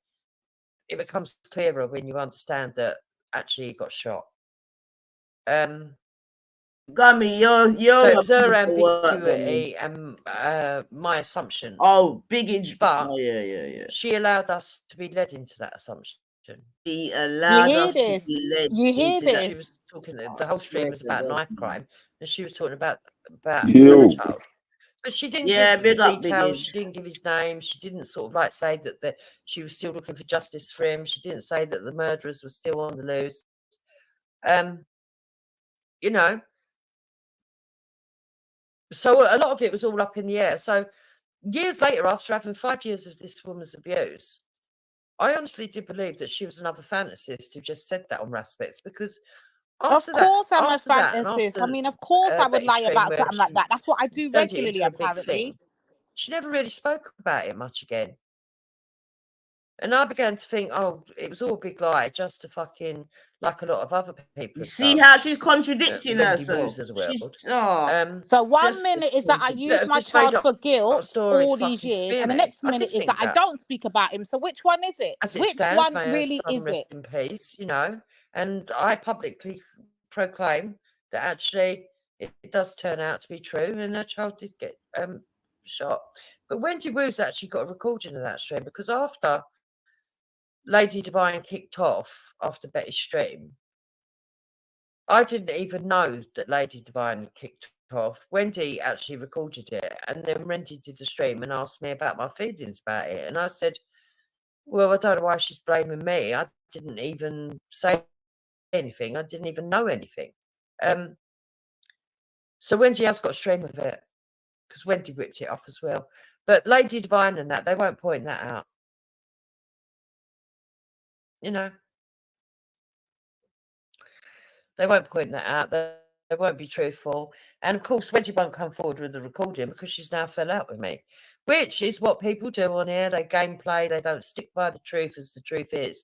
it becomes clearer when you understand that actually he got shot. Gummy, so it was her ambiguity and my assumption. Oh, big but yeah. She allowed us to be led into that assumption. She allowed us to be led into that. She was talking. The whole stream was about knife crime, and she was talking about another child. But she didn't give the details. She didn't give his name. She didn't sort of like say that she was still looking for justice for him. She didn't say that the murderers were still on the loose. You know. So a lot of it was all up in the air. So years later, after having 5 years of this woman's abuse, I honestly did believe that she was another fantasist who just said that on Raspects because Of course I'm a fantasist. I mean, of course I would lie about something like that. That's what I do regularly, apparently. She never really spoke about it much again. And I began to think, oh, it was all a big lie, just to fucking, like a lot of other people. You see how she's contradicting herself. So 1 minute is that I use my child for guilt all these years, and the next minute is that I don't speak about him. So which one is it? Which one really is it? In peace, you know, and I publicly proclaim that actually it does turn out to be true, and her child did get shot. But Wendy Woo's actually got a recording of that stream because after Lady Divine kicked off after Betty's stream, I didn't even know that Lady Divine kicked off. Wendy actually recorded it, and then Wendy did the stream and asked me about my feelings about it. And I said, well, I don't know why she's blaming me. I didn't even say anything. I didn't even know anything. So Wendy has got a stream of it because Wendy ripped it up as well. But Lady Divine and that, they won't point that out. You know, they won't point that out. They won't be truthful. And of course, Wendy won't come forward with the recording because she's now fell out with me, which is what people do on here. They gameplay. They don't stick by the truth as the truth is.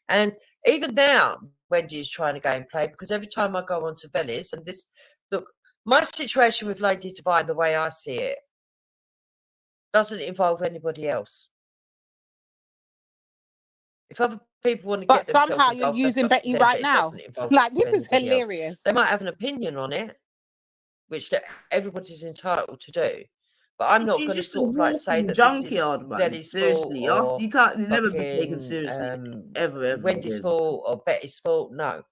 And even now, Wendy is trying to gameplay because every time I go onto Vellies and this, look, my situation with Lady Divine, the way I see it, doesn't involve anybody else. If other people want to get themselves somehow you're using Betty right now. Like, this is hilarious. They might have an opinion on it, which everybody's entitled to do. But I'm not going to sort of like say that junkyard, this is seriously, you can't never be taken seriously ever Wendy's fault or Betty's fault. No,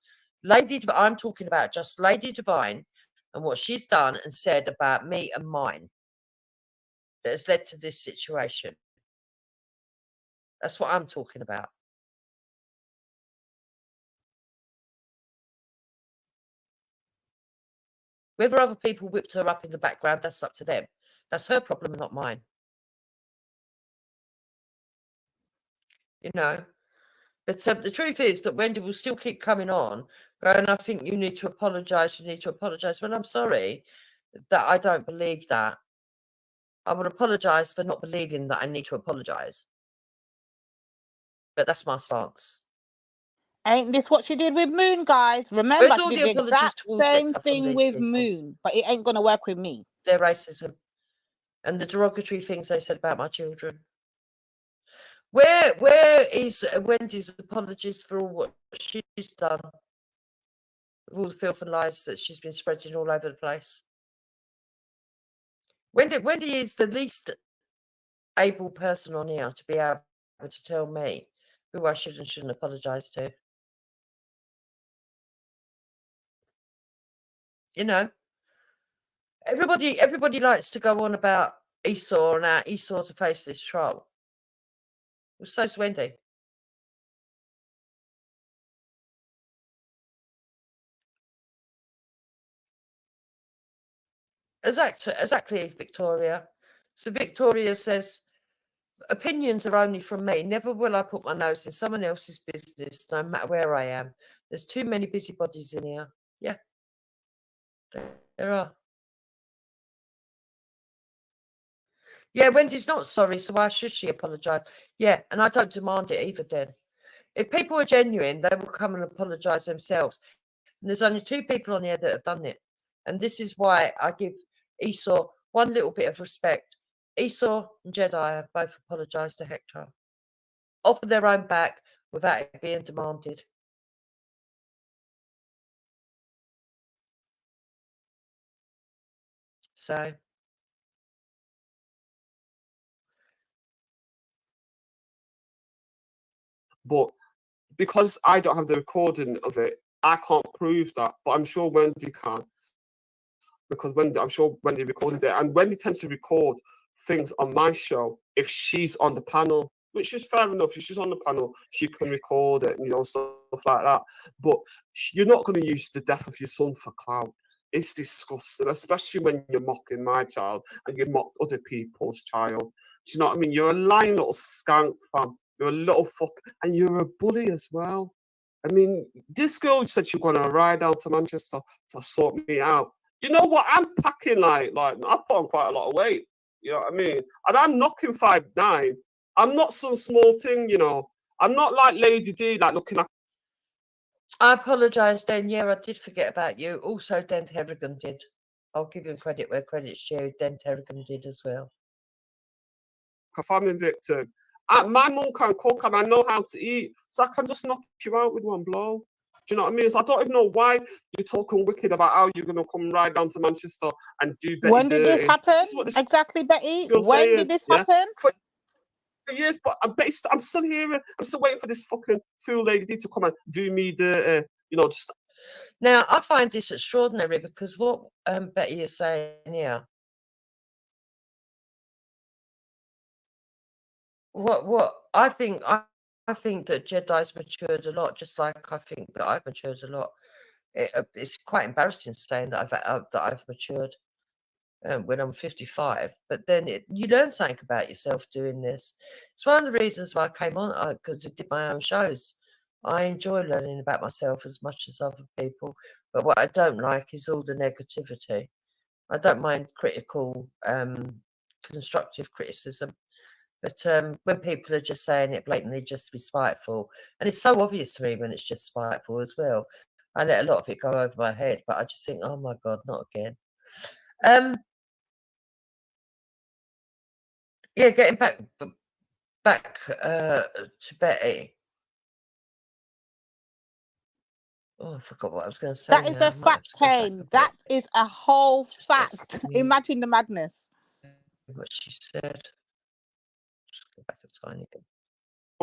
I'm talking about just Lady Divine and what she's done and said about me and mine that has led to this situation. That's what I'm talking about. Whether other people whipped her up in the background, that's up to them. That's her problem, not mine. You know? But the truth is that Wendy will still keep coming on, going, I think you need to apologise, you need to apologise. Well, I'm sorry that I don't believe that. I would apologise for not believing that I need to apologise. But that's my stance. Ain't this what she did with Moon, guys? Remember, she did the exact same thing with Moon, but it ain't going to work with me. Their racism and the derogatory things they said about my children. Where is Wendy's apologies for all what she's done? With all the filth and lies that she's been spreading all over the place. Wendy is the least able person on here to be able to tell me who I should and shouldn't apologise to. You know, everybody likes to go on about Esau and how Esau's a faceless troll. Well, so's Wendy. Exactly, Victoria. So Victoria says, opinions are only from me. Never will I put my nose in someone else's business, no matter where I am. There's too many busybodies in here. Yeah, there are. Yeah, Wendy's not sorry, so why should she apologise? Yeah, and I don't demand it either, then. If people are genuine, they will come and apologise themselves. And there's only 2 people on here that have done it. And this is why I give Esau one little bit of respect. Esau and Jedi have both apologised to Hector. Off of their own back without it being demanded. So. But because I don't have the recording of it, I can't prove that. But I'm sure Wendy can. Because I'm sure Wendy recorded it. And Wendy tends to record things on my show if she's on the panel, which is fair enough. If she's on the panel, she can record it, stuff like that. But you're not going to use the death of your son for clout. It's disgusting, especially when you're mocking my child and you mock other people's child. Do you know what I mean? You're a lying little skank, fam. You're a little fuck, and you're a bully as well. I mean, this girl said she's going to ride out to Manchester to sort me out. You know what? I'm packing like I put on quite a lot of weight. You know what I mean? And I'm knocking 5'9". I'm not some small thing, I'm not like Lady D, like looking at. I apologise, Den. Yeah, I did forget about you. Also, Den Terrigan did. I'll give him credit where credit's due. Den Terrigan did as well. A family victim. My mum can cook and I know how to eat, so I can just knock you out with one blow. Do you know what I mean? So I don't even know why you're talking wicked about how you're going to come right down to Manchester and do Betty. When did this happen? Exactly, Betty. When did this happen? For years, but I'm still here. I'm still waiting for this fucking fool lady to come and do me the, just. Now, I find this extraordinary because what Betty is saying here. What I think that Jedi's matured a lot, just like I think that I've matured a lot. It's quite embarrassing saying that I've matured when I'm 55, but then you learn something about yourself doing this. It's one of the reasons why I came on, because I did my own shows. I enjoy learning about myself as much as other people, but what I don't like is all the negativity. I don't mind critical, constructive criticism. But when people are just saying it blatantly just to be spiteful, and it's so obvious to me when it's just spiteful as well, I let a lot of it go over my head, but I just think, oh my God, not again. Yeah, getting back to Betty. Oh, I forgot what I was going to say. That is a fact, Kane. That is a whole fact. Imagine the madness. What she said. Just go back a tiny bit.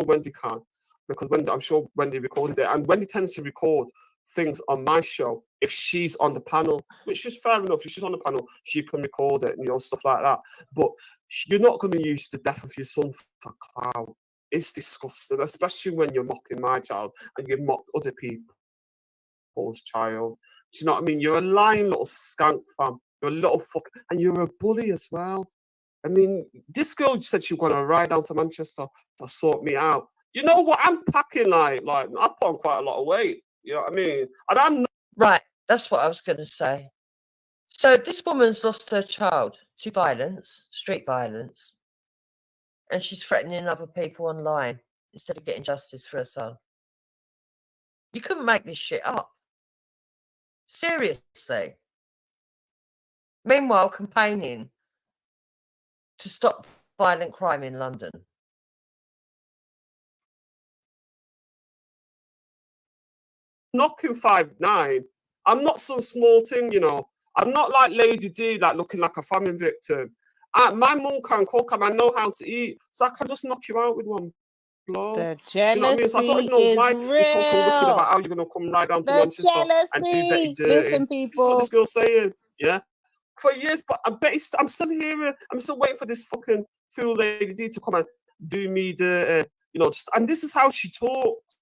Wendy can, because I'm sure Wendy recorded it, and Wendy tends to record things on my show if she's on the panel, which is fair enough. If she's on the panel, she can record it and stuff like that. But you're not going to use the death of your son for clout. It's disgusting, especially when you're mocking my child and you've mocked other people's child. Do you know what I mean? You're a lying little skank, fam. You're a little fuck, and you're a bully as well. I mean, this girl said she was going to ride down to Manchester to sort me out. You know what? I'm packing like I put on quite a lot of weight. You know what I mean? And I'm not... Right. That's what I was going to say. So this woman's lost her child to violence, street violence, and she's threatening other people online instead of getting justice for her son. You couldn't make this shit up. Seriously. Meanwhile, campaigning to stop violent crime in London. Knocking 5'9". I'm not some small thing, you know. I'm not like Lady D, like looking like a famine victim. My mum can cook and I know how to eat, so I can just knock you out with one blow. The jealousy So I don't even know why real. you're talking wicked about how you're going to come right down to Manchester and do Betty dirty. Listen, people. That's what this girl's saying, yeah? For years, but I'm still here. I'm still waiting for this fucking fool Lady D to come and do me dirty, you know. And this is how she talks.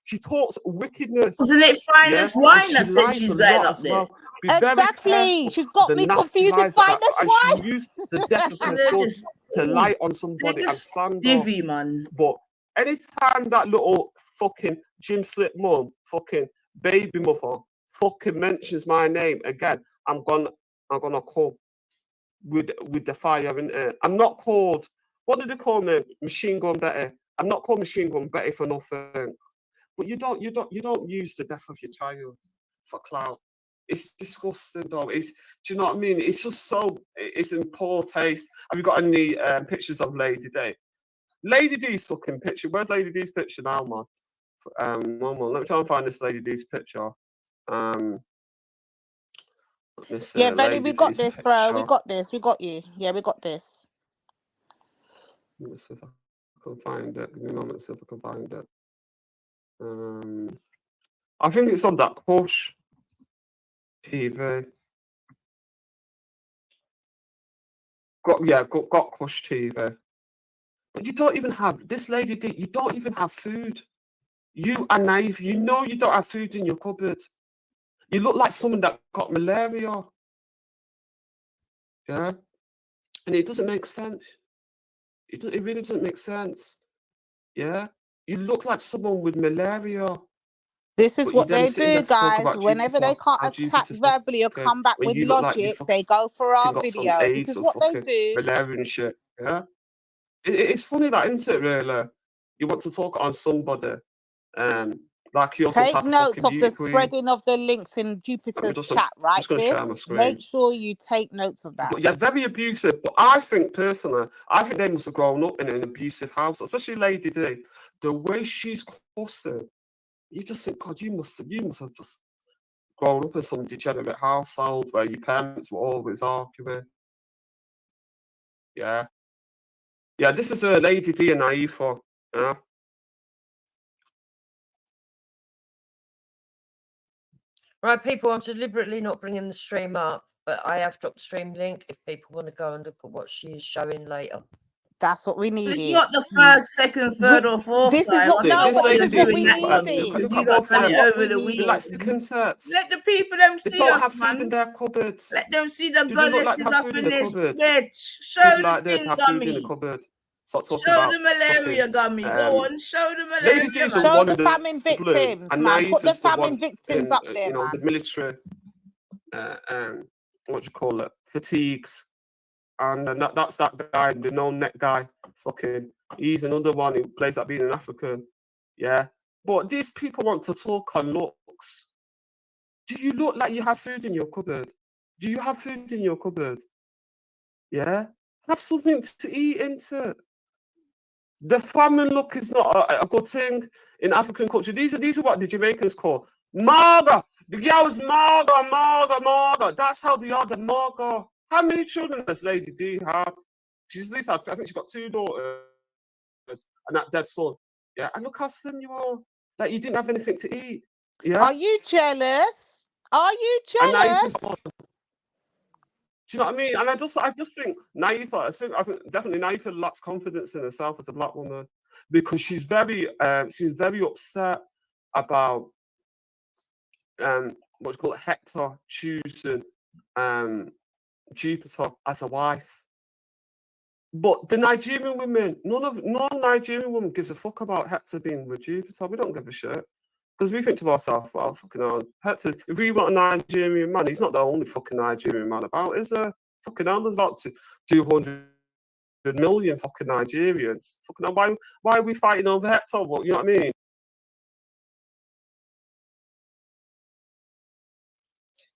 She talks wickedness. Wasn't it Finest Wine that said she's going up there? Well. Exactly. She's got me confused with Finest Wine. She used the death of her son to lie on somebody and slander. Divvy, man. But anytime that little fucking gym slip mum, fucking baby mother, fucking mentions my name again, I'm gonna come with the fire in it. I'm not called, what did they call me? Machine Gun Betty. I'm not called Machine Gun Betty for nothing. But you don't use the death of your child for clout. It's disgusting, though. Do you know what I mean? It's just so, it's in poor taste. Have you got any pictures of Lady D? Lady D's fucking picture. Where's Lady D's picture now, man? One more. Let me try and find this Lady D's picture. Yeah, Benny, we got this, bro. We got this. We got you. Yeah, we got this. Let me see if I can find it. Give me a moment to see if I can find it. I think it's on that Push TV. Got Push TV. But you don't even have, this Lady D, you don't even have food. You are naive. You know you don't have food in your cupboard. You look like someone that got malaria. Yeah? And it doesn't make sense. It really doesn't make sense. Yeah? You look like someone with malaria. This is what they do, guys. Whenever they can't attack verbally or come back with logic, they go for our video. This is what they do. Malaria and shit. Yeah? It's funny that, isn't it, really? You want to talk on somebody. Like you also take notes of the spreading of the links in Jupiter's chat, right, sis? Make sure you take notes of that. But yeah, very abusive. But I think, personally, they must have grown up in an abusive house, especially Lady D. The way she's cussing, you just think, God, you must have just grown up in some degenerate household where your parents were always arguing. Yeah. Yeah, this is a Lady D and Aifa. Yeah. Right, people, I'm deliberately not bringing the stream up, but I have dropped the stream link if people want to go and look at what she is showing later. That's what we need. It's not the first, second, third, or fourth. This is what we need. Because you don't put it over the weekend. Like the concerts. Let the people them see don't us, have man. Food in their cupboards. Let them see the goddesses up in this bed. Show People the like this thing, have gummy. food in the cupboard. Show the malaria, gummy. Go on, show the malaria. Show the famine victims, man. Put the famine victims up there, you know, man. the military, what do you call it? Fatigues. And that's that guy, the no-neck guy. Fucking, he's another one who plays like being an African. Yeah. But these people want to talk on looks. Do you look like you have food in your cupboard? Do you have food in your cupboard? Yeah. Have something to eat into. The famine look is not a good thing in African culture. These are what the Jamaicans call marga. The girl's marga. That's how they are, the marga. How many children has Lady D had? She's at least had, I think she's got 2 daughters and that dead son. Yeah, and look how slim you are. Like you didn't have anything to eat. Yeah. Are you jealous? Are you jealous? Do you know what I mean? And I just think Naifa, I think definitely Naifa lacks confidence in herself as a black woman, because she's very upset about what you call it, Hector choosing Jupiter as a wife. But the Nigerian women, no Nigerian woman gives a fuck about Hector being with Jupiter. We don't give a shit. Because we think to ourselves, well, fucking hell, Hector, if we want a Nigerian man, he's not the only fucking Nigerian man about, is there? Fucking hell, there's about 200 million fucking Nigerians. Fucking hell, why are we fighting over Hector? Well, you know what I mean?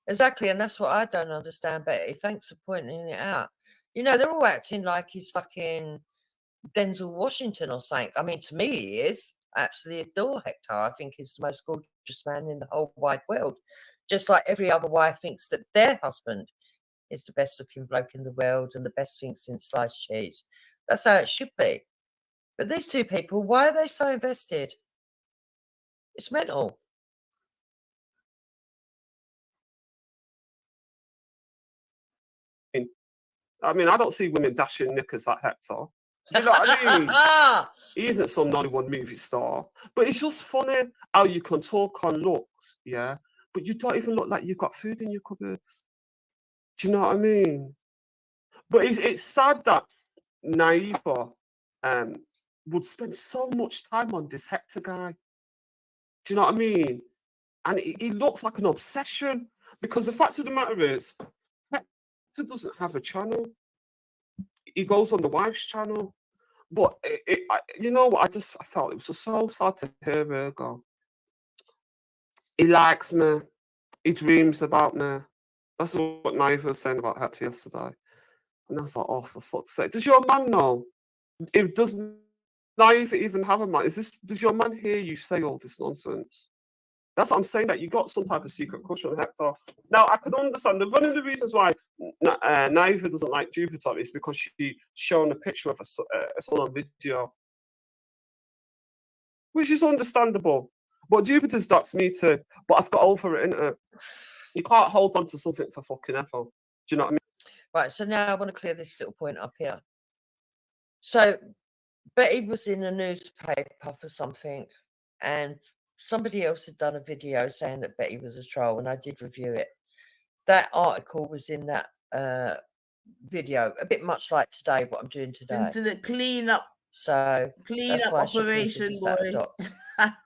Exactly, and that's what I don't understand, Betty. Thanks for pointing it out. You know, they're all acting like he's fucking Denzel Washington or something. I mean, to me, he is. I absolutely adore Hector. I think he's the most gorgeous man in the whole wide world. Just like every other wife thinks that their husband is the best looking bloke in the world and the best thing since sliced cheese. That's how it should be. But these two people, why are they so invested? It's mental. I mean, I don't see women dashing knickers at Hector. Do you know what I mean? He isn't some Nollywood movie star. But it's just funny how you can talk on looks, yeah? But you don't even look like you've got food in your cupboards. Do you know what I mean? But it's sad that Naifa would spend so much time on this Hector guy. Do you know what I mean? And he looks like an obsession, because the fact of the matter is, Hector doesn't have a channel. He goes on the wife's channel. But you know what? I felt it was just so sad to hear her go. He likes me. He dreams about me. That's what Naiva was saying about Hector yesterday. And I was like, oh, for fuck's sake. Does your man know? Does Naiva even have a man? Does your man hear you say all this nonsense? That's what I'm saying, that you got some type of secret crush on Hector. Now, I can understand that one of the reasons why Naiva doesn't like Jupiter is because she's shown a picture of a son on video, which is understandable. But Jupiter's docs me too. But I've got over it, innit? You can't hold on to something for fucking ever. Do you know what I mean? Right, so now I want to clear this little point up here. So Betty was in a newspaper for something, and somebody else had done a video saying that Betty was a troll, and I did review it. That article was in that video, a bit much like today, what I'm doing today. Into the clean up operation, boy.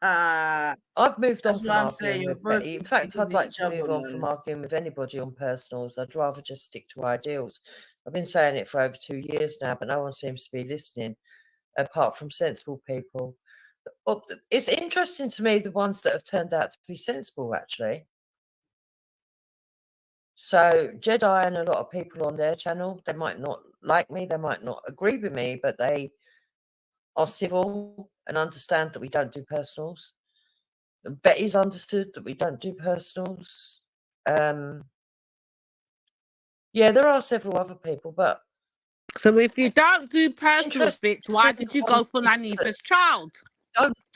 I've moved on from arguing with Betty. In fact, I'd like to move on from arguing with anybody on personals. I'd rather just stick to ideals. I've been saying it for over 2 years now, but no one seems to be listening, apart from sensible people. It's interesting to me, the ones that have turned out to be sensible, actually. So Jedi and a lot of people on their channel, they might not like me, they might not agree with me, but they are civil and understand that we don't do personals. Betty's understood that we don't do personals. Yeah, there are several other people, but... So if you don't do personals, bitch, why did you go for Nanifa's child?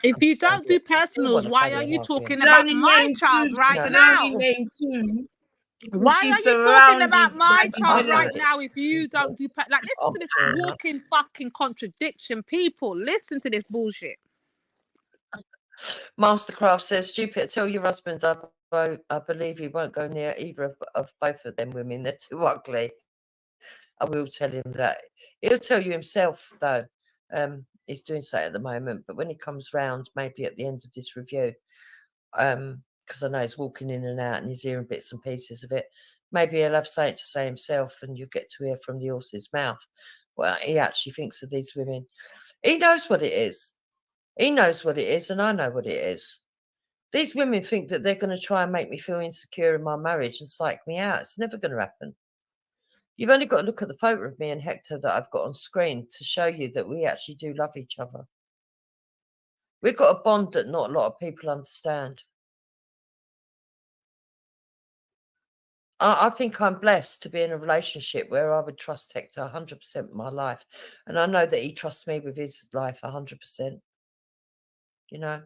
If you don't do personals, why are you talking about my child right now? Why are you talking about my child right now if you don't do... Like, listen to this walking fucking contradiction, people. Listen to this bullshit. Mastercraft says, Jupiter, tell your husband I believe he won't go near either of both of them women. They're too ugly. I will tell him that. He'll tell you himself, though. He's doing so at the moment. But when he comes round, maybe at the end of this review, because I know he's walking in and out and he's hearing bits and pieces of it, maybe he'll have something to say himself and you'll get to hear from the horse's mouth what he actually thinks of these women. He knows what it is. He knows what it is, and I know what it is. These women think that they're going to try and make me feel insecure in my marriage and psych me out. It's never going to happen. You've only got to look at the photo of me and Hector that I've got on screen to show you that we actually do love each other. We've got a bond that not a lot of people understand. I think I'm blessed to be in a relationship where I would trust Hector 100% of my life. And I know that he trusts me with his life 100%. You know?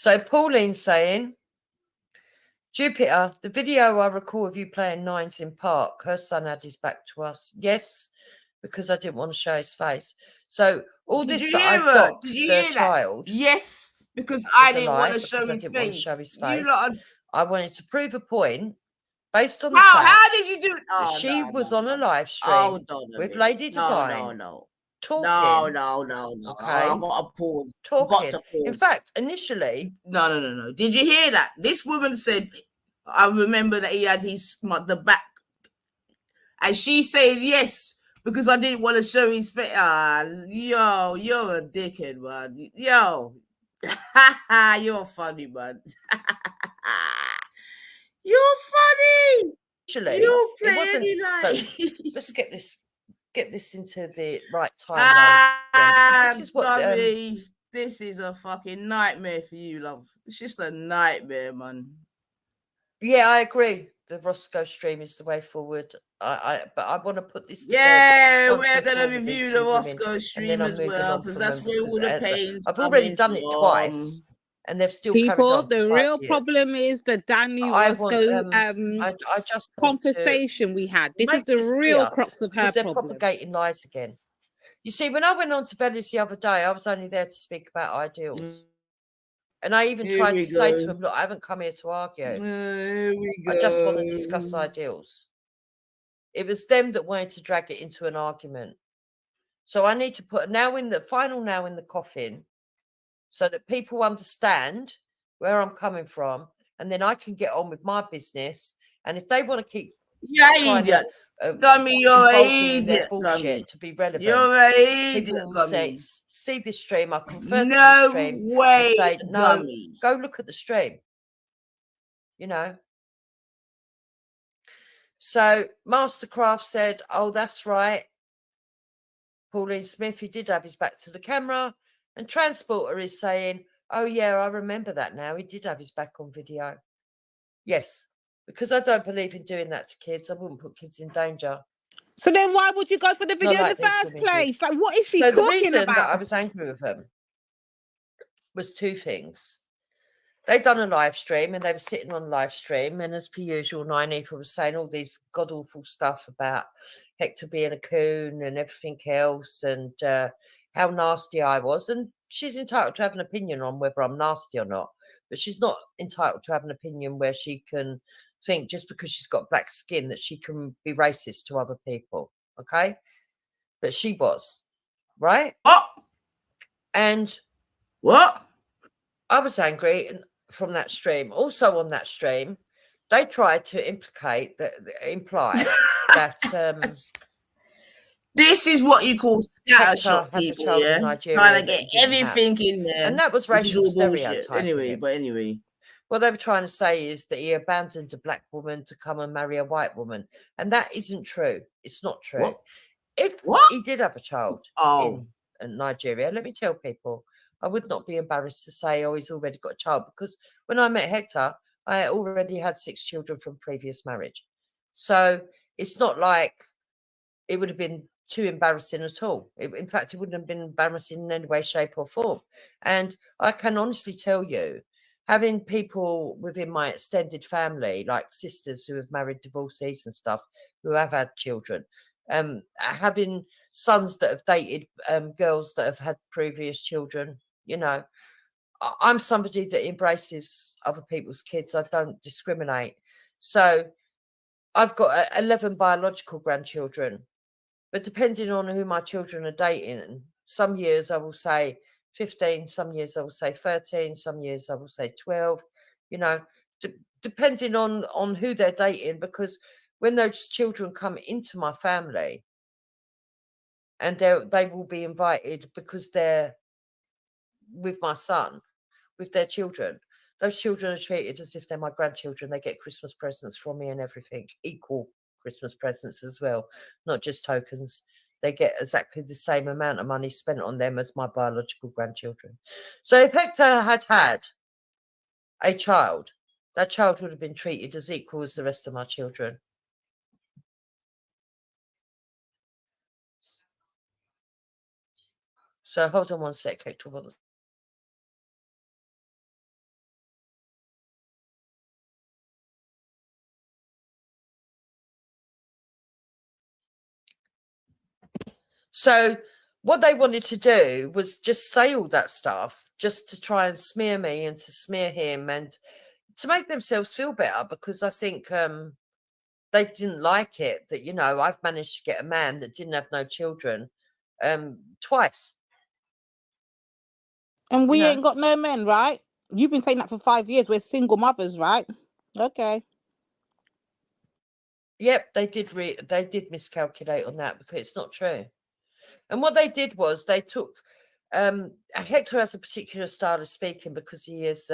So Pauline's saying, Jupiter, the video I recall of you playing nines in park, her son had his back to us. Yes, because I didn't want to show his face. So all Did this you that I hear her? doxed Did you the hear that? child. Yes, because I was a didn't lie, want to show because I his didn't want to face. show his You face. lot are... I wanted to prove a point based on the fact How did you do it? that Oh, she no, was no, on no. a live stream Hold on a with minute. Lady Divine. No. Talking. No. Okay. I've got to pause. Talking. I've got to pause. In fact, initially. No. Did you hear that? This woman said, I remember that he had the back. And she said yes, because I didn't want to show his face. Yo, you're a dickhead, man. Yo. You're funny, man. You're funny. You play any line. So let's get this into the right timeline. This is what this is a fucking nightmare for you, love. It's just a nightmare, man. Yeah, I agree. The Roscoe stream is the way forward. But I want to put this. We're gonna review the Roscoe stream as well, because that's where all the pains. I've already done it twice, and they've still carried on. The real problem is the Danny Roscoe I just conversation we had. This is the real crux of her they're problem. propagating lies again. You see, when I went on to Jelousy the other day, I was only there to speak about ideals. And I even tried to say to him, look, I haven't come here to argue. I just want to discuss ideals. It was them that wanted to drag it into an argument. So I need to put a final nail in the coffin so that people understand where I'm coming from, and then I can get on with my business. And if they want to keep idiot. Dummy, you're an idiot. Bullshit to be relevant. You're an idiot. People will see this stream. I convert to no the stream way, and say, no, dummy. Go look at the stream. You know. So Mastercraft said, oh, that's right. Pauline Smith, he did have his back to the camera. And Transporter is saying, oh, yeah, I remember that now. He did have his back on video. Yes, because I don't believe in doing that to kids. I wouldn't put kids in danger. So then why would you go for the video in the first place? Like, what is she talking about? The reason that I was angry with them was two things. They'd done a live stream and they were sitting on live stream. And as per usual, Nynefa was saying all these god-awful stuff about Hector being a coon and everything else, and how nasty I was. And she's entitled to have an opinion on whether I'm nasty or not. But she's not entitled to have an opinion where she can think just because she's got black skin that she can be racist to other people. Okay? But she was. Right? What? And what? I was angry from that stream. Also on that stream, they tried to imply that this is what you call scattershot people, yeah? Trying to get everything in there. And that was racial stereotype. Anyway. What they were trying to say is that he abandoned a black woman to come and marry a white woman. And that isn't true. It's not true. What? If he did have a child in Nigeria, let me tell people, I would not be embarrassed to say, oh, he's already got a child. Because when I met Hector, I already had 6 children from previous marriage. So it's not like it would have been too embarrassing at all. In fact, it wouldn't have been embarrassing in any way, shape or form. And I can honestly tell you, having people within my extended family, like sisters who have married divorcees and stuff, who have had children, having sons that have dated girls that have had previous children, you know, I'm somebody that embraces other people's kids. I don't discriminate. So I've got 11 biological grandchildren, but depending on who my children are dating, some years I will say 15, some years I will say 13, some years I will say 12, you know, depending on who they're dating, because when those children come into my family and they will be invited because they're with my son, with their children, those children are treated as if they're my grandchildren. They get Christmas presents from me and everything, equal Christmas presents as well, not just tokens. They get exactly the same amount of money spent on them as my biological grandchildren. So if Hector had had a child, that child would have been treated as equal as the rest of my children. So hold on one sec, Hector. So what they wanted to do was just say all that stuff just to try and smear me and to smear him and to make themselves feel better, because I think they didn't like it that, you know, I've managed to get a man that didn't have no children twice. And we ain't got no men, right? You've been saying that for 5 years. We're single mothers, right? Okay. Yep, they did miscalculate on that, because it's not true. And what they did was they took Hector has a particular style of speaking because he is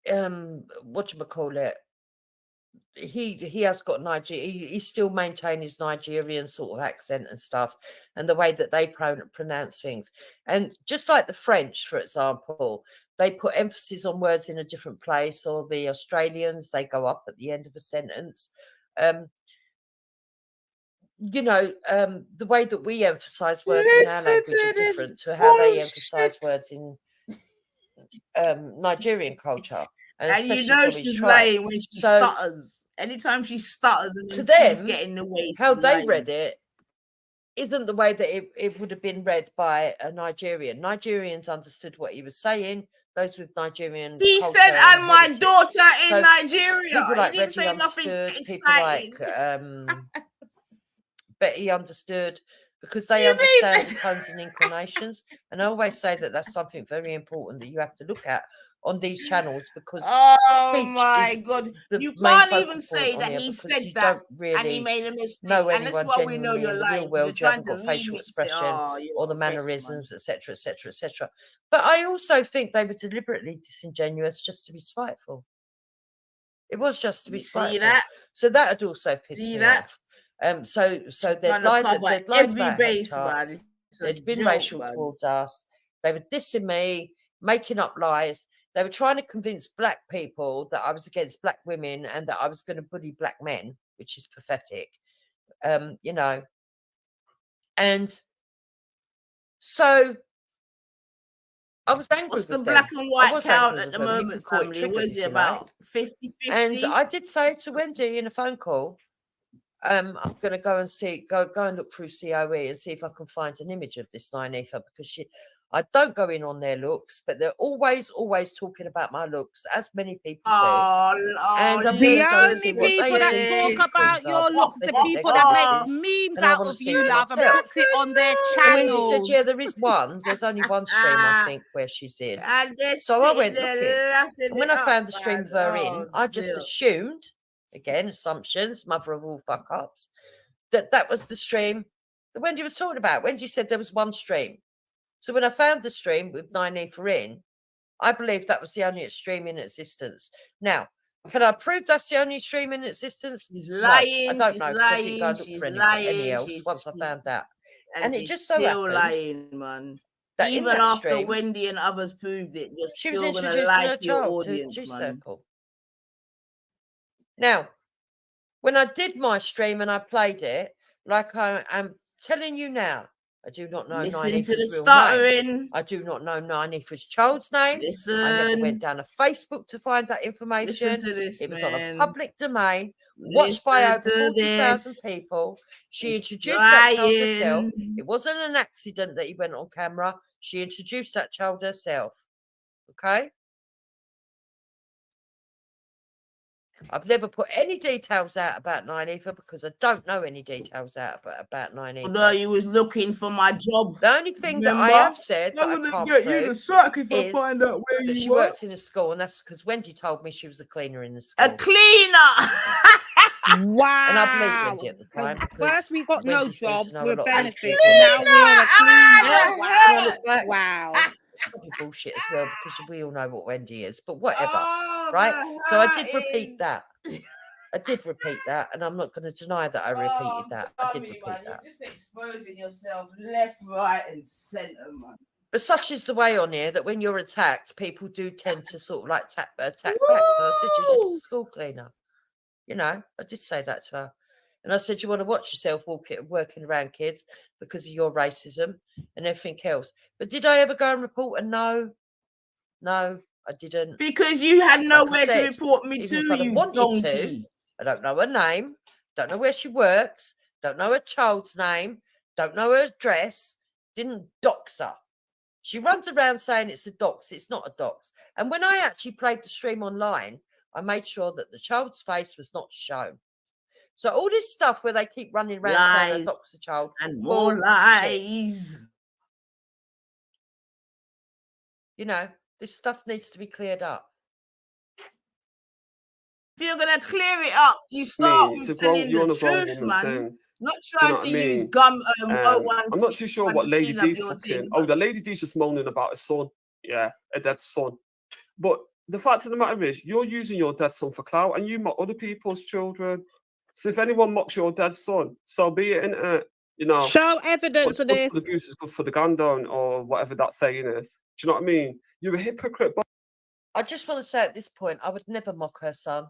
whatchamacallit, he has got he still maintain his Nigerian sort of accent and stuff, and the way that they pronounce things. And just like the French, for example, they put emphasis on words in a different place, or the Australians, they go up at the end of a sentence. You know, the way that we emphasize words in our language is different to how they emphasize words in Nigerian culture. And you know she's lying when she stutters. Anytime she stutters and to them, get in the way, how they read it isn't the way that it would have been read by a Nigerian. Nigerians understood what he was saying. Those with Nigerian he culture said, and my heritage. daughter in So Nigeria. People like he didn't Reggie say nothing understood. People exciting. like Betty understood, because they understand tones and inclinations. And I always say that that's something very important that you have to look at on these channels, because my God, you can't even say that he said that really and he made a mistake. know And that's why we know you're in the lying. real world. You haven't got facial expression or the mannerisms, etc., etc., etc. But I also think they were deliberately disingenuous just to be spiteful. It was just to be spiteful. That? So that had also pissed me off. So they'd lied about Hector. They'd been racial towards us. They were dissing me, making up lies. They were trying to convince black people that I was against black women and that I was going to bully black men, which is pathetic. You know. And so I was angry with them. What's the black and white count at the moment, family? Was it about 50-50? And I did say to Wendy in a phone call, I'm going to go and look through COE and see if I can find an image of this Nynefa, because I don't go in on their looks, but they're always talking about my looks, as many people do. And I'm the only people that talk about your looks, the people that make memes out of you, love, and put it on their channel. And when she said, yeah, there is one, there's only one stream, I think, where she's in. So I went looking. And when I found the stream of her in, I just assumed, again, assumptions, mother of all fuck ups, that was the stream that Wendy was talking about. Wendy said there was one stream. So when I found the stream with Nynefa in, I believe that was the only stream in existence. Now, can I prove that's the only stream in existence? She's lying. No, I don't know. I think I looked for any else once I found that. And it just so happened, lying, man. That even after stream, Wendy and others proved it, you're still going to lie to your audience, man. Circle. Now, when I did my stream and I played it, like I'm telling you now, I do not know Nynefa's real name. I do not know Nynefa's child's name. I never went down to Facebook to find that information. It was on a public domain, watched by over 40,000 people. She introduced that child herself. It wasn't an accident that he went on camera. She introduced that child herself. Okay? I've never put any details out about Nynefa because I don't know any details out about Nynefa. Although you was looking for my job. The only thing that I have said that I can't prove is that she works in a school, and that's because Wendy told me she was a cleaner in the school. A cleaner! Wow! And I believed Wendy at the time. First we got no jobs, we're benefits, and now we're a cleaner. Wow. Probably bullshit as well, because we all know what Wendy is, but whatever, right? So I did repeat that. And I'm not going to deny that I repeated that. I did repeat that. You're just exposing yourself left, right, and centre, man. But such is the way on here that when you're attacked, people do tend to sort of like attack back. So I said, you're just a school cleaner. You know, I did say that to her. And I said, you want to watch yourself working around kids because of your racism and everything else. But did I ever go and report? And no, I didn't. Because you had nowhere to report me to, you donkey. I don't know her name. don't know where she works, don't know her child's name, don't know her address, didn't dox her. She runs around saying it's a dox. It's not a dox. And when I actually played the stream online, I made sure that the child's face was not shown. So all this stuff where they keep running around saying I dox the child. And more lies. You know, this stuff needs to be cleared up. If you're going to clear it up, you start with telling the truth, man. Thing. Not trying to use gum. I'm not too sure what Lady D's fucking. Oh, the Lady D's just moaning about a son. Yeah, a dead son. But the fact of the matter is, you're using your dead son for clout, and you mock other people's children. So if anyone mocks your dead son, so be it, innit? You know. Show evidence of this. The goose is good for the gander, or whatever that saying is. Do you know what I mean? You're a hypocrite. But I just want to say at this point, I would never mock her son.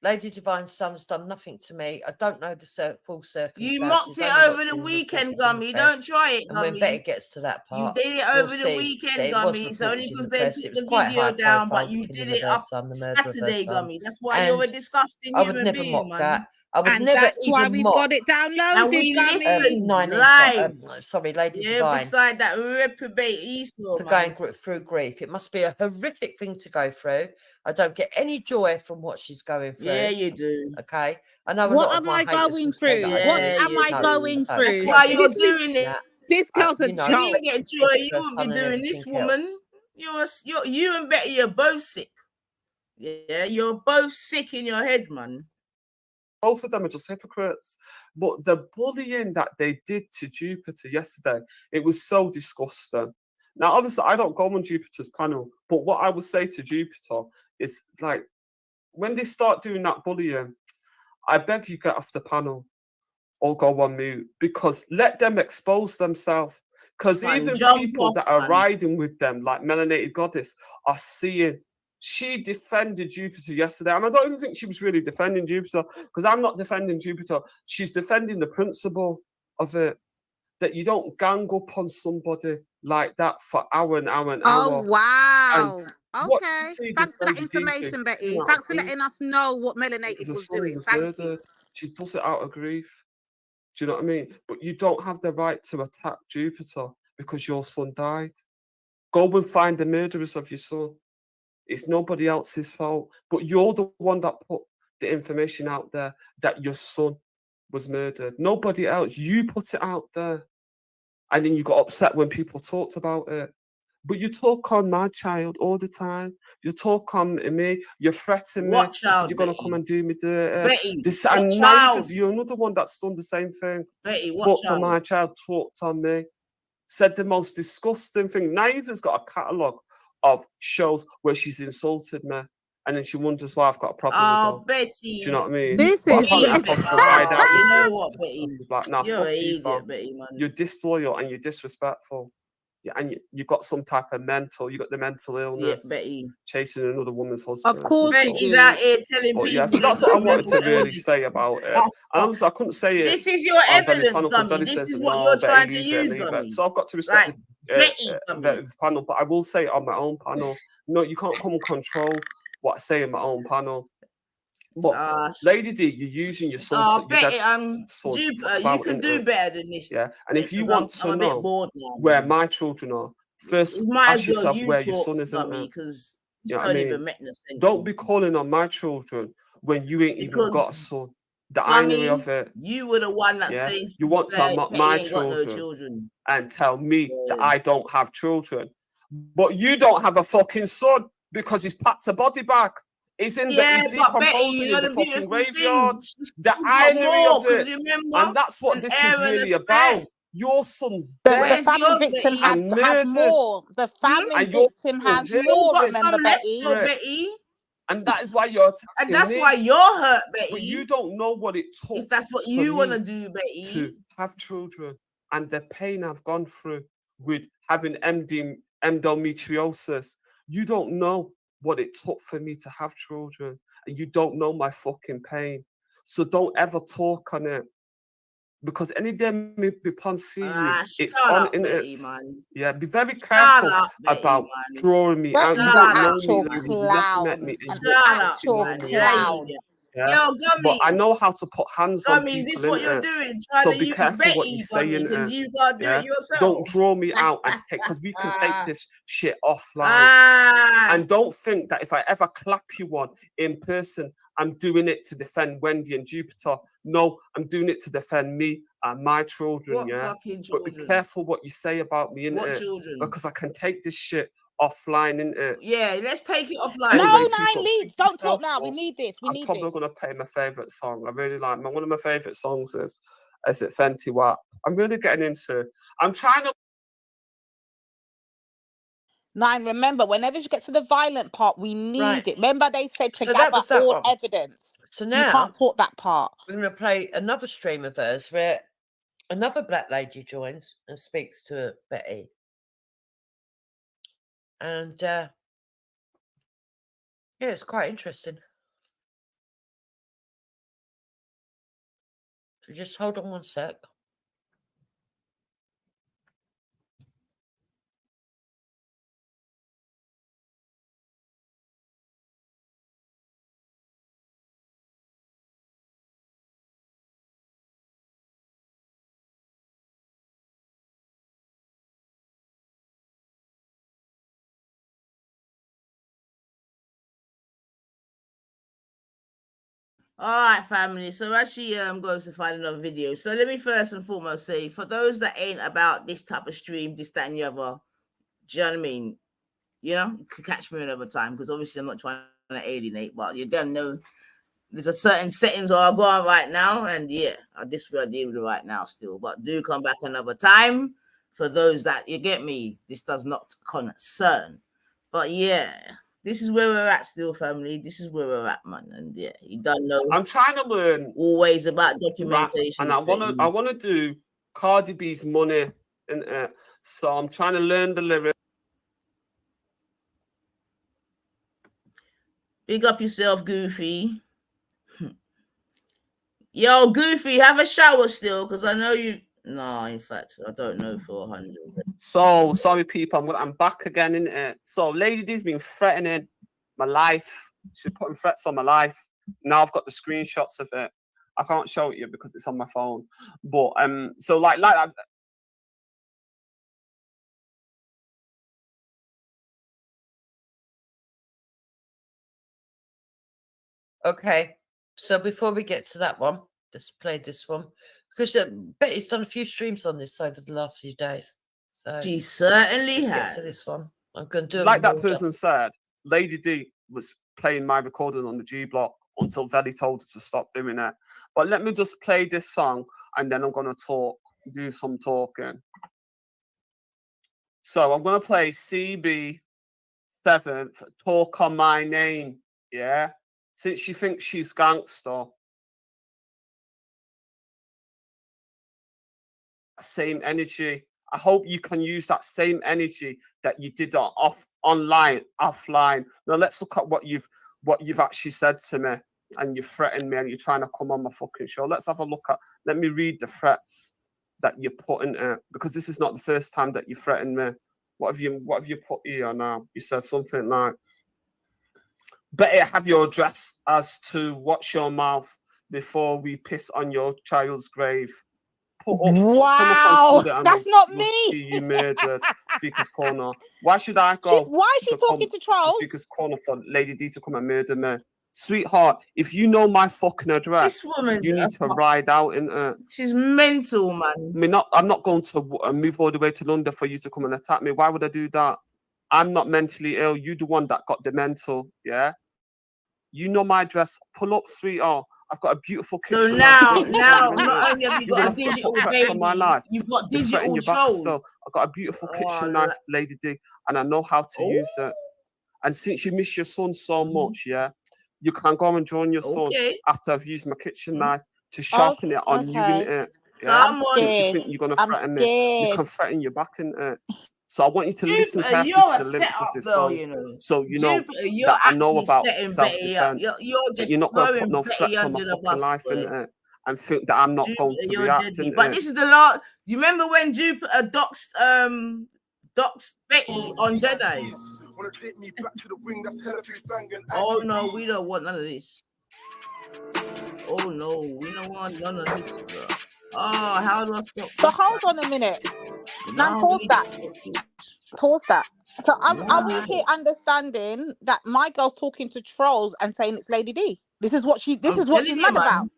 Lady Divine's son has done nothing to me. I don't know the full circumstances. You mocked it over the weekend, Gummy. Don't try it, Gummy. And when Betty gets to that part, you did it over the weekend, Gummy. It's only because they took the video down, but you did it up Saturday, Gummy. That's why you're a disgusting human being, man. I would never mock that. I would never that's why we've got it downloaded. And we listened live. Sorry, Lady Divine. Beside that reprobate Esau, going through grief. It must be a horrific thing to go through. I don't get any joy from what she's going through. Yeah, you do. Okay. I know what am I going through? What am I going through? That's why you're doing it. This girl's a joke. You didn't get joy. You won't be doing this, woman. You and Betty are both sick. Yeah, you're both sick in your head, man. Both of them are just hypocrites. But the bullying that they did to Jupiter yesterday, it was so disgusting. Now, obviously, I don't go on Jupiter's panel, but what I would say to Jupiter is, like, when they start doing that bullying, I beg you get off the panel or go on mute, because let them expose themselves. Because even people that are riding with them, like Melanated Goddess, are seeing. She defended Jupiter yesterday, and I don't even think she was really defending Jupiter, because I'm not defending Jupiter. She's defending the principle of it, that you don't gang up on somebody like that for hour and hour and hour. Oh, wow. Okay. Thanks for that information, Betty. You know, thanks for letting us know what Melanated was doing. Thank you. She does it out of grief. Do you know what I mean? But you don't have the right to attack Jupiter because your son died. Go and find the murderers of your son. It's nobody else's fault, but you're the one that put the information out there that your son was murdered. Nobody else. You put it out there. And then you got upset when people talked about it. But you talk on my child all the time. You talk on me. You're threatening me. Child, you're going to come and do me dirty. Betty, this, and you're another one that's done the same thing. Betty, talked on my child, talked on me. Said the most disgusting thing. Naiva's got a catalogue of shows where she's insulted me, and then she wonders why I've got a problem with her. Betty. Do you know what I mean? This is you know what, Betty? Like, nah, you're an idiot, Betty, man. You're disloyal and you're disrespectful. Yeah, and you got some type of you got the mental illness. Yeah, Betty. Chasing another woman's husband. Of course, Betty's out here telling people. Yeah, so that's what I wanted to really say about it. And obviously, I couldn't say it. This is your evidence, Gummy. This is what you're trying to use, Gummy. So I've got to respect this panel, but I will say it on my own panel. No, you can't come and control what I say in my own panel. But Lady D, you're using your son. Betty, Jupiter, you can do better than this. Yeah, and if you want to know where my children are, first ask yourself where your son is. Because you know what I mean? Don't be calling on my children when you ain't even got a son. The irony of it. You were the one that said you want to mock my children and tell me that I don't have children, but you don't have a fucking son because he's packed a body back. He's in he's decomposing in the fucking graveyard. The irony of it, and that's what this is really about. Your son's dead. The family victim has more. The family victim has more. Remember, Betty. And that is why you're attacking and that's why you're hurt, Betty. But you don't know what it took. If that's what you want to do, Betty. To have children and the pain I've gone through with having endometriosis. You don't know what it took for me to have children. And you don't know my fucking pain. So don't ever talk on it. Because any day me upon seeing you, it's on internet. Yeah, be very careful about drawing me out. You don't actual clown. An actual clown. Yeah? Yo, Gummy. But I know how to put hands on Gummy, people. is this what you're doing? Trying So to be use careful what Betty, you're saying. because you gotta do it yourself. Don't draw me out and take, because we can take this shit offline. And don't think that if I ever clap you one in person, I'm doing it to defend Wendy and Jupiter. No, I'm doing it to defend me and my children. What fucking children? But be careful what you say about me, What innit? children? Because I can take this shit offline, innit? Yeah, let's take it offline. No, Anyway, Nine people, Leads, don't talk now. We need this. We I'm need probably this. gonna play my favorite song. I really like one of my favorite songs is it Fenty Wap. I'm really getting into. I'm trying to. Nine, remember, whenever you get to the violent part, we need it. Remember, they said to gather all evidence. So now you can't talk that part. We're going to play another stream of hers where another black lady joins and speaks to Betty. And yeah, it's quite interesting. So just hold on one sec. All right, family. So as she goes to find another video. So let me first and foremost say, for those that ain't about this type of stream, this, that, and the other, do you know what I mean? You know, you can catch me another time, because obviously I'm not trying to alienate, but you don't know there's a certain settings where I go on right now, and yeah, this is where I deal with it right now still. But do come back another time. For those that, you get me, this does not concern. But yeah, this is where we're at still, family. This is where we're at, man. And yeah, you don't know. I'm trying to learn always about documentation. And I wanna do Cardi B's Money, and so I'm trying to learn the lyrics. Big up yourself, Goofy. Yo, Goofy, have a shower still, because I know you. No, in fact, I don't know for 100. So sorry, people. I'm back again, in it. So Lady D's been threatening my life. She's putting threats on my life. Now I've got the screenshots of it. I can't show it you because it's on my phone. But so like I've, Okay, so before we get to that one, let's play this one, because Betty's done a few streams on this over the last few days. So she certainly has. Get to this one. I'm going to do like that person said. Lady D was playing my recording on the G Block until Veli told her to stop doing it. But let me just play this song, and then I'm going to do some talking. So I'm going to play CB7 Talk on My Name. Yeah. Since she thinks she's gangster. Same energy. I hope you can use that same energy that you did offline. Now let's look at what you've actually said to me, and you threatened me, and you're trying to come on my fucking show. Let's have a look at. Let me read the threats that you put in it, because this is not the first time that you threatened me. What have you put here now? You said something like, better have your address as to watch your mouth before we piss on your child's grave. Wow, that's not me. You murdered Speaker's Corner. Why should I go? Why is she talking to trolls? Speaker's Corner for Lady D to come and murder me, sweetheart. If you know my fucking address, this woman, you need to ride out in it. She's mental, man. I mean, I'm not going to move all the way to London for you to come and attack me. Why would I do that? I'm not mentally ill. You the one that got the mental, yeah. You know my address. Pull up, sweetheart. I've got a beautiful kitchen. So now, not only have you got a digital baby, on my life, you've got you're digital your back trolls. still. I've got a beautiful kitchen knife, Lady D, and I know how to use it. And since you miss your son so much, yeah, you can go and join your son after I've used my kitchen knife to sharpen it on you in it. Yeah? I'm scared. Since you think you're gonna threaten me, you can threaten your back in it. So I want you to listen carefully to the lyrics of this song. You know. So you know that I know about self-defense. You're not going to put no threats on my fucking life in it, and think that I'm not going to react in it. But this is the last. You remember when Jupiter doxed Betty on Jedi's? Oh no, we don't want none of this. Oh no, we don't want none of this stuff. Oh, how do I stop So this? hold on a minute. Now Now pause that. Pause that. So are we Wow. here understanding that my girl's talking to trolls and saying it's Lady D? This is what she's mad about.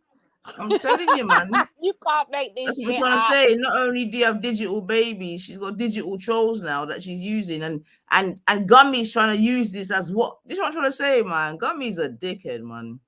I'm telling you, man. You can't make this That's what I'm shit trying to up. say. Not only do you have digital babies, she's got digital trolls now that she's using, and Gummy's trying to use this as what? This is what I'm trying to say, man. Gummy's a dickhead, man.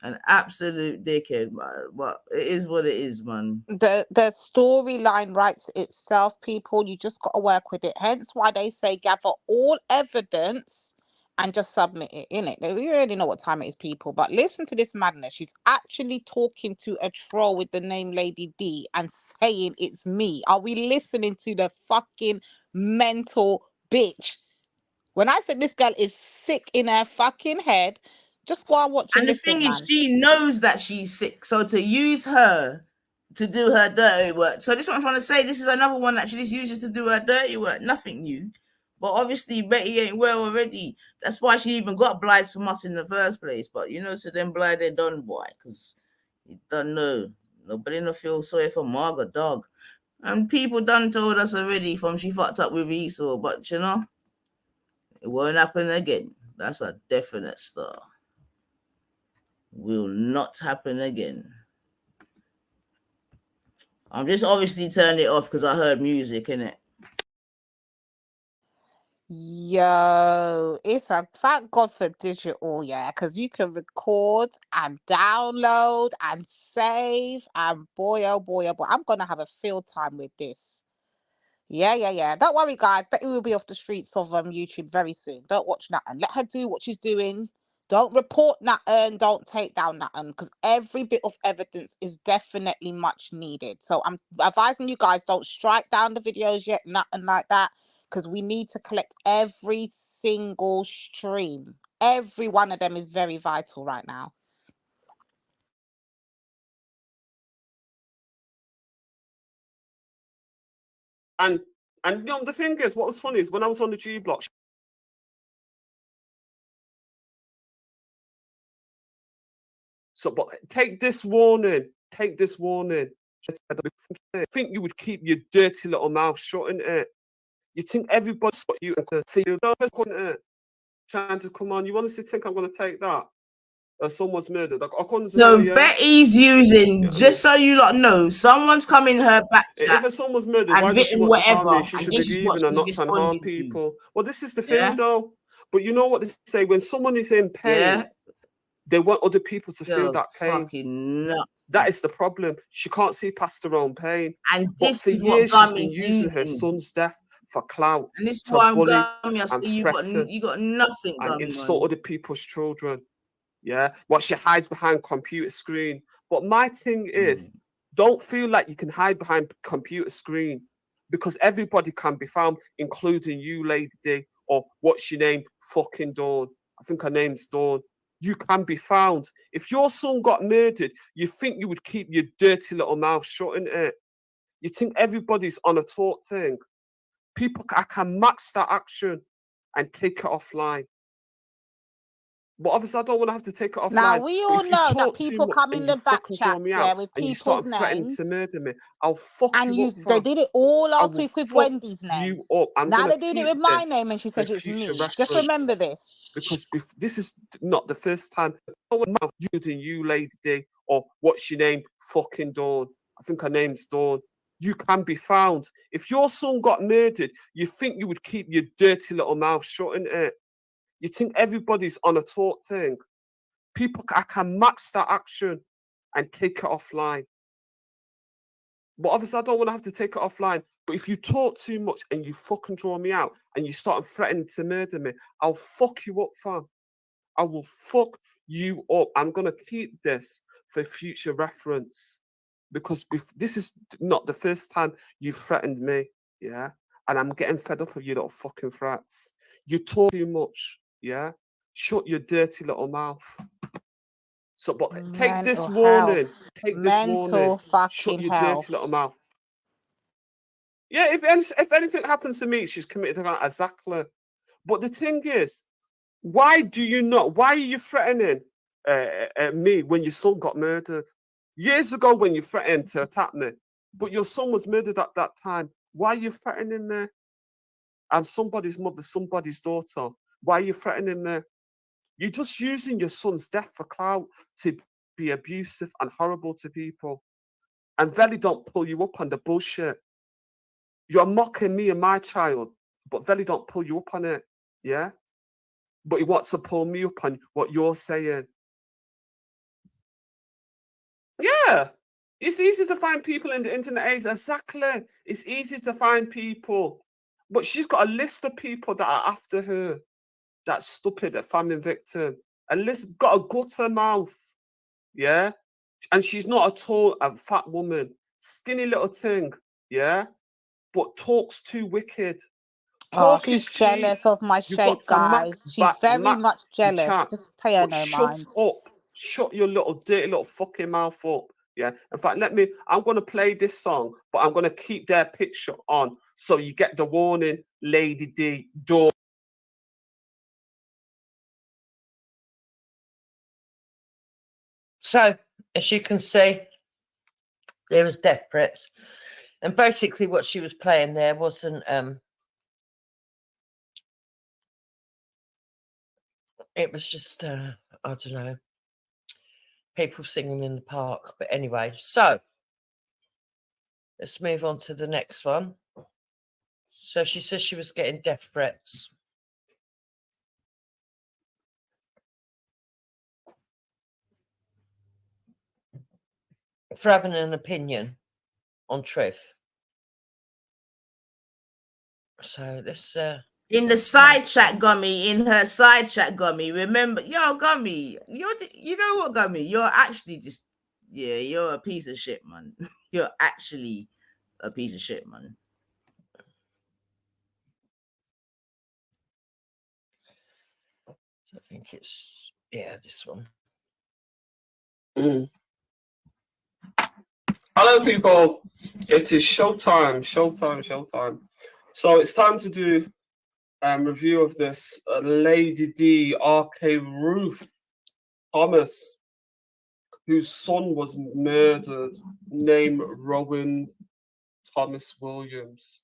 An absolute dickhead, man. But it is what it is, man. The storyline writes itself, people. You just got to work with it. Hence why they say gather all evidence and just submit it in it. We already know what time it is, people. But listen to this madness. She's actually talking to a troll with the name Lady D and saying it's me. Are we listening to the fucking mental bitch? When I said this girl is sick in her fucking head, just go and watch and the listen, thing man. is, she knows that she's sick. So to use her to do her dirty work. So this is what I'm trying to say. This is another one that she just uses to do her dirty work. Nothing new. But obviously Betty ain't well already. That's why she even got blights from us in the first place. But you know, so them blight they done, boy. Because you don't know. Nobody no feel sorry for Margaret dog. And people done told us already from she fucked up with Esau. But you know, it won't happen again. That's a definite star. Will not happen again. I'm just obviously turning it off because I heard music in it. Yo, it's a thank God for digital, yeah, because you can record and download and save, and boy, oh boy, oh boy, I'm gonna have a field time with this. Yeah. Don't worry, guys. Betty will be off the streets of YouTube very soon. Don't watch nothing. Let her do what she's doing. Don't report nothing. Don't take down nothing, because every bit of evidence is definitely much needed. So I'm advising you guys, don't strike down the videos yet, nothing like that, because we need to collect every single stream. Every one of them is very vital right now. And you know, the thing is, what was funny is when I was on the G block. So, but take this warning. Take this warning. I think you would keep your dirty little mouth shut, innit? You think everybody's got you and see you trying to come on. You honestly think I'm going to take that? Someone's murdered. I couldn't. So Betty's using, just so you lot know, someone's come in her back chat if someone's murdered, why does she want to harm me? She should be leaving and not trying to harm people. Well, this is the thing, though. But you know what they say? When someone is in pain, they want other people to feel that pain. That is the problem. She can't see past her own pain. And but this for is years, what she's been Gummy's using her son's death for clout. And this is to why I'm bully Gummy. I and see you got nothing, and Gummy, insult man. other people's children. Yeah, what she hides behind computer screen. But my thing is, don't feel like you can hide behind computer screen, because everybody can be found, including you, Lady D, or what's your name, fucking Dawn. I think her name's Dawn. You can be found. If your son got murdered, you think you would keep your dirty little mouth shut, innit? You think everybody's on a talk thing. People, I can match that action and take it offline. But obviously, I don't want to have to take it offline. Now, we all know that people come in the back chat, with and you start people's threatening names. to murder me, I'll fuck And you up. they did it all last week with Wendy's name. You up. Now they're doing it with my name, and she says it's me. Just remember this. Because this is not the first time using you, Lady D, or what's your name, fucking Dawn. I think her name's Dawn. You can be found. If your son got murdered, you think you would keep your dirty little mouth shut, innit? You think everybody's on a talk thing. People, I can match that action and take it offline. But obviously, I don't want to have to take it offline. But if you talk too much and you fucking draw me out and you start threatening to murder me, I'll fuck you up, fam. I will fuck you up. I'm going to keep this for future reference, because this is not the first time you've threatened me, yeah? And I'm getting fed up of you little fucking threats. You talk too much, yeah? Shut your dirty little mouth. So, but take this warning. Take this warning. Shut your dirty little mouth. Yeah, if anything happens to me, she's committed around exactly. But the thing is, why are you threatening me when your son got murdered. Years ago when you threatened to attack me, but your son was murdered at that time. Why are you threatening me? I'm somebody's mother, somebody's daughter. Why are you threatening me? You're just using your son's death for clout to be abusive and horrible to people. And Veli don't pull you up on the bullshit. You're mocking me and my child, but Veli don't pull you up on it. Yeah? But he wants to pull me up on what you're saying. Yeah. It's easy to find people in the internet age. Exactly. It's easy to find people. But she's got a list of people that are after her. That stupid family victim. A list got a gutter mouth. Yeah. And she's not at all a fat woman. Skinny little thing. Yeah. But talks too wicked. Oh, she's jealous of my shape, guys. She's very much jealous. Just pay her no mind. Shut up. Shut your little dirty little fucking mouth up. Yeah. In fact, I'm going to play this song, but I'm going to keep their picture on so you get the warning, Lady D. Door. So, as you can see, there was death threats. And basically what she was playing there wasn't, it was just, I don't know, people singing in the park. But anyway, so let's move on to the next one. So she says she was getting death threats. For having an opinion on truth. So this in the side chat, Gummy, in her side chat, Gummy, remember, yo, Gummy, you know what, Gummy, you're actually just, yeah, you're a piece of shit, man. You're actually a piece of shit, man. I think it's, yeah, this one. Hello, people. It is showtime. So it's time to do review of this Lady D, R.K. Ruth Thomas, whose son was murdered, named Rowan Thomas Williams.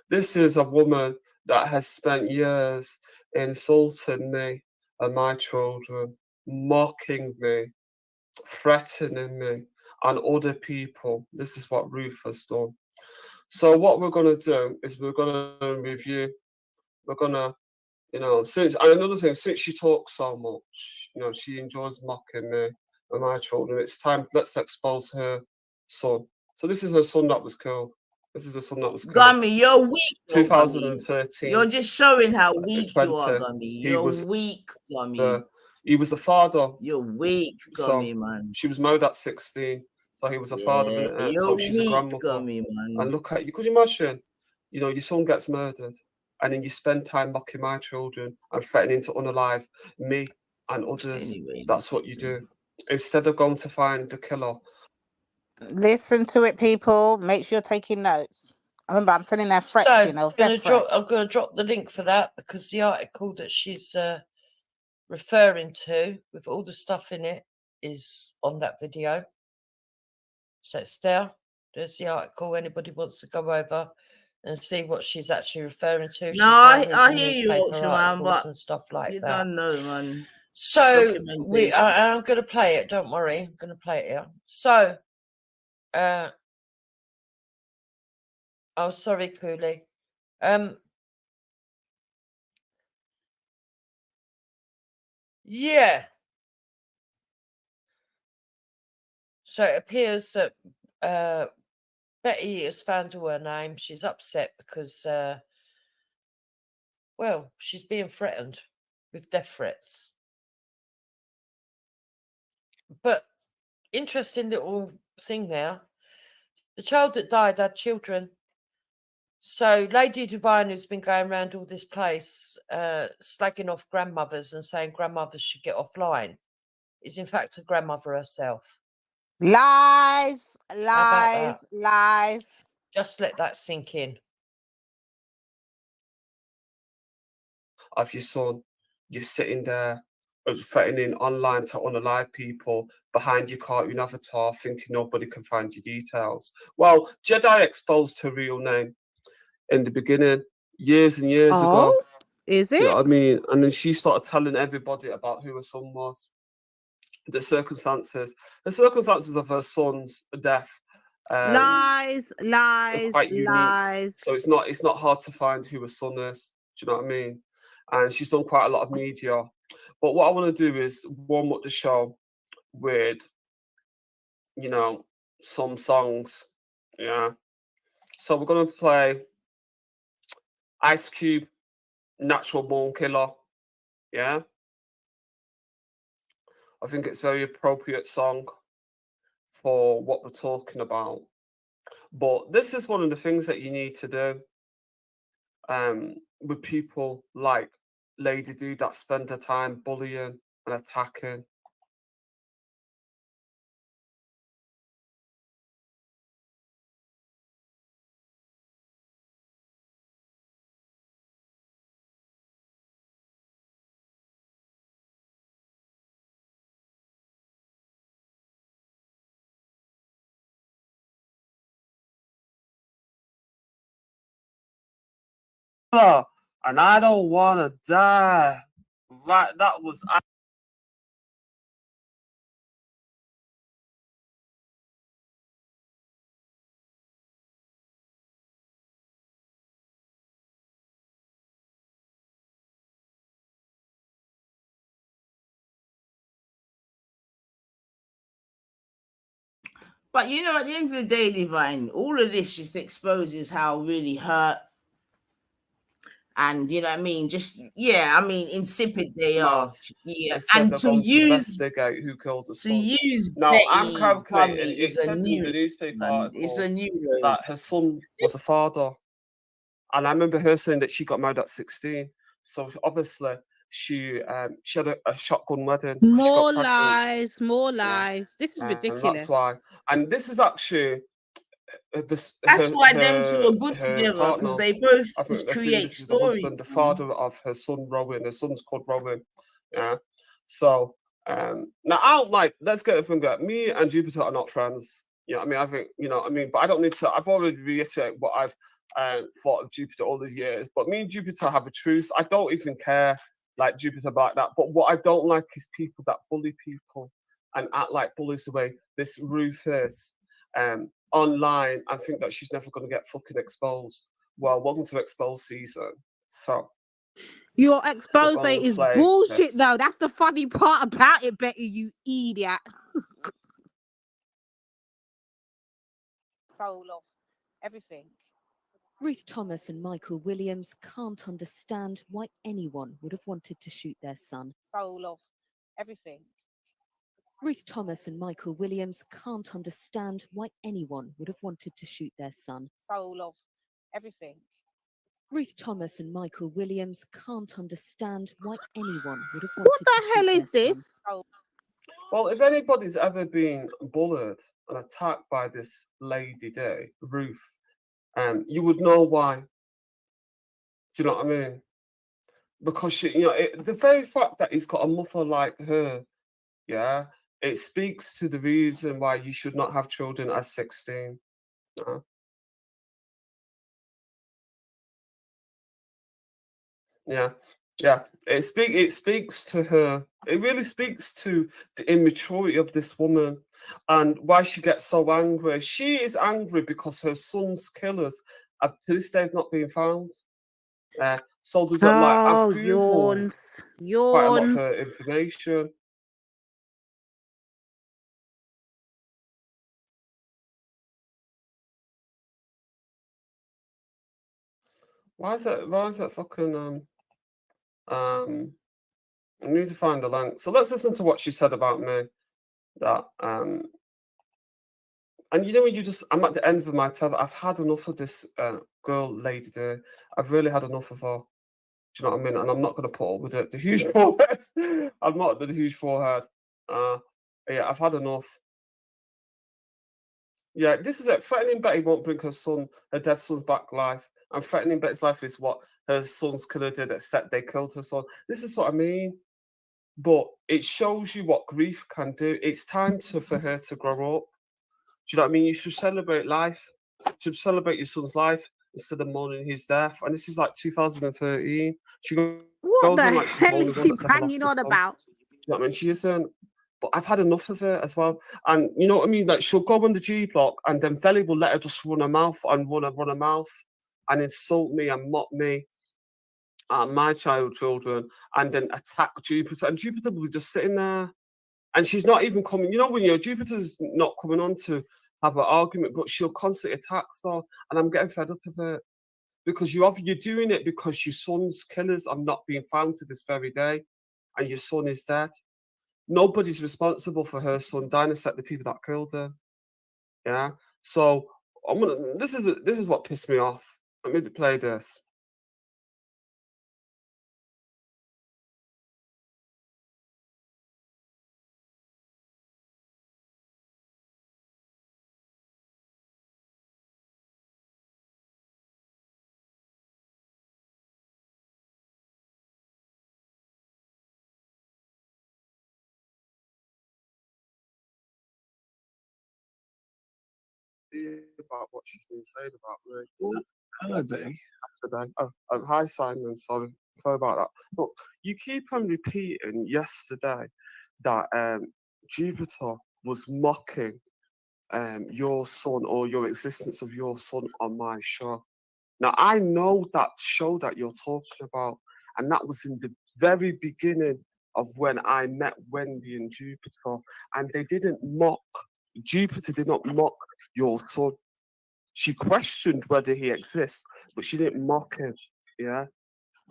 This is a woman that has spent years insulting me and my children, mocking me, threatening me, and other people. This is what Ruth has done. So what we're going to do is we're going to review. We're going to, since she talks so much, she enjoys mocking me and my children. It's time, let's expose her son. So this is her son that was killed. This is the son that was killed. Gummy, you're weak. 2013. You're just showing how weak you are, Gummy. You're weak, Gummy. He was a father. You're weak, Gummy, man. She was married at 16. So he was a father. So she's a grandmother. Gummy, man. And look at you. Could you imagine? Your son gets murdered, and then you spend time mocking my children and threatening to unalive me and others. Anyway, that's what you do. Instead of going to find the killer. Listen to it, people. Make sure you're taking notes. Remember, I'm sending her threats. So I'm going to drop the link for that, because the article that she's referring to with all the stuff in it is on that video. So it's there. There's the article. Anybody wants to go over and see what she's actually referring to. No, I hear you, man, but and stuff like you that. don't know, man. So I'm going to play it. Don't worry. I'm going to play it here. So, oh, sorry, Cooley. Yeah. So it appears that Betty has found her name. She's upset because, well, she's being threatened with death threats. But interesting little thing now. The child that died had children. So Lady Divine, who's been going around all this place, slagging off grandmothers and saying grandmothers should get offline, is in fact a grandmother herself. Lies. Just let that sink in. Of your son, you're sitting there threatening online to unalive people behind your cartoon avatar, thinking nobody can find your details. Well, Jedi exposed her real name in the beginning, years and years ago. Is it? You know what I mean? And then she started telling everybody about who her son was, the circumstances of her son's death. Lies, quite unique. lies. So it's not hard to find who her son is. Do you know what I mean? And she's done quite a lot of media. But what I want to do is warm up the show with, you know, some songs. Yeah. So we're gonna play Ice Cube, Natural Born Killer. Yeah. I think it's a very appropriate song for what we're talking about. But this is one of the things that you need to do with people like Lady D that spend their time bullying and attacking. And I don't want to die. Right, that was. But you know, at the end of the day, Divine, all of this just exposes how really hurt and, you know what I mean, just insipid they are. Yeah, and to investigate who killed the son. No, I'm calculating. It says in the newspaper article that her son was a father, and I remember her saying that she got married at 16. So obviously she had a shotgun wedding. More lies. This is ridiculous. And that's why. And this is actually that's why them two are good together, because they both just create stories. The father of her son Rowan. Her son's called Rowan. Yeah. So now I don't like. Let's get it from that. Me and Jupiter are not friends. You know what I mean? I think, you know what I mean, but I don't need to. I've already reiterated what I've thought of Jupiter all these years. But me and Jupiter have a truce. I don't even care like Jupiter about that. But what I don't like is people that bully people and act like bullies the way this Ruth is. Online and think that she's never going to get fucking exposed. Well, welcome to expose season. So your expose is bullshit though. That's the funny part about it, Betty, you idiot. Soul of everything. Ruth Thomas and Michael Williams can't understand why anyone would have wanted to shoot their son. Soul of everything. Ruth Thomas and Michael Williams can't understand why anyone would have wanted to shoot their son. Soul of everything. Ruth Thomas and Michael Williams can't understand why anyone would have wanted What the hell is this? Well, if anybody's ever been bullied and attacked by this Lady Day, Ruth, you would know why. Do you know what I mean? Because she, you know, the very fact that he's got a mother like her, yeah, it speaks to the reason why you should not have children at 16. Yeah. It speaks to her. It really speaks to the immaturity of this woman and why she gets so angry. She is angry because her son's killers have to this day not been found. So there's I've Googled quite a lot of her information. Why is that fucking I need to find the link. So let's listen to what she said about me. That and you know when I'm at the end of my tether. I've had enough of this girl, Lady Day. I've really had enough of her. Do you know what I mean? And I'm not going to put up with it. The huge forehead. I'm not the huge forehead. Yeah, I've had enough. Yeah, this is it. Threatening Betty won't bring her dead son's back life. And threatening Betty's life is what her son's killer did, except they killed her son. This is what I mean. But it shows you what grief can do. It's time for her to grow up. Do you know what I mean? You should celebrate life. To celebrate your son's life instead of mourning his death. And this is like 2013. She What goes the on like she's hell the is only one she that's ever lost banging a on son. about? Do you know what I mean? She isn't. But I've had enough of it as well. And you know what I mean? Like she'll go on the G block and then Velly will let her just run her mouth and run her mouth and insult me and mock me and my children and then attack Jupiter. And Jupiter will be just sitting there. And she's not even coming, you know, when Jupiter's not coming on to have an argument, but she'll constantly attack Star. And I'm getting fed up of it. Because you're doing it because your son's killers are not being found to this very day. And your son is dead. Nobody's responsible for her son dying except the people that killed her. Yeah. So this is what pissed me off. Let me play this. About what she's been saying about me. Hello, Betty. Hi, Simon. Sorry about that. But you keep on repeating yesterday that Jupiter was mocking your son or your existence of your son on my show. Now, I know that show that you're talking about, and that was in the very beginning of when I met Wendy and Jupiter, and they didn't mock, Jupiter did not mock your son. She questioned whether he exists, but she didn't mock him. Yeah.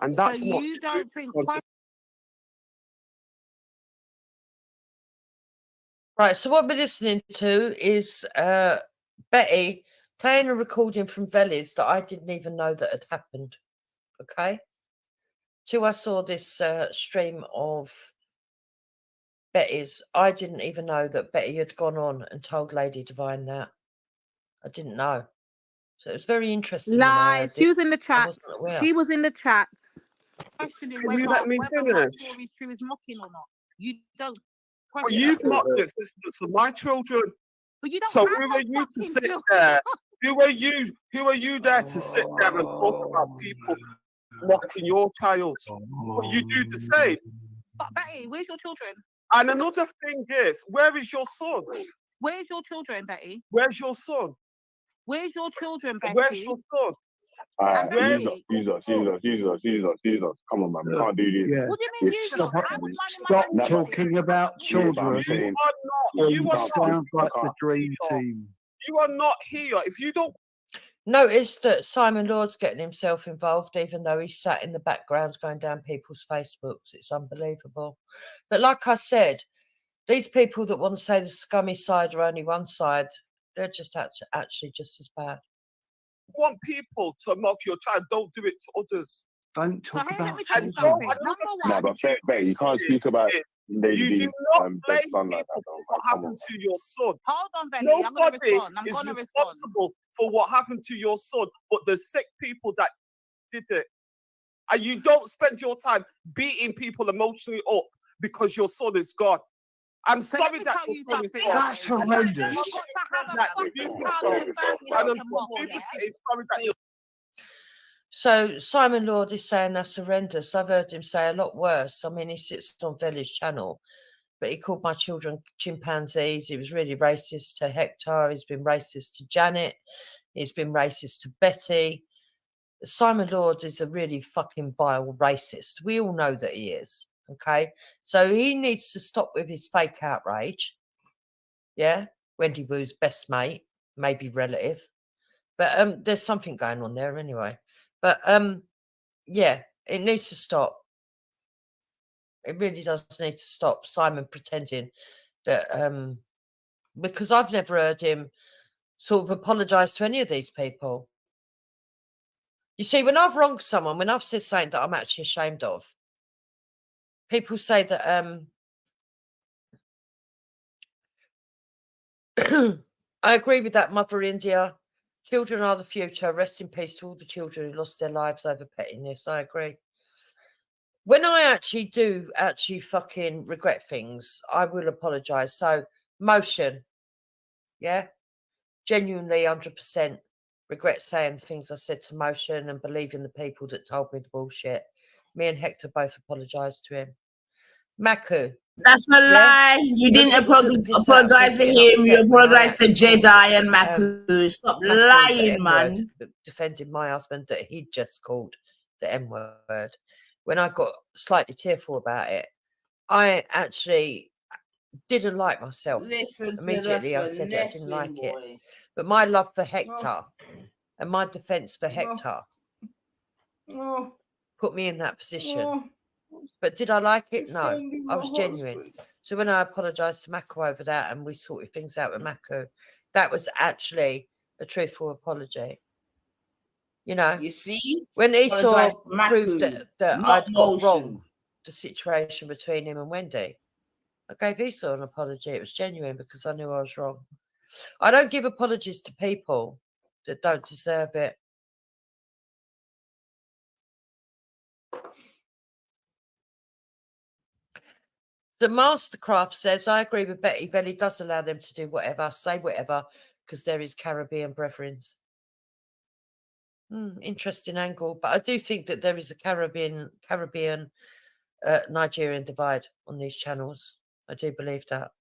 And that's so what you don't think Right, so what we're listening to is Betty playing a recording from Velli's that I didn't even know that had happened. Okay? Till I saw this stream of Betty's, I didn't even know that Betty had gone on and told Lady Divine that. I didn't know. So it was very interesting. Lies. She was in the chats. She was in the chats. Questioning Can you let me finish? She was mocking or not. You don't. Well, you've mocked the existence of my children. But you don't so have who no are you to sit children. there? Who are you there to sit there and talk about people mocking your child? Well, you do the same. But Betty, where's your children? And another thing is, where is your son? Where's your children, Betty? Where's your son? Where's your children, Betty? Where's your son? Jesus. Come on, man. We can't do this. Yeah. What do you mean, Jesus? Stop talking about children. You sound like the dream team. You are not here. If you don't notice that Simon Lord's getting himself involved, even though he's sat in the background going down people's Facebooks. It's unbelievable. But like I said, these people that want to say the scummy side are only one side, they're just actually just as bad. Want people to mock your child, don't do it to others. Don't talk about children. No, but Betty, you can't speak about you do not blame people for what happened to your son. Hold on, Betty. Nobody is responsible for what happened to your son, but the sick people that did it. And you don't spend your time beating people emotionally up because your son is gone. I'm sorry that your son is gone. That's horrendous. So Simon Lord is saying that's horrendous. I've heard him say a lot worse. I mean, he sits on Village Channel, but he called my children chimpanzees. He was really racist to Hector. He's been racist to Janet. He's been racist to Betty. Simon Lord is a really fucking vile racist. We all know that he is. Okay, so he needs to stop with his fake outrage. Yeah, Wendy Woo's best mate, maybe relative, but there's something going on there anyway. But yeah, it needs to stop. It really does need to stop. Simon pretending that because I've never heard him sort of apologise to any of these people. You see, when I've wronged someone, when I've said something that I'm actually ashamed of, people say that I agree with that, Mother India. Children are the future. Rest in peace to all the children who lost their lives over pettiness. I agree. when I actually fucking regret things, I will apologise. So, motion, yeah, genuinely 100% regret saying the things I said to Motion and believing the people that told me the bullshit. Me and Hector both apologised to him. Maku. That's a lie. You didn't apologize to him. You apologized to Jedi and Maku. Stop lying, man. Defending my husband that he'd just called the M-word. When I got slightly tearful about it, I actually didn't like myself. Immediately I said I didn't like it. But my love for Hector and my defence for Hector put me in that position. But did I like it? No, I was genuine. So when I apologised to Maku over that and we sorted things out with Maku, that was actually a truthful apology. You know, you see, when Esau proved that I'd got wrong the situation between him and Wendy, I gave Esau an apology. It was genuine because I knew I was wrong. I don't give apologies to people that don't deserve it. The Mastercraft says, I agree with Betty. Belly does allow them to do whatever, say whatever, because there is Caribbean brethren. Interesting angle. But I do think that there is a Caribbean Nigerian divide on these channels. I do believe that.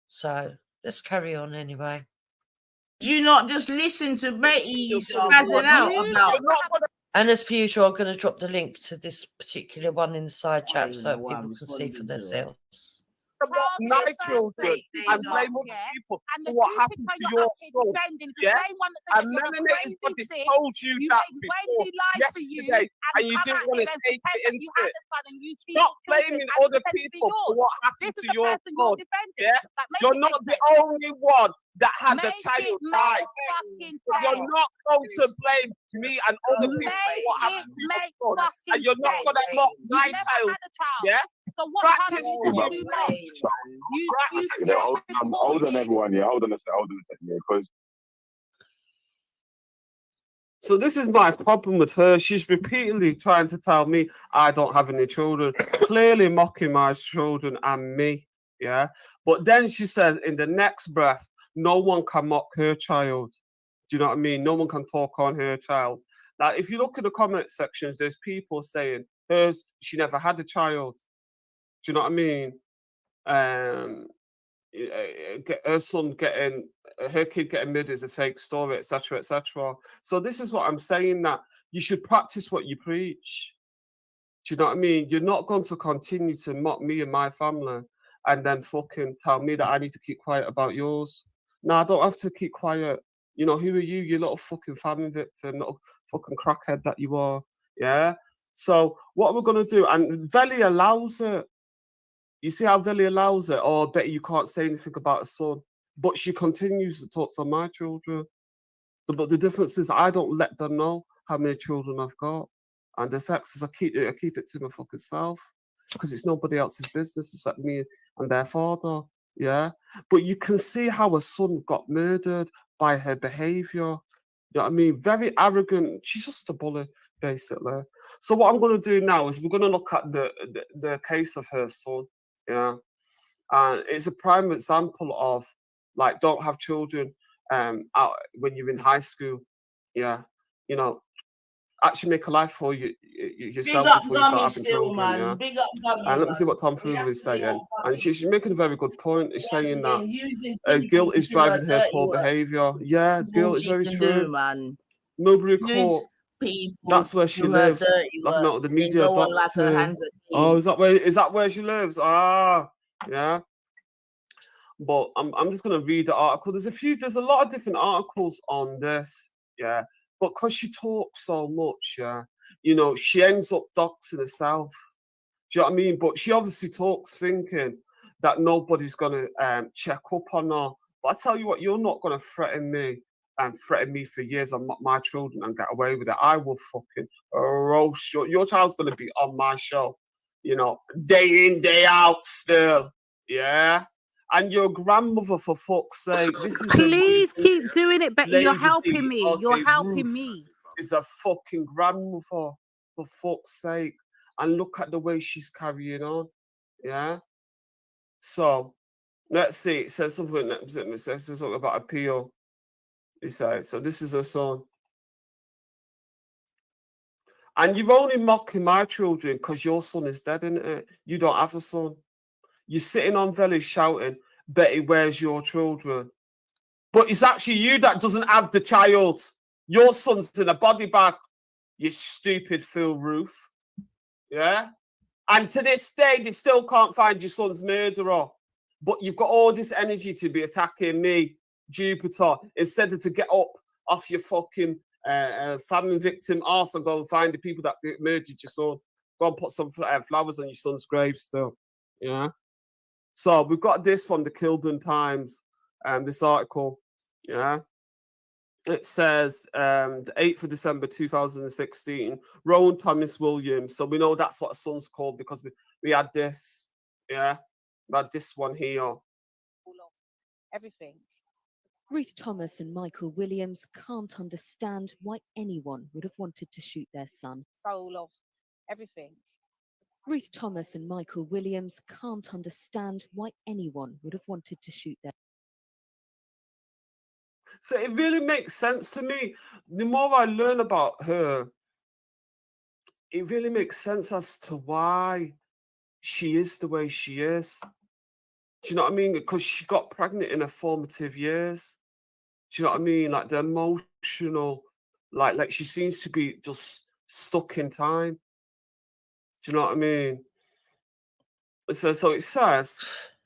So let's carry on anyway. Do you not just listen to Betty spazzing out about? And as per usual, I'm going to drop the link to this particular one in the side chat so people can see for themselves. About my children and blame other people for what happened to your son. Yeah? And melanated bodies told you that before yesterday and you didn't want to take it into it. Stop blaming other people for what happened to your son. Yeah? You're not the only one that had the child die. You're not going to blame me and other people for what happened to your son. And you're not going to mock my child. Yeah? So what practice hold on, everyone. Yeah, hold on a second. Yeah, because. So this is my problem with her. She's repeatedly trying to tell me I don't have any children, clearly mocking my children and me. Yeah, but then she says in the next breath, no one can mock her child. Do you know what I mean? No one can talk on her child. Now, if you look at the comment sections, there's people saying she never had a child. Do you know what I mean? Her son getting, her kid getting murdered is a fake story, etc., etc. So this is what I'm saying, that you should practice what you preach. Do you know what I mean? You're not going to continue to mock me and my family and then fucking tell me that I need to keep quiet about yours. No, I don't have to keep quiet. You know, who are you? You little fucking family victim, little fucking crackhead that you are. Yeah? So what we're going to do, and Veli allows it. You see how Veli allows it? Oh, Betty, you can't say anything about a son. But she continues to talk to my children. But the difference is I don't let them know how many children I've got. And the sex is I keep it to my fucking self. Because it's nobody else's business except me and their father. Yeah? But you can see how a son got murdered by her behaviour. You know what I mean? Very arrogant. She's just a bully, basically. So what I'm going to do now is we're going to look at the case of her son. Yeah, and it's a prime example of like don't have children out when you're in high school. Yeah, you know, actually make a life for yourself before you start having children. Man. Yeah, big up, and let me see what Tom Fuller is saying. And she's making a very good point. She's saying that guilt is driving her poor behaviour. Yeah, guilt is very true. Man. Milbury Court. That's where she lives. Laughing out the media docs too. Oh, is that where she lives? Ah, yeah. But I'm just gonna read the article. There's a lot of different articles on this, yeah. But because she talks so much, yeah, you know, she ends up doxing herself. Do you know what I mean? But she obviously talks thinking that nobody's gonna check up on her. But I tell you what, you're not gonna threaten me and threaten me for years and mock my children and get away with it. I will fucking roast your child's gonna be on my show, you know, day in, day out still. Yeah. And your grandmother, for fuck's sake, this is please keep doing it, Betty. You're helping me. You're helping me. Is a fucking grandmother. For fuck's sake. And look at the way she's carrying on. Yeah. So let's see. It says something. It says something about appeal. It says, so this is her son. And you're only mocking my children because your son is dead, isn't it? You don't have a son. You're sitting on Village shouting, Betty, where's your children? But it's actually you that doesn't have the child. Your son's in a body bag, you stupid fool, Ruth. Yeah? And to this day, they still can't find your son's murderer. But you've got all this energy to be attacking me, Jupiter, instead of to get up off your fucking family victim arse and go and find the people that murdered your son. Go and put some flowers on your son's grave still. Yeah? So we've got this from the Kilburn Times, this article. Yeah? It says the 8th of December 2016, Rowan Thomas Williams. So we know that's what a son's called because we had this, yeah, we had this one here. Everything. Ruth Thomas and Michael Williams can't understand why anyone would have wanted to shoot their son. Soul of everything. Ruth Thomas and Michael Williams can't understand why anyone would have wanted to shoot their. So it really makes sense to me. The more I learn about her, it really makes sense as to why she is the way she is. Do you know what I mean? Because she got pregnant in her formative years. Do you know what I mean? Like the emotional, like she seems to be just stuck in time. Do you know what I mean? So it says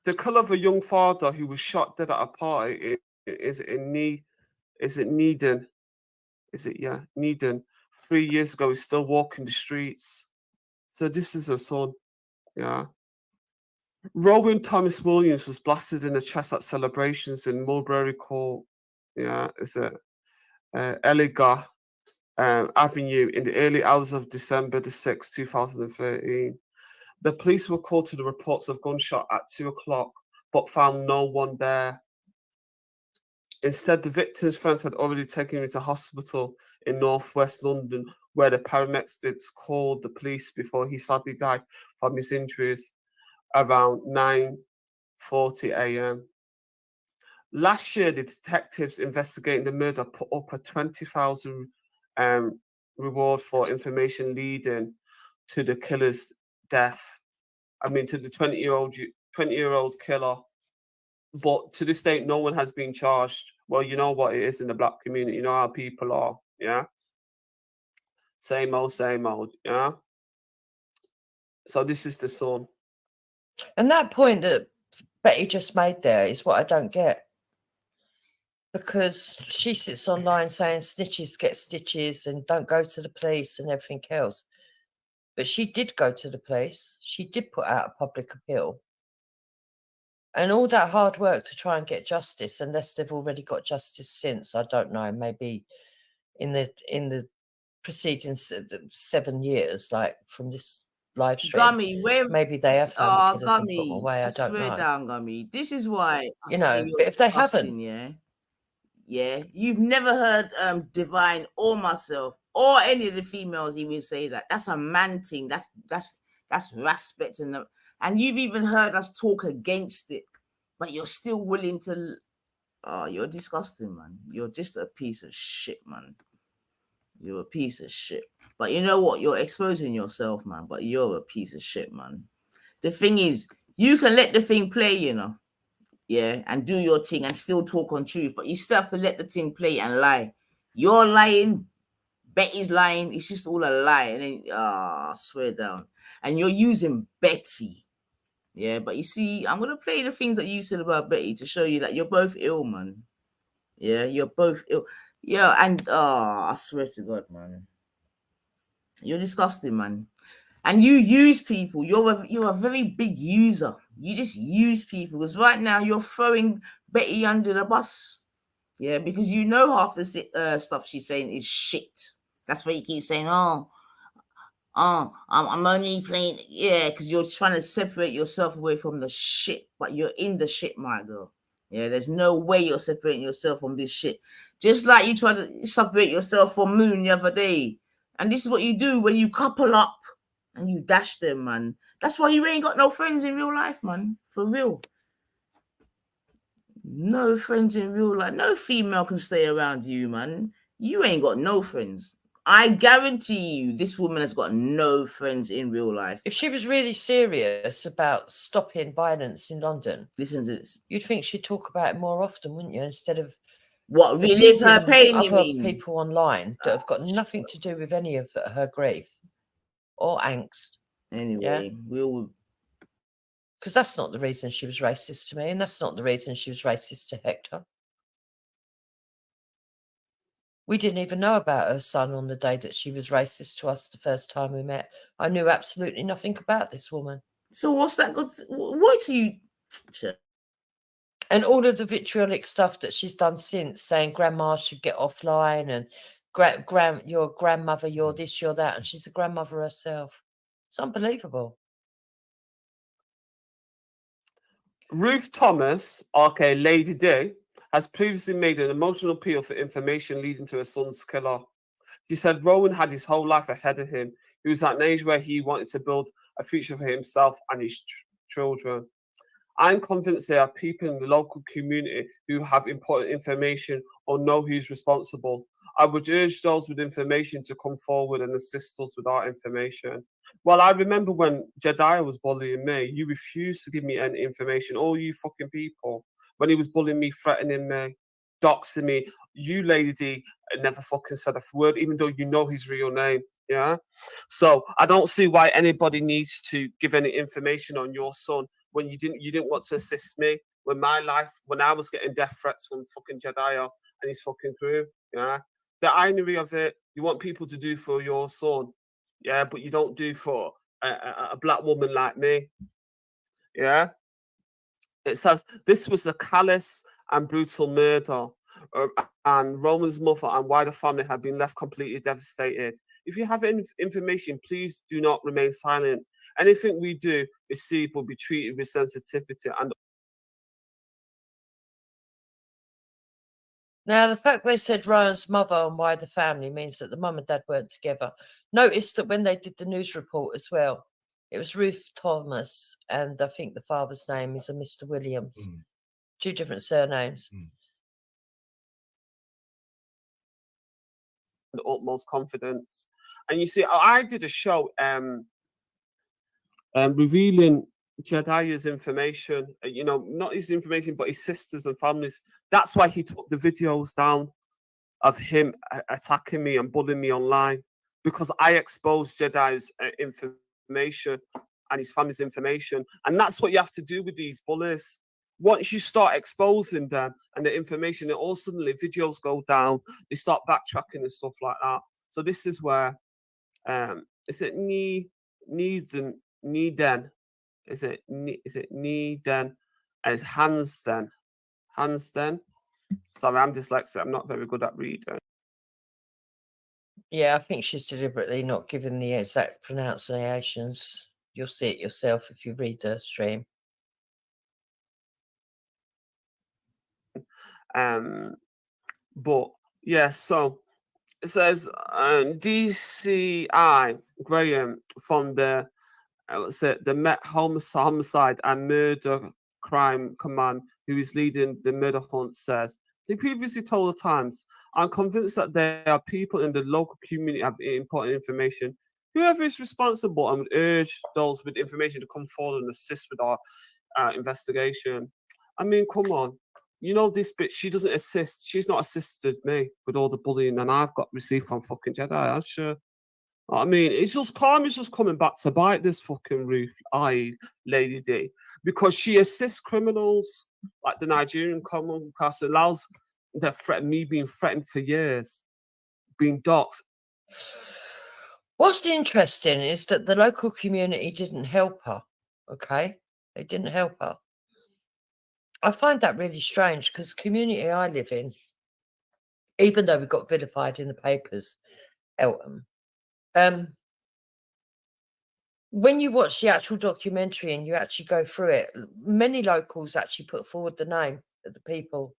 the colour of a young father who was shot dead at a party. Is it Needham? Needham. 3 years ago, he's still walking the streets. So this is her son. Yeah. Rowan Thomas Williams was blasted in the chest at celebrations in Mulberry Court. Yeah, it's a Elligar Avenue in the early hours of December the 6th, 2013. The police were called to the reports of gunshot at 2 o'clock, but found no one there. Instead, the victim's friends had already taken him to hospital in northwest London, where the paramedics called the police before he sadly died from his injuries around 9:40 a.m. Last year, the detectives investigating the murder put up a 20,000 reward for information leading to the killer's death. I mean, to the 20-year-old killer. But to this date, no one has been charged. Well, you know what it is in the black community. You know how people are, yeah? Same old, yeah? So this is the son. And that point that Betty just made there is what I don't get. Because she sits online saying snitches get stitches and don't go to the police and everything else. But she did go to the police. She did put out a public appeal. And all that hard work to try and get justice, unless they've already got justice since, I don't know, maybe in the preceding 7 years, like from this live stream. Gummy, maybe they have found the killers and put them away. I don't swear know. down, Gummy. This is why you know, but if they haven't, yeah, you've never heard Divine or myself or any of the females even say that. That's a man thing. That's respecting them. And you've even heard us talk against it, but you're still willing to. Oh, you're disgusting, man. You're just a piece of shit, man. You're a piece of shit. But you know what? You're exposing yourself, man. But you're a piece of shit, man. The thing is, you can let the thing play, you know. Yeah, and do your thing and still talk on truth. But you still have to let the thing play and lie. You're lying. Betty's lying. It's just all a lie. And then, I swear down. And you're using Betty. Yeah, but you see, I'm going to play the things that you said about Betty to show you that you're both ill, man. Yeah, you're both ill. Yeah, and I swear to God, man. You're disgusting, man. And you use people. You're a very big user. You just use people. Because right now you're throwing Betty under the bus. Yeah, because you know half the stuff she's saying is shit. That's why you keep saying, I'm only playing, because you're trying to separate yourself away from the shit, but you're in the shit, my girl. Yeah, there's no way you're separating yourself from this shit. Just like you tried to separate yourself from Moon the other day, And this is what you do when you couple up and you dash them, man. That's why you ain't got no friends in real life, man. For real. No friends in real life. No female can stay around you, man. You ain't got no friends. I guarantee you this woman has got no friends in real life. If she was really serious about stopping violence in London, listen to this. You'd think she'd talk about it more often, wouldn't you? Instead of what, relive her pain, you other mean? people online that have got nothing to do with any of her grief or angst. Anyway, we'll... Because that's not the reason she was racist to me, and that's not the reason she was racist to Hector. We didn't even know about her son on the day that she was racist to us the first time we met. I knew absolutely nothing about this woman. So what's that got? What do you... And all of the vitriolic stuff that she's done since, saying grandma should get offline and your grandmother, you're this, you're that, and she's a grandmother herself. It's unbelievable. Ruth Thomas, aka Lady D, has previously made an emotional appeal for information leading to her son's killer. She said Rowan had his whole life ahead of him. He was at an age where he wanted to build a future for himself and his children. I'm convinced there are people in the local community who have important information or know who's responsible. I would urge those with information to come forward and assist us with our information. Well, I remember when Jediah was bullying me, you refused to give me any information, all you fucking people. When he was bullying me, threatening me, doxing me, you, Lady D, never fucking said a word, even though you know his real name. Yeah. So I don't see why anybody needs to give any information on your son when you didn't want to assist me when I was getting death threats from fucking Jediah and his fucking crew. Yeah. The irony of it, you want people to do for your son, yeah, but you don't do for a black woman like me. Yeah. It says this was a callous and brutal murder, and Roman's mother and wider family have been left completely devastated. If you have any information, please do not remain silent. Anything we do receive will be treated with sensitivity. And now, the fact they said Ryan's mother and wider family means that the mum and dad weren't together. Notice that when they did the news report as well, it was Ruth Thomas, and I think the father's name is a Mr. Williams. Two different surnames. The utmost confidence. And you see, I did a show revealing Jediah's information, not his information, but his sisters and families. That's why he took the videos down of him attacking me and bullying me online, because I exposed Jediah's information and his family's information. And that's what you have to do with these bullies. Once you start exposing them and the information, all suddenly videos go down, they start backtracking and stuff like that. So this is where is it Needen? Is it Needen? And it's Hansden. Sorry, I'm dyslexic. I'm not very good at reading. Yeah, I think she's deliberately not giving the exact pronunciations. You'll see it yourself if you read the stream. But yeah, so it says DCI Graham from the Met Homicide and Murder Crime Command, who is leading the murder hunt, says he previously told the Times, "I'm convinced that there are people in the local community have important information. Whoever is responsible, I would urge those with information to come forward and assist with our investigation." I mean, come on. You know this bitch, she doesn't assist. She's not assisted me with all the bullying that I've got received from fucking Jedi. I'm sure. I mean, it's just karma's just coming back to bite this fucking Ruth, Lady D, because she assists criminals like the Nigerian common class, allows the threat me being threatened for years, being doxxed. What's interesting is that the local community didn't help her. Okay, they didn't help her. I find that really strange because the community I live in, even though we got vilified in the papers, Eltham, when you watch the actual documentary and you actually go through it, many locals actually put forward the name of the people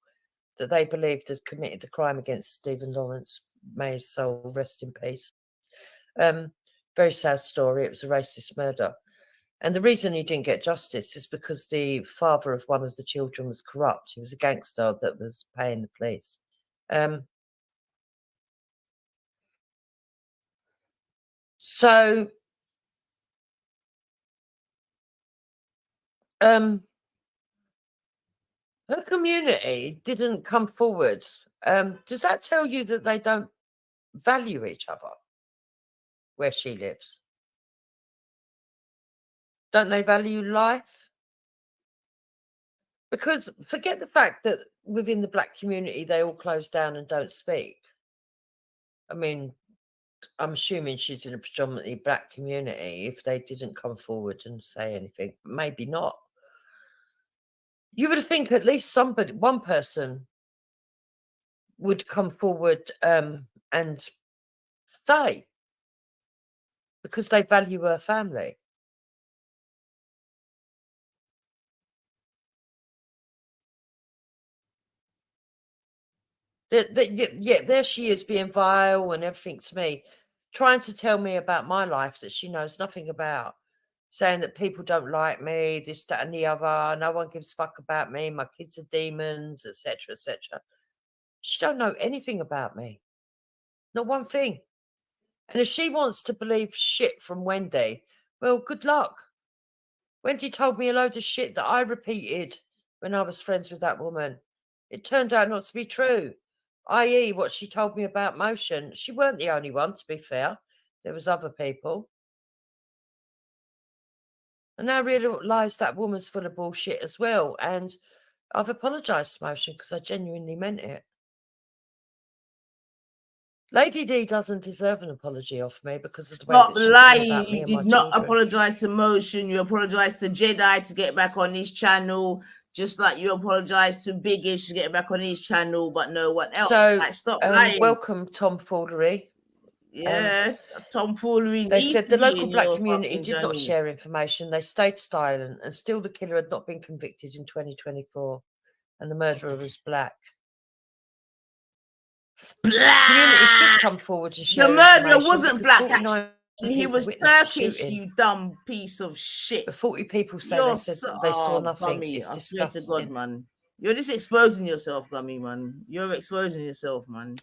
that they believed had committed the crime against Stephen Lawrence. May his soul rest in peace. Very sad story. It was a racist murder. And the reason he didn't get justice is because the father of one of the children was corrupt. He was a gangster that was paying the police. So her community didn't come forward. Does that tell you that they don't value each other where she lives? Don't they value life? Because forget the fact that within the black community, they all close down and don't speak. I mean, I'm assuming she's in a predominantly black community. If they didn't come forward and say anything, maybe not. You would think at least somebody, one person would come forward and say, because they value her family. Yeah, there she is being vile and everything to me, trying to tell me about my life that she knows nothing about, saying that people don't like me, this, that, and the other. No one gives a fuck about me. My kids are demons, etc., etc. She don't know anything about me, not one thing. And if she wants to believe shit from Wendy, well, good luck. Wendy told me a load of shit that I repeated when I was friends with that woman. It turned out not to be true. I.e., what she told me about motion. She weren't the only one, to be fair. There was other people. And I realise that woman's full of bullshit as well. And I've apologised to motion because I genuinely meant it. Lady D doesn't deserve an apology off me because of the way that she's lying. about me You and did my not children. apologize to Motion. You apologized to Jedi to get back on his channel, just like you apologized to Biggish to get back on his channel, but no one else. So, like, stop lying. Welcome tomfoolery. Yeah, tomfoolery. They said the local black your community fucking did not channel. share information. They stayed silent, and still the killer had not been convicted in 2024, and the murderer was black. Black. Community should come forward and share The murderer information wasn't because black, 49 actually. He people was witnessed the Turkish, shooting. you dumb piece of shit. But 40 people say You're they said they saw nothing. Gummy. It's I swear to disgusting. God, man. You're just exposing yourself, Gummy, man. You're exposing yourself, man.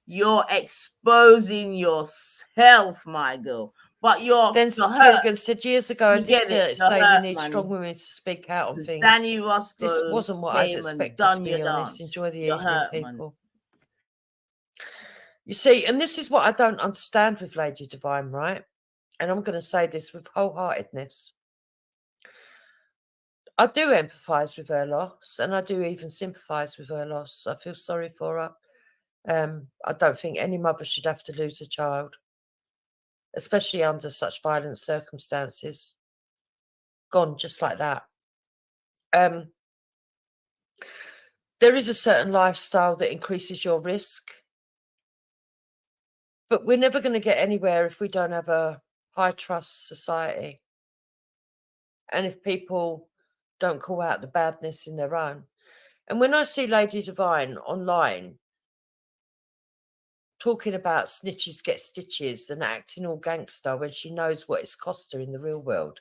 You're exposing yourself, my girl. But you're Kerrigan said years ago, I did say hurt, we need man. strong women to speak out on things. Danny Roscoe This wasn't what I'd came and expected, done to be your honest. dance. Enjoy the You're evening, hurt, people. man. You see, and this is what I don't understand with Lady Divine, right? And I'm going to say this with wholeheartedness. I do empathise with her loss, and I do even sympathise with her loss. I feel sorry for her. I don't think any mother should have to lose a child, especially under such violent circumstances. Gone just like that. There is a certain lifestyle that increases your risk, but we're never going to get anywhere if we don't have a high trust society. And if people don't call out the badness in their own. And when I see Lady Divine online talking about snitches get stitches and acting all gangster when she knows what it's cost her in the real world,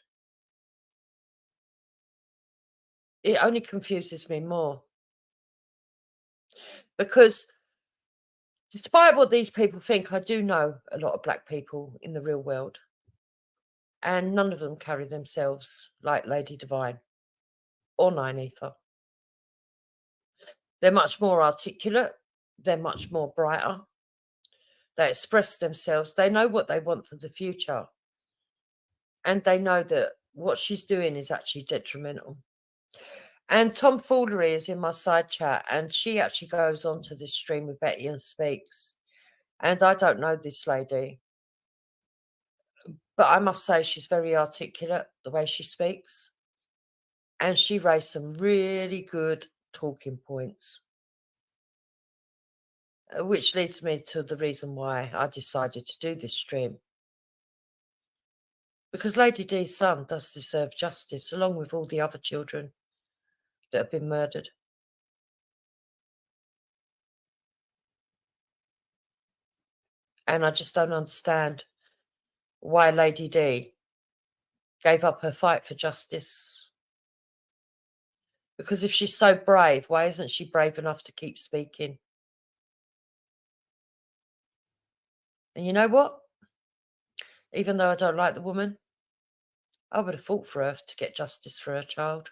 it only confuses me more. Because despite what these people think, I do know a lot of black people in the real world. And none of them carry themselves like Lady Divine or Nine Ether. They're much more articulate. They're much more brighter. They express themselves. They know what they want for the future. And they know that what she's doing is actually detrimental. And tomfoolery is in my side chat, and she actually goes on to this stream with Betty and speaks. And I don't know this lady, but I must say she's very articulate, the way she speaks. And she raised some really good talking points, which leads me to the reason why I decided to do this stream. Because Lady D's son does deserve justice, along with all the other children that have been murdered. And I just don't understand why Lady D gave up her fight for justice. Because if she's so brave, why isn't she brave enough to keep speaking? And you know what? Even though I don't like the woman, I would have fought for her to get justice for her child.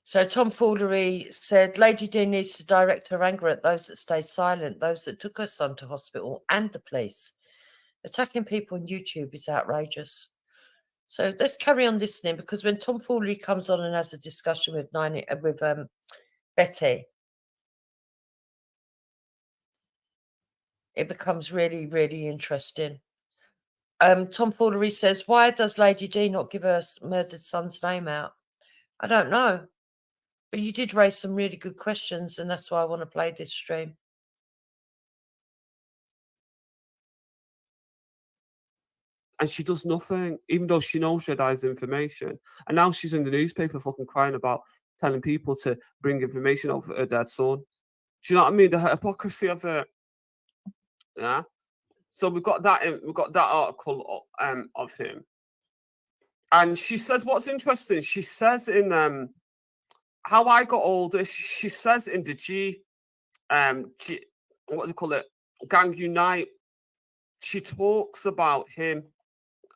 So Tomfoolery said, Lady D needs to direct her anger at those that stayed silent, those that took her son to hospital, and the police. Attacking people on YouTube is outrageous. So let's carry on listening, because when Tomfoolery comes on and has a discussion with Betty, it becomes really, really interesting. Tomfoolery says, why does Lady D not give her murdered son's name out? I don't know. But you did raise some really good questions, and that's why I want to play this stream. And she does nothing, even though she knows she has information. And now she's in the newspaper fucking crying about telling people to bring information of her dead son. Do you know what I mean? The hypocrisy of it. Yeah. So we've got that article of him. And she says, what's interesting, she says in How I Got Older, she says in the what do you call it? Gang Unite, she talks about him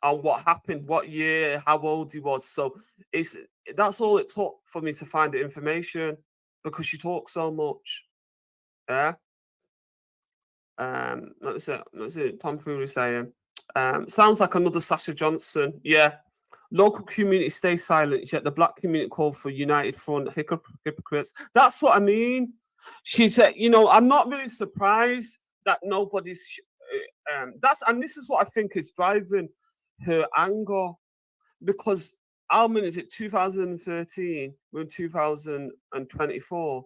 and what happened, what year, how old he was. So that's all it took for me to find the information, because she talks so much. Yeah. Let's see. Tomfoolery saying, sounds like another Sasha Johnson. Yeah. Local community stay silent, yet the black community call for united front, hypocrites. That's what I mean. She said, I'm not really surprised that nobody's and this is what I think is driving her anger, because how many is it? 2013, we're in 2024.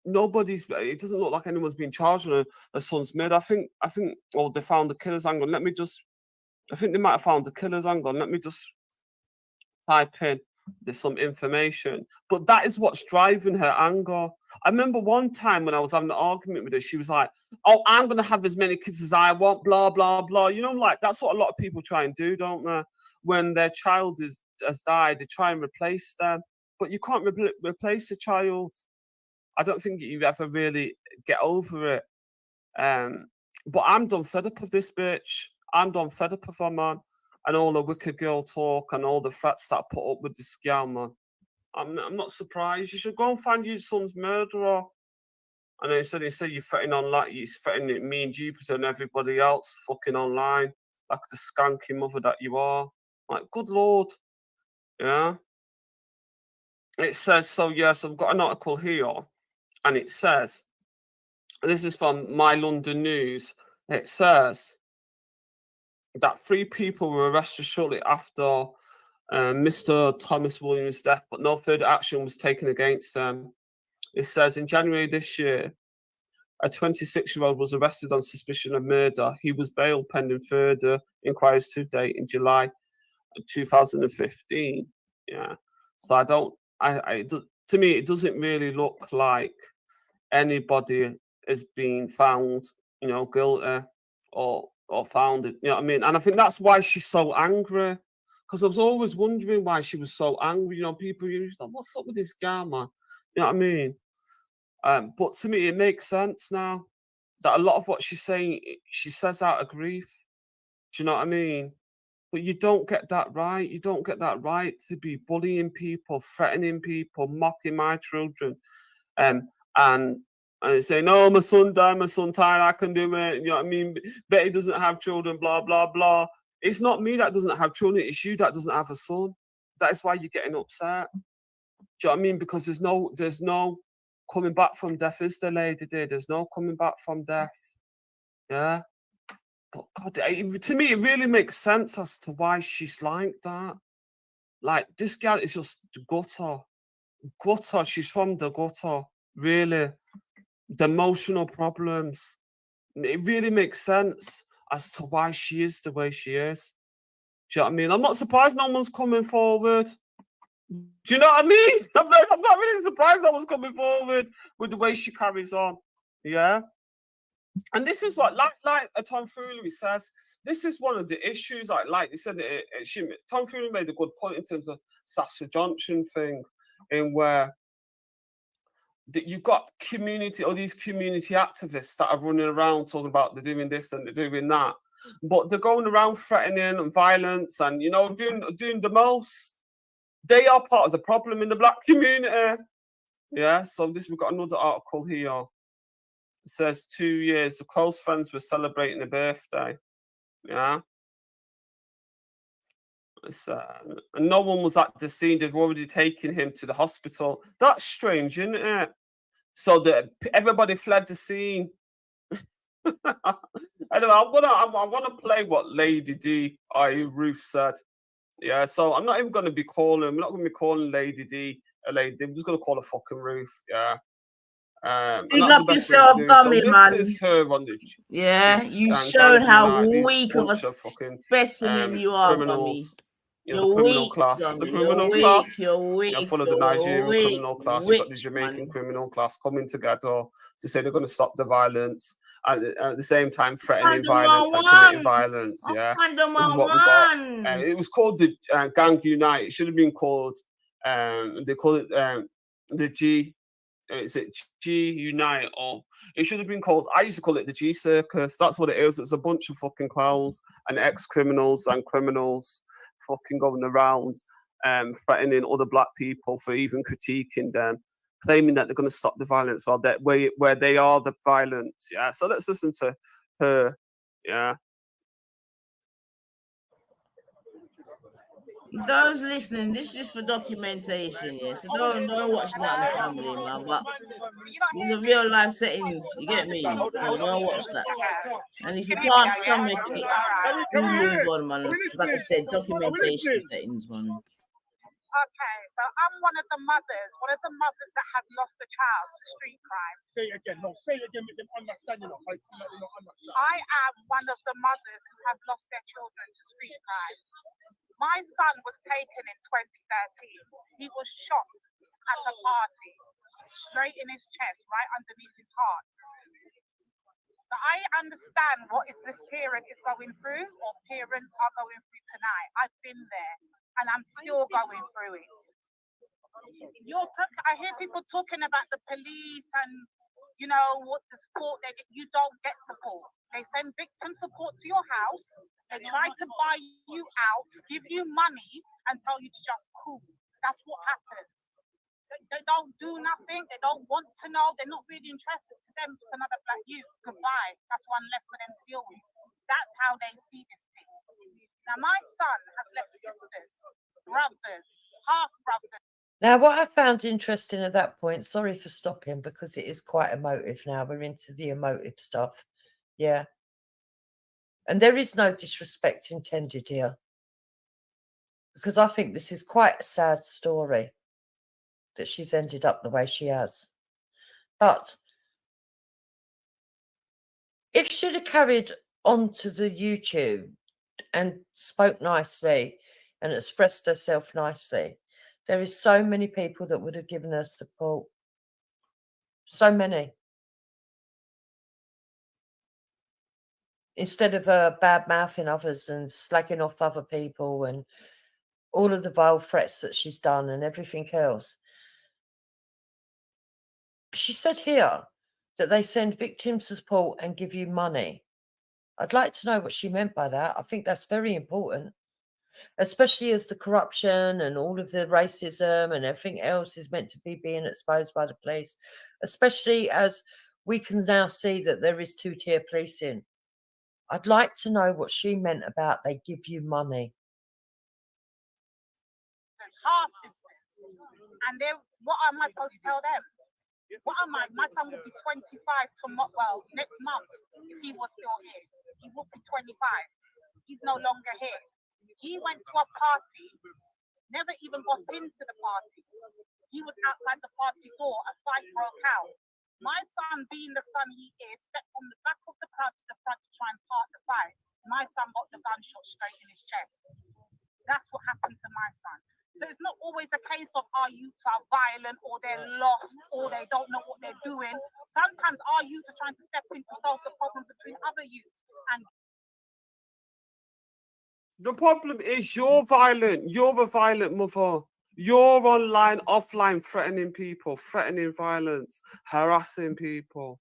It doesn't look like anyone's been charged on a son's murder. I think they found the killer's angle. I think they might have found the killer's angle. Let me just type in, there's some information. But that is what's driving her anger. I remember one time when I was having an argument with her, she was like, oh, I'm going to have as many kids as I want, blah, blah, blah. Like that's what a lot of people try and do, don't they? When their child has died, they try and replace them. But you can't replace a child. I don't think you ever really get over it. But I'm done fed up of this bitch. I'm done fed up of her, man. And all the wicked girl talk and all the threats that I put up with this gal, man. I'm not surprised. You should go and find your son's murderer. And then instead you're threatening online, you're threatening me and Jupiter and everybody else fucking online, like the skanky mother that you are. Like, good Lord. Yeah. It says, so yes, I've got an article here, and it says, this is from My London News. It says that 3 people were arrested shortly after Mr. Thomas Williams' death, but no further action was taken against them. It says in January this year, a 26-year-old was arrested on suspicion of murder. He was bail pending further inquiries to date in July 2015. Yeah. So to me, it doesn't really look like anybody is being found, guilty or found it. You know what I mean? And I think that's why she's so angry. Because I was always wondering why she was so angry. People used to, what's up with this guy, man? You know what I mean? But to me, it makes sense now that a lot of what she's saying, she says out of grief. Do you know what I mean? But you don't get that right. You don't get that right to be bullying people, threatening people, mocking my children, and saying, "No, my son died, my son tired, I can do it." You know what I mean? Betty doesn't have children, blah blah blah. It's not me that doesn't have children. It's you that doesn't have a son. That is why you're getting upset. Do you know what I mean? Because there's no coming back from death, is there, Lady D? There's no coming back from death. Yeah. But God, to me, it really makes sense as to why she's like that. Like, this girl is just gutter. Gutter. She's from the gutter. Really. The emotional problems. It really makes sense as to why she is the way she is. Do you know what I mean? I'm not surprised no one's coming forward. Do you know what I mean? I'm not really surprised I was coming forward with the way she carries on. Yeah. And this is what, like tomfoolery says, this is one of the issues. Like they said, tomfoolery made a good point in terms of Sasha Johnson thing, in where you've got community, or these community activists that are running around talking about they're doing this and they're doing that, but they're going around threatening and violence and, you know, doing the most. They are part of the problem in the black community. Yeah. So we've got another article here. It says 2 years, the close friends were celebrating a birthday. Yeah. And no one was at the scene. They've already taken him to the hospital. That's strange, isn't it? So that everybody fled the scene. Anyway, I want to play what Lady D, i.e. Ruth, said. Yeah, so I'm not even going to be calling. We're not going to be calling Lady D a lady. I'm just going to call her fucking Ruth. Yeah. Big up yourself, dummy, man. This is her on the. Yeah, you've shown how weak of a specimen you are, dummy. You're weak, dummy. The criminal class. You're weak. You're full of the Nigerian criminal class. You've got the Jamaican criminal class coming together to say they're going to stop the violence. At the same time, threatening violence and committing violence. Yeah, this is what we got. It was called the Gang Unite. It should have been called. They call it the G. Is it G Unite, or it should have been called? I used to call it the G Circus. That's what it is. It's a bunch of fucking clowns and ex-criminals and criminals fucking going around threatening other black people for even critiquing them, claiming that they're going to stop the violence while where they are the violence. Yeah. So let's listen to her. Yeah. Those listening, this is just for documentation, yeah. So don't watch that on family, man. But these are real life settings, you get me? So don't watch that. And if you can't stomach it, do move on, man. Like I said, documentation settings, man. Okay, so I'm one of the mothers that has lost a child to street crime. Say it again. No, say it again with them understanding of. I am one of the mothers who have lost their children to street crime. My son was taken in 2013. He was shot at a party, straight in his chest, right underneath his heart. So I understand what this parent is going through, or parents are going through tonight. I've been there, and I'm still going through it. I hear people talking about the police and, you know, what the support they get. You don't get support. They send victim support to your house. They try to buy you out, give you money, and tell you to just cool. That's what happens. They don't do nothing. They don't want to know. They're not really interested. To them, just another black youth. Goodbye. That's one less for them to deal with. That's how they see this thing. Now, my son has left sisters, brothers, half brothers. Now, what I found interesting at that point, sorry for stopping, because it is quite emotive now. We're into the emotive stuff. Yeah. And there is no disrespect intended here, because I think this is quite a sad story that she's ended up the way she has. But if she'd have carried on to the YouTube and spoke nicely and expressed herself nicely, there is so many people that would have given her support. So many. Instead of bad-mouthing others and slagging off other people and all of the vile threats that she's done and everything else. She said here that they send victim support and give you money. I'd like to know what she meant by that. I think that's very important, especially as the corruption and all of the racism and everything else is meant to be being exposed by the police, especially as we can now see that there is two-tier policing. I'd like to know what she meant about they give you money. Half sisters. And what am I supposed to tell them? What am I? My son will be 25 tomorrow, next month, if he was still here. He would be 25. He's no longer here. He went to a party, never even got into the party. He was outside the party door, a fight broke out. My son, being the son he is, stepped from the back of the crowd to the front to try and part the fight. My son got the gunshot straight in his chest. That's what happened to my son. So it's not always a case of our youths are violent or they're lost or they don't know what they're doing. Sometimes our youths are trying to step in to solve the problem between other youths. And the problem is you're violent. You're a violent mother. You're online, offline, threatening people, threatening violence, harassing people.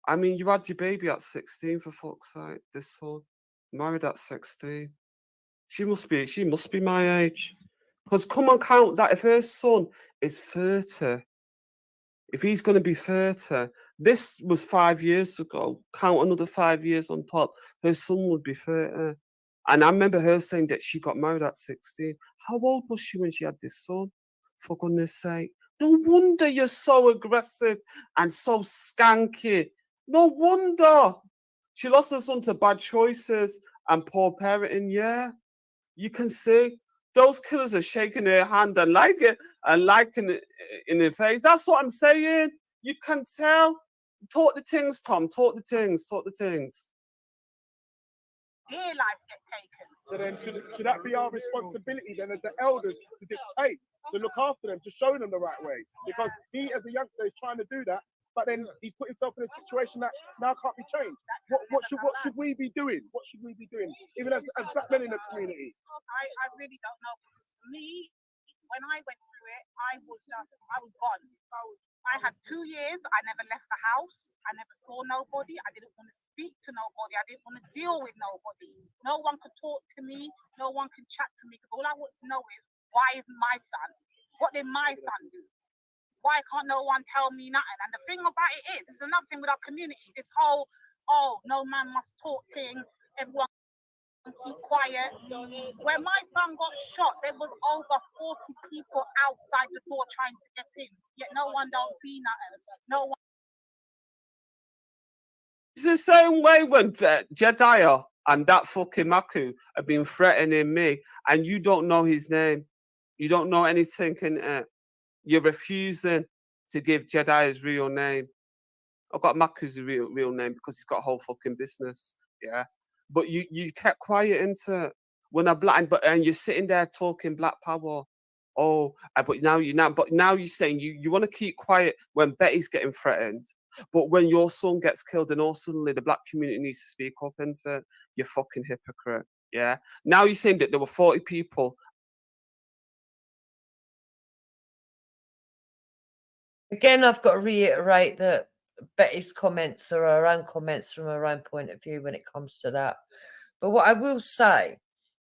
I mean, you had your baby at 16, for fuck's sake. This son, married at 16. She must be my age. Because come on, count that. If her son is 30, if he's going to be 30, this was 5 years ago. Count another 5 years on top. Her son would be 30. And I remember her saying that she got married at 16. How old was she when she had this son? For goodness sake. No wonder you're so aggressive and so skanky. No wonder. She lost her son to bad choices and poor parenting. Yeah, you can see those killers are shaking their hand and liking it in their face. That's what I'm saying. You can tell. Talk the things, Tom. Talk the things. their life get taken. So then should that be our responsibility then as the elders to dictate, to look after them, to show them the right way? Because he as a youngster is trying to do that, but then he's put himself in a situation that now can't be changed. What should we be doing? What should we be doing? Even as black men in the community? I really don't know. For me, when I went through it, I was gone. So I had 2 years, I never left the house, I never saw nobody, I didn't want to speak to nobody, I didn't want to deal with nobody. No one could talk to me, no one could chat to me, because all I want to know is, why is my son? What did my son do? Why can't no one tell me nothing? And the thing about it is, there's another thing with our community, this whole, oh, no man must talk thing, everyone keep quiet. When my son got shot, there was over 40 people outside the door trying to get in, yet no one don't see nothing. No one. It's the same way when Jediah and that fucking Maku have been threatening me, and you don't know his name. You don't know anything in it. You're refusing to give Jediah's real name. I've got Maku's real name because he's got a whole fucking business. Yeah. But you kept quiet into it. When I'm black, and you're sitting there talking black power. Oh, but now you're saying you want to keep quiet when Betty's getting threatened. But when your son gets killed and all suddenly the black community needs to speak up into it, you're fucking hypocrite. Yeah. Now you're saying that there were 40 people. Again, I've got to reiterate that Betty's comments are her own comments from her own point of view when it comes to that. But what I will say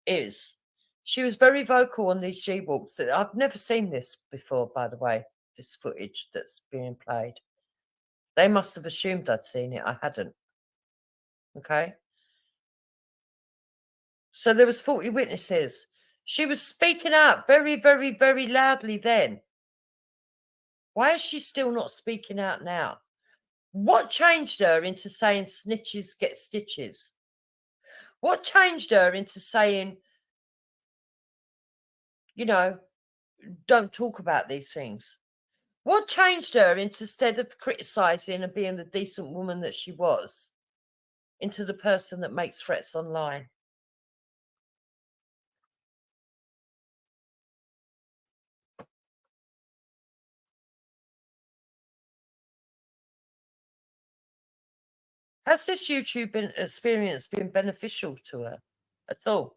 is she was very vocal on these G-Walks. I've never seen this before, by the way, this footage that's being played. They must have assumed I'd seen it. I hadn't. Okay? So there was 40 witnesses. She was speaking out very, very, very loudly then. Why is she still not speaking out now? What changed her into saying snitches get stitches? What changed her into saying, don't talk about these things? What changed her into, instead of criticising and being the decent woman that she was, into the person that makes threats online? Has this YouTube experience been beneficial to her at all?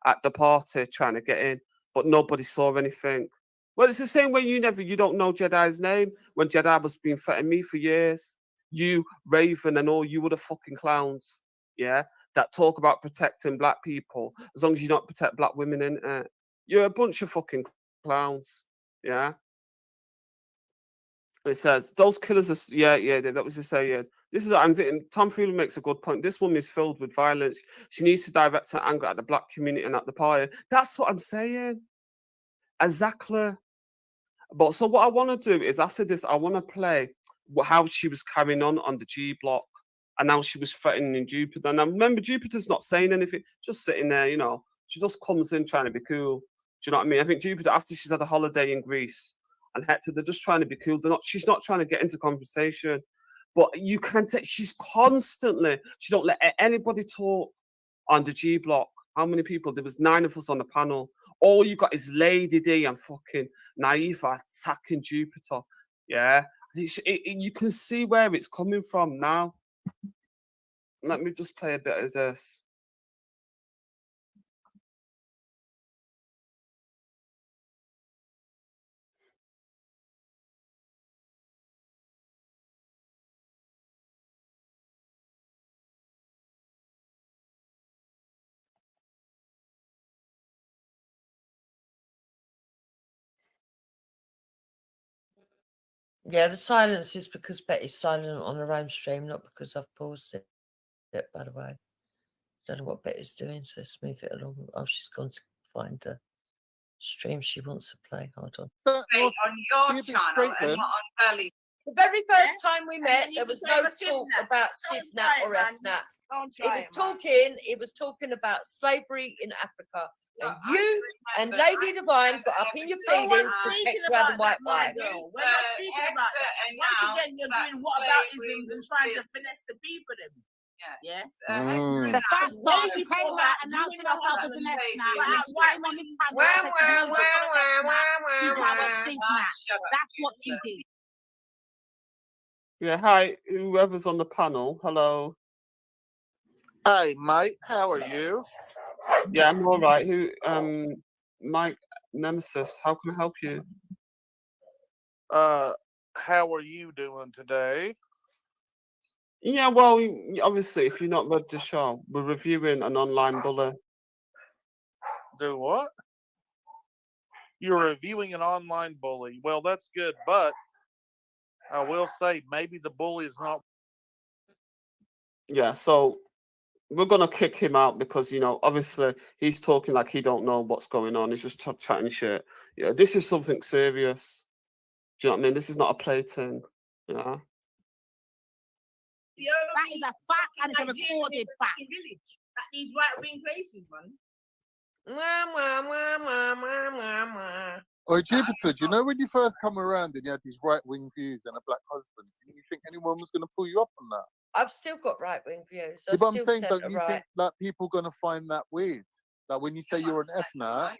At the party trying to get in, but nobody saw anything. Well, it's the same way you don't know Jedi's name when Jedi was being threatening me for years. You, Raven, and all you other fucking clowns, yeah, that talk about protecting black people, as long as you don't protect black women, innit? You're a bunch of fucking clowns, yeah. It says those killers are that was just saying. This is I'm thinking Tom Freeland makes a good point. This woman is filled with violence. She needs to direct her anger at the black community and at the party. That's what I'm saying. Exactly. But so what I want to do is after this, I want to play how she was carrying on the G block and how she was threatening Jupiter. And I remember Jupiter's not saying anything, just sitting there, She just comes in trying to be cool. Do you know what I mean? I think Jupiter, after she's had a holiday in Greece, and Hector, they're just trying to be cool. She's not trying to get into conversation. But you can take, she's constantly, she don't let anybody talk on the G block. How many people? There was 9 of us on the panel. All you got is Lady D and fucking Naifa attacking Jupiter. Yeah. You can see where it's coming from now. Let me just play a bit of this. Yeah, the silence is because Betty's silent on her own stream, not because I've paused it, by the way. Don't know what Betty's doing, so let's move it along. Oh, she's gone to find the stream she wants to play. Hold on. On your channel and not on Belly. The very first time we met, there was no talk about Sivnat or Efnat. It was talking about slavery in Africa. And you and Lady Divine got up in your feelings because Hector had a white wife. We're not speaking about that. Once again, you're doing whataboutisms and trying to finesse the people. Yes. The fact that you came out announcing yourself as an that's what you did. Yeah, hi, whoever's on the panel. Hello. Hey, mate, how are you? Yeah, I'm all right. Who, Mike Nemesis, how can I help you? How are you doing today? Yeah, well, obviously, if you've not read the show, we're reviewing an online bully. Do what? You're reviewing an online bully. Well, that's good, but I will say maybe the bully is not. Yeah, so we're gonna kick him out because, you know, obviously he's talking like he don't know what's going on. He's just chatting shit. Yeah, this is something serious. Do you know what I mean? This is not a plaything. Yeah. That is a fact and it's a recorded fact. At these right-wing places, man. Oh, Jupiter, do you know when you first come around and you had these right-wing views and a black husband, did you think anyone was going to pull you up on that? I've still got right-wing views. Yeah, but I'm saying, don't you think that people are going to find that weird? Like when you say you're an F-nut,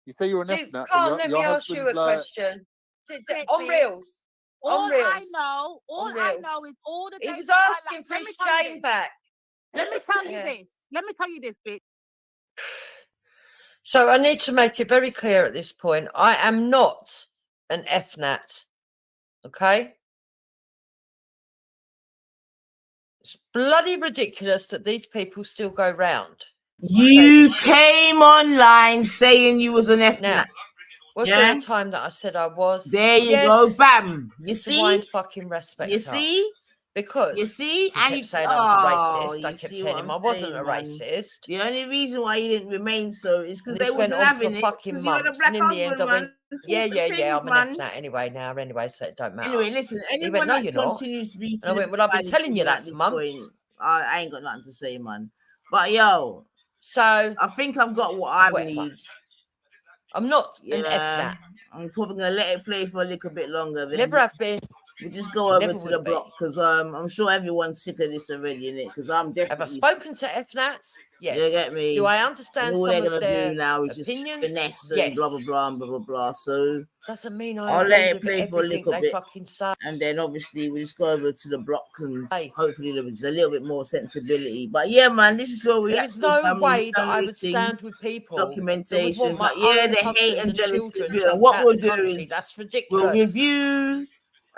you say you're an F-nut, Can't let me ask you a question. On Reels. All I know is all the he was asking for his chain back. Let me tell you this. Let me tell you this, bitch. So I need to make it very clear at this point. I am not an FNAT. Okay? It's bloody ridiculous that these people still go round. You came online saying you was an FNAT. Now, was there a time that I said I was? There you go, bam. You see? Wind fucking respect. You see? Because you see, and kept saying I was a racist. I kept telling him I wasn't a racist. The only reason why you didn't remain so is because they went wasn't on having for it. fucking months. And in the end, I went, yeah, I'm an FNAT anyway now, anyway, so it don't matter. Anyway, listen, anyone that continues to be, and I went, well, I've been telling you that for months. I ain't got nothing to say, man. But yo, so I think I've got what I need. I'm not an FNAT. I'm probably gonna let it play for a little bit longer. Never have been. We just go over to the block because I'm sure everyone's sick of this already, innit? Because I'm definitely. Have I spoken to FNATs? Yes. You get me? Do I understand all some they're gonna of their do now is opinions? just finesse and blah blah blah and blah blah blah. So doesn't mean I'll let it play for a little bit, and then obviously we just go over to the block and hopefully there's a little bit more sensibility. But yeah, man, this is where we. There's no way that I would stand with people. Documentation, but yeah, the hate and jealousy. What we'll do is that's ridiculous. We'll review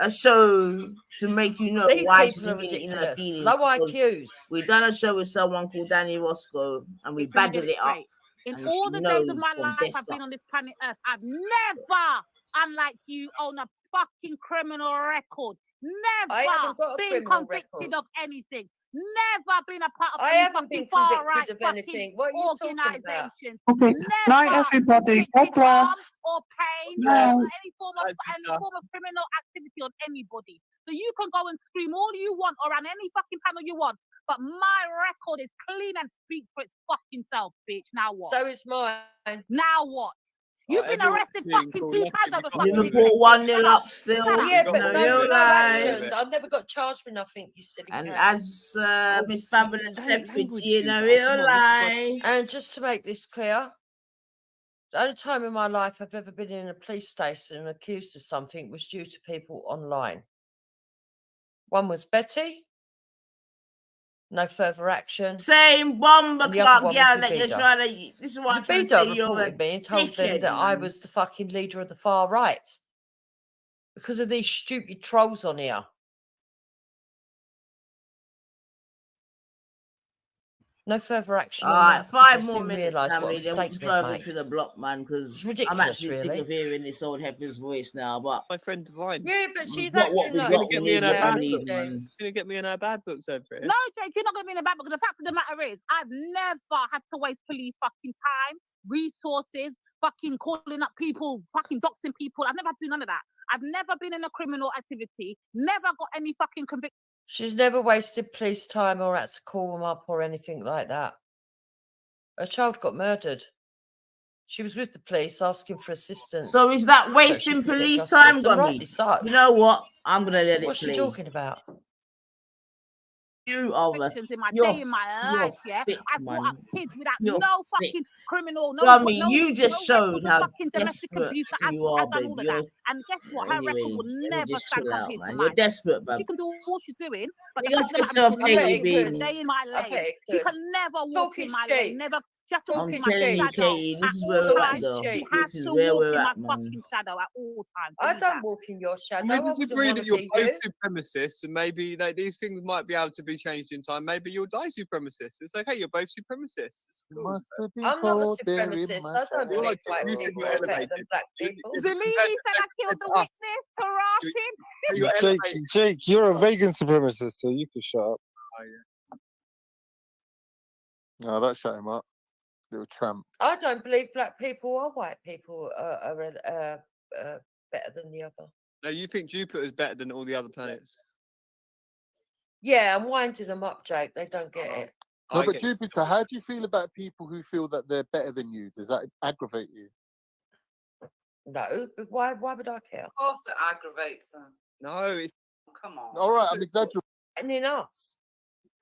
a show to make you know why she's meeting her feelings. Low IQs. We done a show with someone called Danny Roscoe, and we bagged it up. In all the days of my life I've been on this planet Earth, I've never, unlike you, own a fucking criminal record. Never been convicted of anything. Never been a part of any fucking far-right fucking organization. Night, everybody. God bless. Or pain or any form of criminal activity on anybody. So you can go and scream all you want or on any fucking panel you want, but my record is clean and speaks for its fucking self, bitch. Now what? So is mine. Now what? You've Right, been arrested fucking 2 times over fucking Liverpool 1-0 up still. Yeah, but No, no, you're no lying. action. I never got charged with nothing, you silly And cat. as Miss Fabulous stepped with language, you, no, Jupiter, you're come on, lying. And just to make this clear, the only time in my life I've ever been in a police station and accused of something was due to people online. One was Betty, no further action. Same bomber And the other clock one girl was that you're Zabida. trying to. This is what I'm trying to Zabida say. You're a reported me and told them dickhead, that I man. was the fucking leader of the far right because of these stupid trolls on here. No further action All on right, that. I 5 just more didn't minutes, realise what a family. Then we'll mistake they'd drive made. through the block, man, because It's I'm ridiculous, actually sick really. of hearing this old heifer's voice now. But My friend Divine. Yeah, but she's we've got what acting we like got. Get We me in need her what bad we need, books. man. She's gonna get me in her bad books over here. No, Jake, you're not going to be in the back because the fact of the matter is, I've never had to waste police fucking time, resources, fucking calling up people, fucking doxing people. I've never had to do none of that. I've never been in a criminal activity, never got any fucking conviction. She's never wasted police time or had to call them up or anything like that. Her child got murdered. She was with the police asking for assistance. So is that she wasting could get police justice, time, and Gummy? rightly so. You know what? I'm gonna let it What's she play. talking about? You are the In my you're day, in my you're life, yeah, thick, I brought up man. kids without You're no thick. fucking criminal, no, Gummy, no, you just no showed record of how fucking domestic desperate abuse. That you I've are, done babe. all of You're that, and guess what? Her record anyway. will Let me never just stand chill out, compared to man. You're mine. desperate, She man. can do all she's doing, but Big the up fact of the matter yourself, is, I she bet will it Katie, never could. stay in my I bet lane. it She could. can never walk Talk in is my cheap. lane. Never just Talk walk I'm in my telling you, shadow Katie, this at is all where we're at, times. though. She cheap. has This is to where walk we're in my at, man. fucking shadow at all times. I Believe don't that. walk in your shadow. Maybe I you wouldn't agree want that to you're be both you. supremacists, and maybe these things might be able to be changed in time. Maybe you'll die supremacist. It's okay. You're both supremacists. It's cool. Must have been I'm not a cold there in supremacist. my I don't You're believe like white you said people you're are better elevated. than black people. Zalili said I killed the witness. Harassing. You're Jake, elevated. Jake, you're a vegan supremacist, so you can shut up. Oh, yeah. No, that shut him up. Little tramp. I don't believe black people or white people are better than the other. No, you think Jupiter's better than all the other planets? Yeah, I'm winding them up, Jake. They don't get it. No, I but get- Jupiter, how do you feel about people who feel that they're better than you? Does that aggravate you? No, but why would I care? Of course it aggravates them. No, it's Come on. All right, I'm exaggerating. And in us.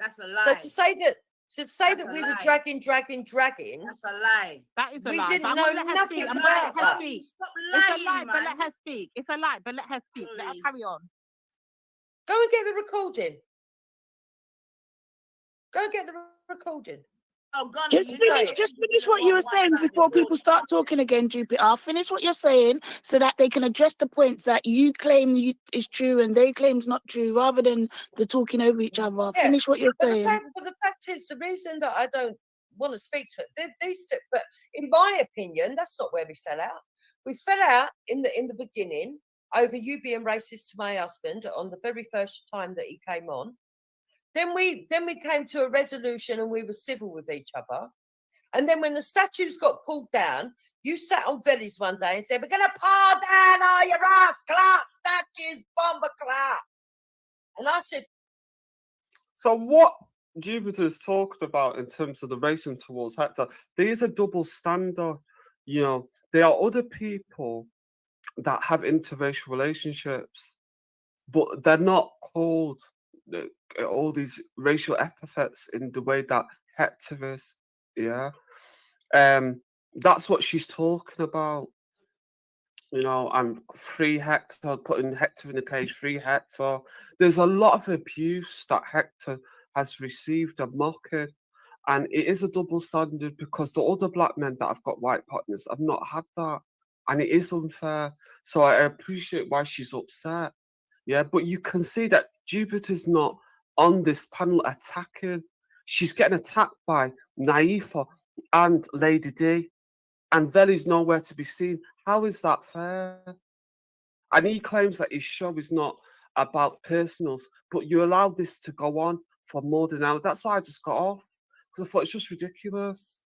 That's a So lie. to say that That's a we were lie. dragging. That's a lie. That is a We lie. didn't But I'm know gonna let her nothing speak. I'm gonna let about her that. speak. Stop It's a lying, lie, but man. let her speak. It's a lie, but let her speak. Let her Sorry. carry on. Go and get the recording. Go and get the recording. Oh, Gunny, Just you finish, say it. just finish what you were saying before people start talking again, Jupiter. Finish what you're saying so that they can address the points that you claim is true and they claim is not true, rather than the talking over each other. Yeah, Finish what you're but saying. the fact is, the reason that I don't want to speak to it, but in my opinion, that's not where we fell out. We fell out in the beginning over you being racist to my husband on the very first time that he came on. Then we came to a resolution and we were civil with each other. And then when the statues got pulled down, you sat on Vellies one day and said, "We're going to pull down all your ass clock statues, bomber clock." And I said, So what Jupiter's talked about in terms of the racing towards Hector, there is a double standard. You know, there are other people that have interracial relationships, but they're not called all these racial epithets in the way that Hector is. Yeah. That's what she's talking about. You know, I'm free Hector, putting Hector in the cage, free Hector. There's a lot of abuse that Hector has received and mocking. And it is a double standard because the other black men that have got white partners have not had that. And it is unfair. So I appreciate why she's upset. Yeah, but you can see that Jupiter's not on this panel attacking. She's getting attacked by Naifa and Lady D. And Veli's nowhere to be seen. How is that fair? And he claims that his show is not about personals, but you allow this to go on for more than an hour. That's why I just got off, because I thought it's just ridiculous.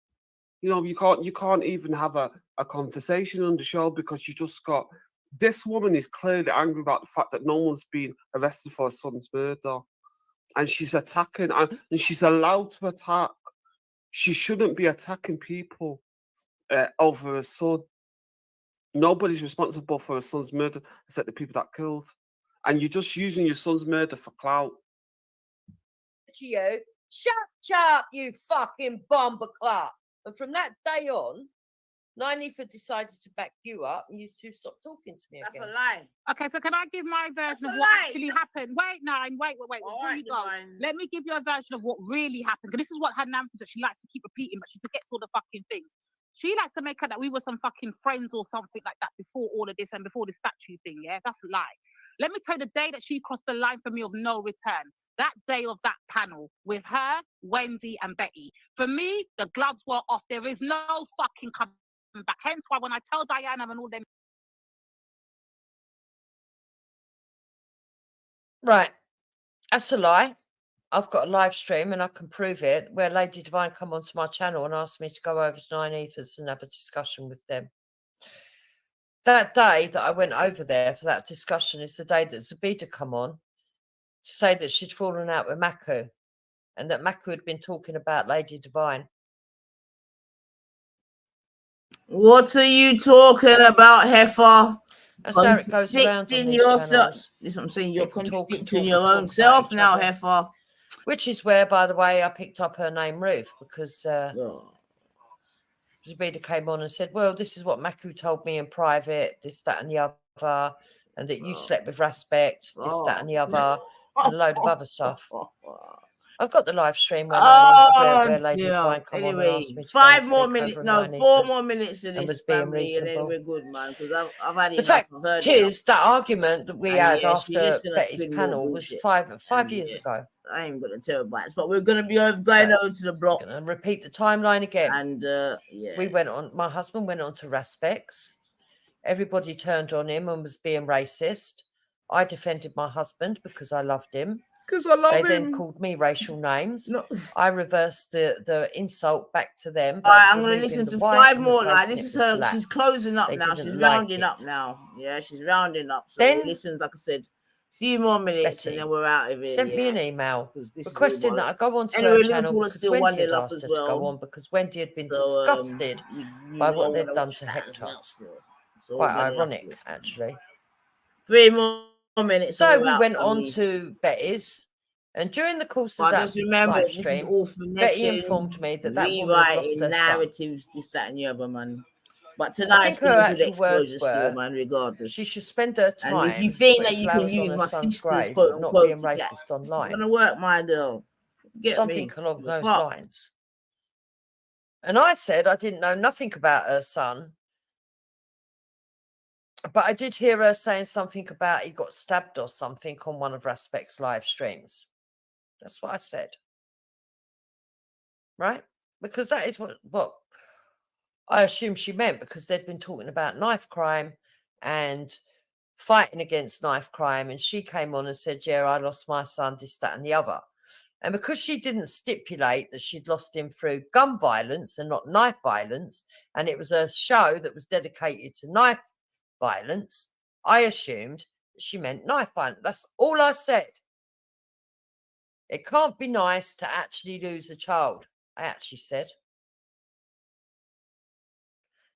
You know, you can't even have a conversation on the show because you just got this woman is clearly angry about the fact that no one's been arrested for her son's murder. And she's attacking and she's allowed to attack. She shouldn't be attacking people over her son. Nobody's responsible for a son's murder except the people that killed. And you're just using your son's murder for clout. To you, shut up, you fucking bomber clerk. And from that day on, Nynefa decided to back you up and you two stopped talking to me again. That's a lie. Okay, so can I give my version of what actually happened? Wait, Nine, wait. Before you go, let me give you a version of what really happened. Because this is what her nan says that she likes to keep repeating, but she forgets all the fucking things. She likes to make out that we were some fucking friends or something like that before all of this and before the statue thing, yeah? That's a lie. Let me tell you the day that she crossed the line for me of no return. That day of that panel with her, Wendy and Betty. For me, the gloves were off. There is no fucking coming back. Hence why when I tell Diana and all them... Right. That's a lie. I've got a live stream and I can prove it where Lady Divine come onto my channel and asked me to go over to Nynefa's and have a discussion with them. That day that I went over there for that discussion is the day that Zabida come on to say that she'd fallen out with Maku and that Maku had been talking about Lady Divine. What are you talking about, Heifer? That's how it goes around on these channels. This is what I'm saying. You're People contradicting your own self now, Heifer. Which is where, by the way, I picked up her name Ruth because Zabida came on and said, well, this is what Maku told me in private, this, that and the other, and that you slept with Respect, this, that and the other, and a load of other stuff. I've got the live stream where Lady Divine come on and asked me to 5 more minutes, no, 4 more minutes of this, being family, and then we're good, man, because I've had the enough. fact I've heard is, that argument that we had after Betty's spin panel more was bullshit. 5 years ago. I ain't gonna tell bites, but we're gonna be going over to the block. Gonna repeat the timeline again. And yeah, we went on. My husband went on to Respects. Everybody turned on him and was being racist. I defended my husband because I loved him. Because I love him. They then called me racial names. No. I reversed the insult back to them. I'm going to listen to 5 more. Like, this is her. Black. She's closing up now. She's rounding up now. Yeah, she's rounding up. So then, listen, like I said, a few more minutes Betty and then we're out of here. Sent me an email requesting that I go on to her channel because Wendy had asked her to go on because Wendy had been disgusted by what they'd done to Hector. Quite ironic, actually. 3 more minutes. So we went on to Betty's, and during the course of that just remember, live stream, Betty informed me that that woman had lost her narratives, son. this, that, and the other, man. But tonight's her actual words were, man, regardless. She should spend her time. And if you think that you can use my sister's quote unquote, not being racist online, it's not gonna work, my girl. Something along those lines. And I said I didn't know nothing about her son. But I did hear her saying something about he got stabbed or something on one of Respect's live streams. That's what I said. Right? Because that is what I assume she meant, because they'd been talking about knife crime and fighting against knife crime. And she came on and said, yeah, I lost my son, this, that, and the other. And because she didn't stipulate that she'd lost him through gun violence and not knife violence, and it was a show that was dedicated to knife violence, I assumed that she meant knife violence. That's all I said. It can't be nice to actually lose a child, I actually said.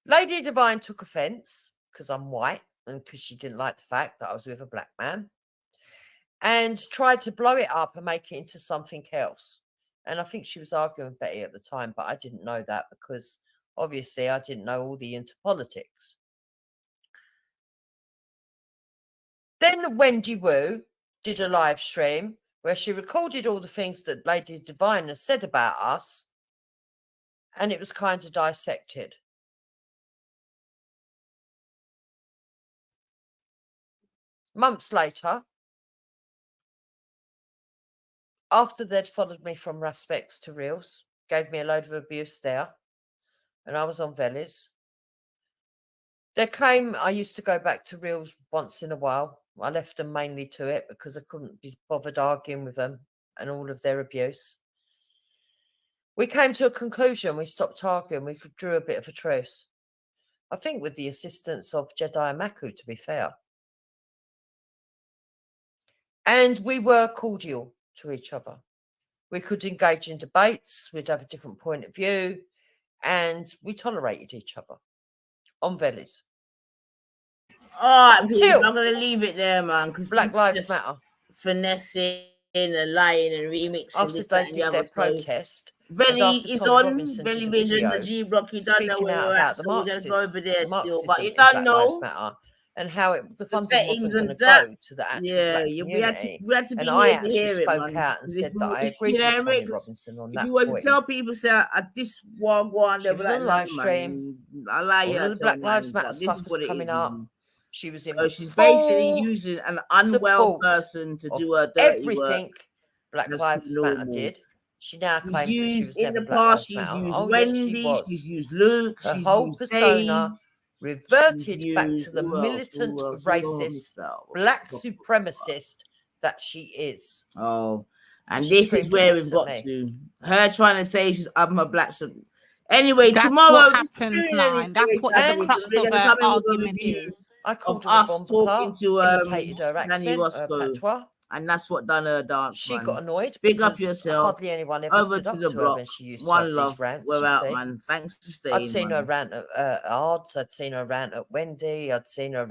Lady Divine took offence because I'm white and because she didn't like the fact that I was with a black man, and tried to blow it up and make it into something else. And I think she was arguing with Betty at the time, but I didn't know that because obviously I didn't know all the interpolitics. Then Wendy Wu did a live stream where she recorded all the things that Lady Divine has said about us, and it was kind of dissected. Months later, after they'd followed me from Respects to Reels, gave me a load of abuse there, and I was on Vellies. I used to go back to Reels once in a while. I left them mainly to it because I couldn't be bothered arguing with them and all of their abuse. We came to a conclusion. We stopped arguing. We drew a bit of a truce. I think with the assistance of Jedi Maku, to be fair. And we were cordial to each other. We could engage in debates. We'd have a different point of view. And we tolerated each other on Vellies. All right, Until I'm going to leave it there, man. Because Black Lives Matter. Finessing and lying and remixing after this, they that, and the did other. their So protest, Veli and is after Tommy on Robinson Veli did a Vision, the video G Block. You don't know speaking where out we're at, about the so we're going to go over there still. But Marxism you in don't Black Lives know Matter, and how the the funding wasn't settings going to and that. go to the actual Yeah, black we community. had to be And here I to actually hear it, spoke man. out and 'Cause said that I agreed you know with what I mean? Tommy 'Cause Robinson on if that you were to point. tell people, say, this one, She they'll be was like, on no, live stream. man, I lie All you, of the tell Black Lives man, Matter but this is stuff was what it coming is, up. man. She was in So she's basically full using an unwell person to do her dirty work. everything Black That's Lives Matter normal. did. She now She's claims that she used was in never the Black past. Lives She's Matter. used Oh yes, she Wendy. was. She's used Luke. Her She's whole used persona Dave. reverted She's back to used the who else? militant, Who else racist, missed out? black supremacist that she is. Oh, and she this is screamed where offence we've at got me. to. Her trying to say I'm a black. Anyway, That's tomorrow what this happens, is Nine. That's what the And crux we're of gonna her come in with a argument review is. I called of her a us bomb talking to imitated her Nanny accent, her Roscoe, patois. and that's what done her dance. She man. got annoyed Big up because yourself. hardly anyone ever Over stood to up the to her block. when she used to One have love. these rants. We're you out, see. man. Thanks for staying. I'd seen man. her rant at Ards. I'd seen her rant at Wendy. I'd seen her rant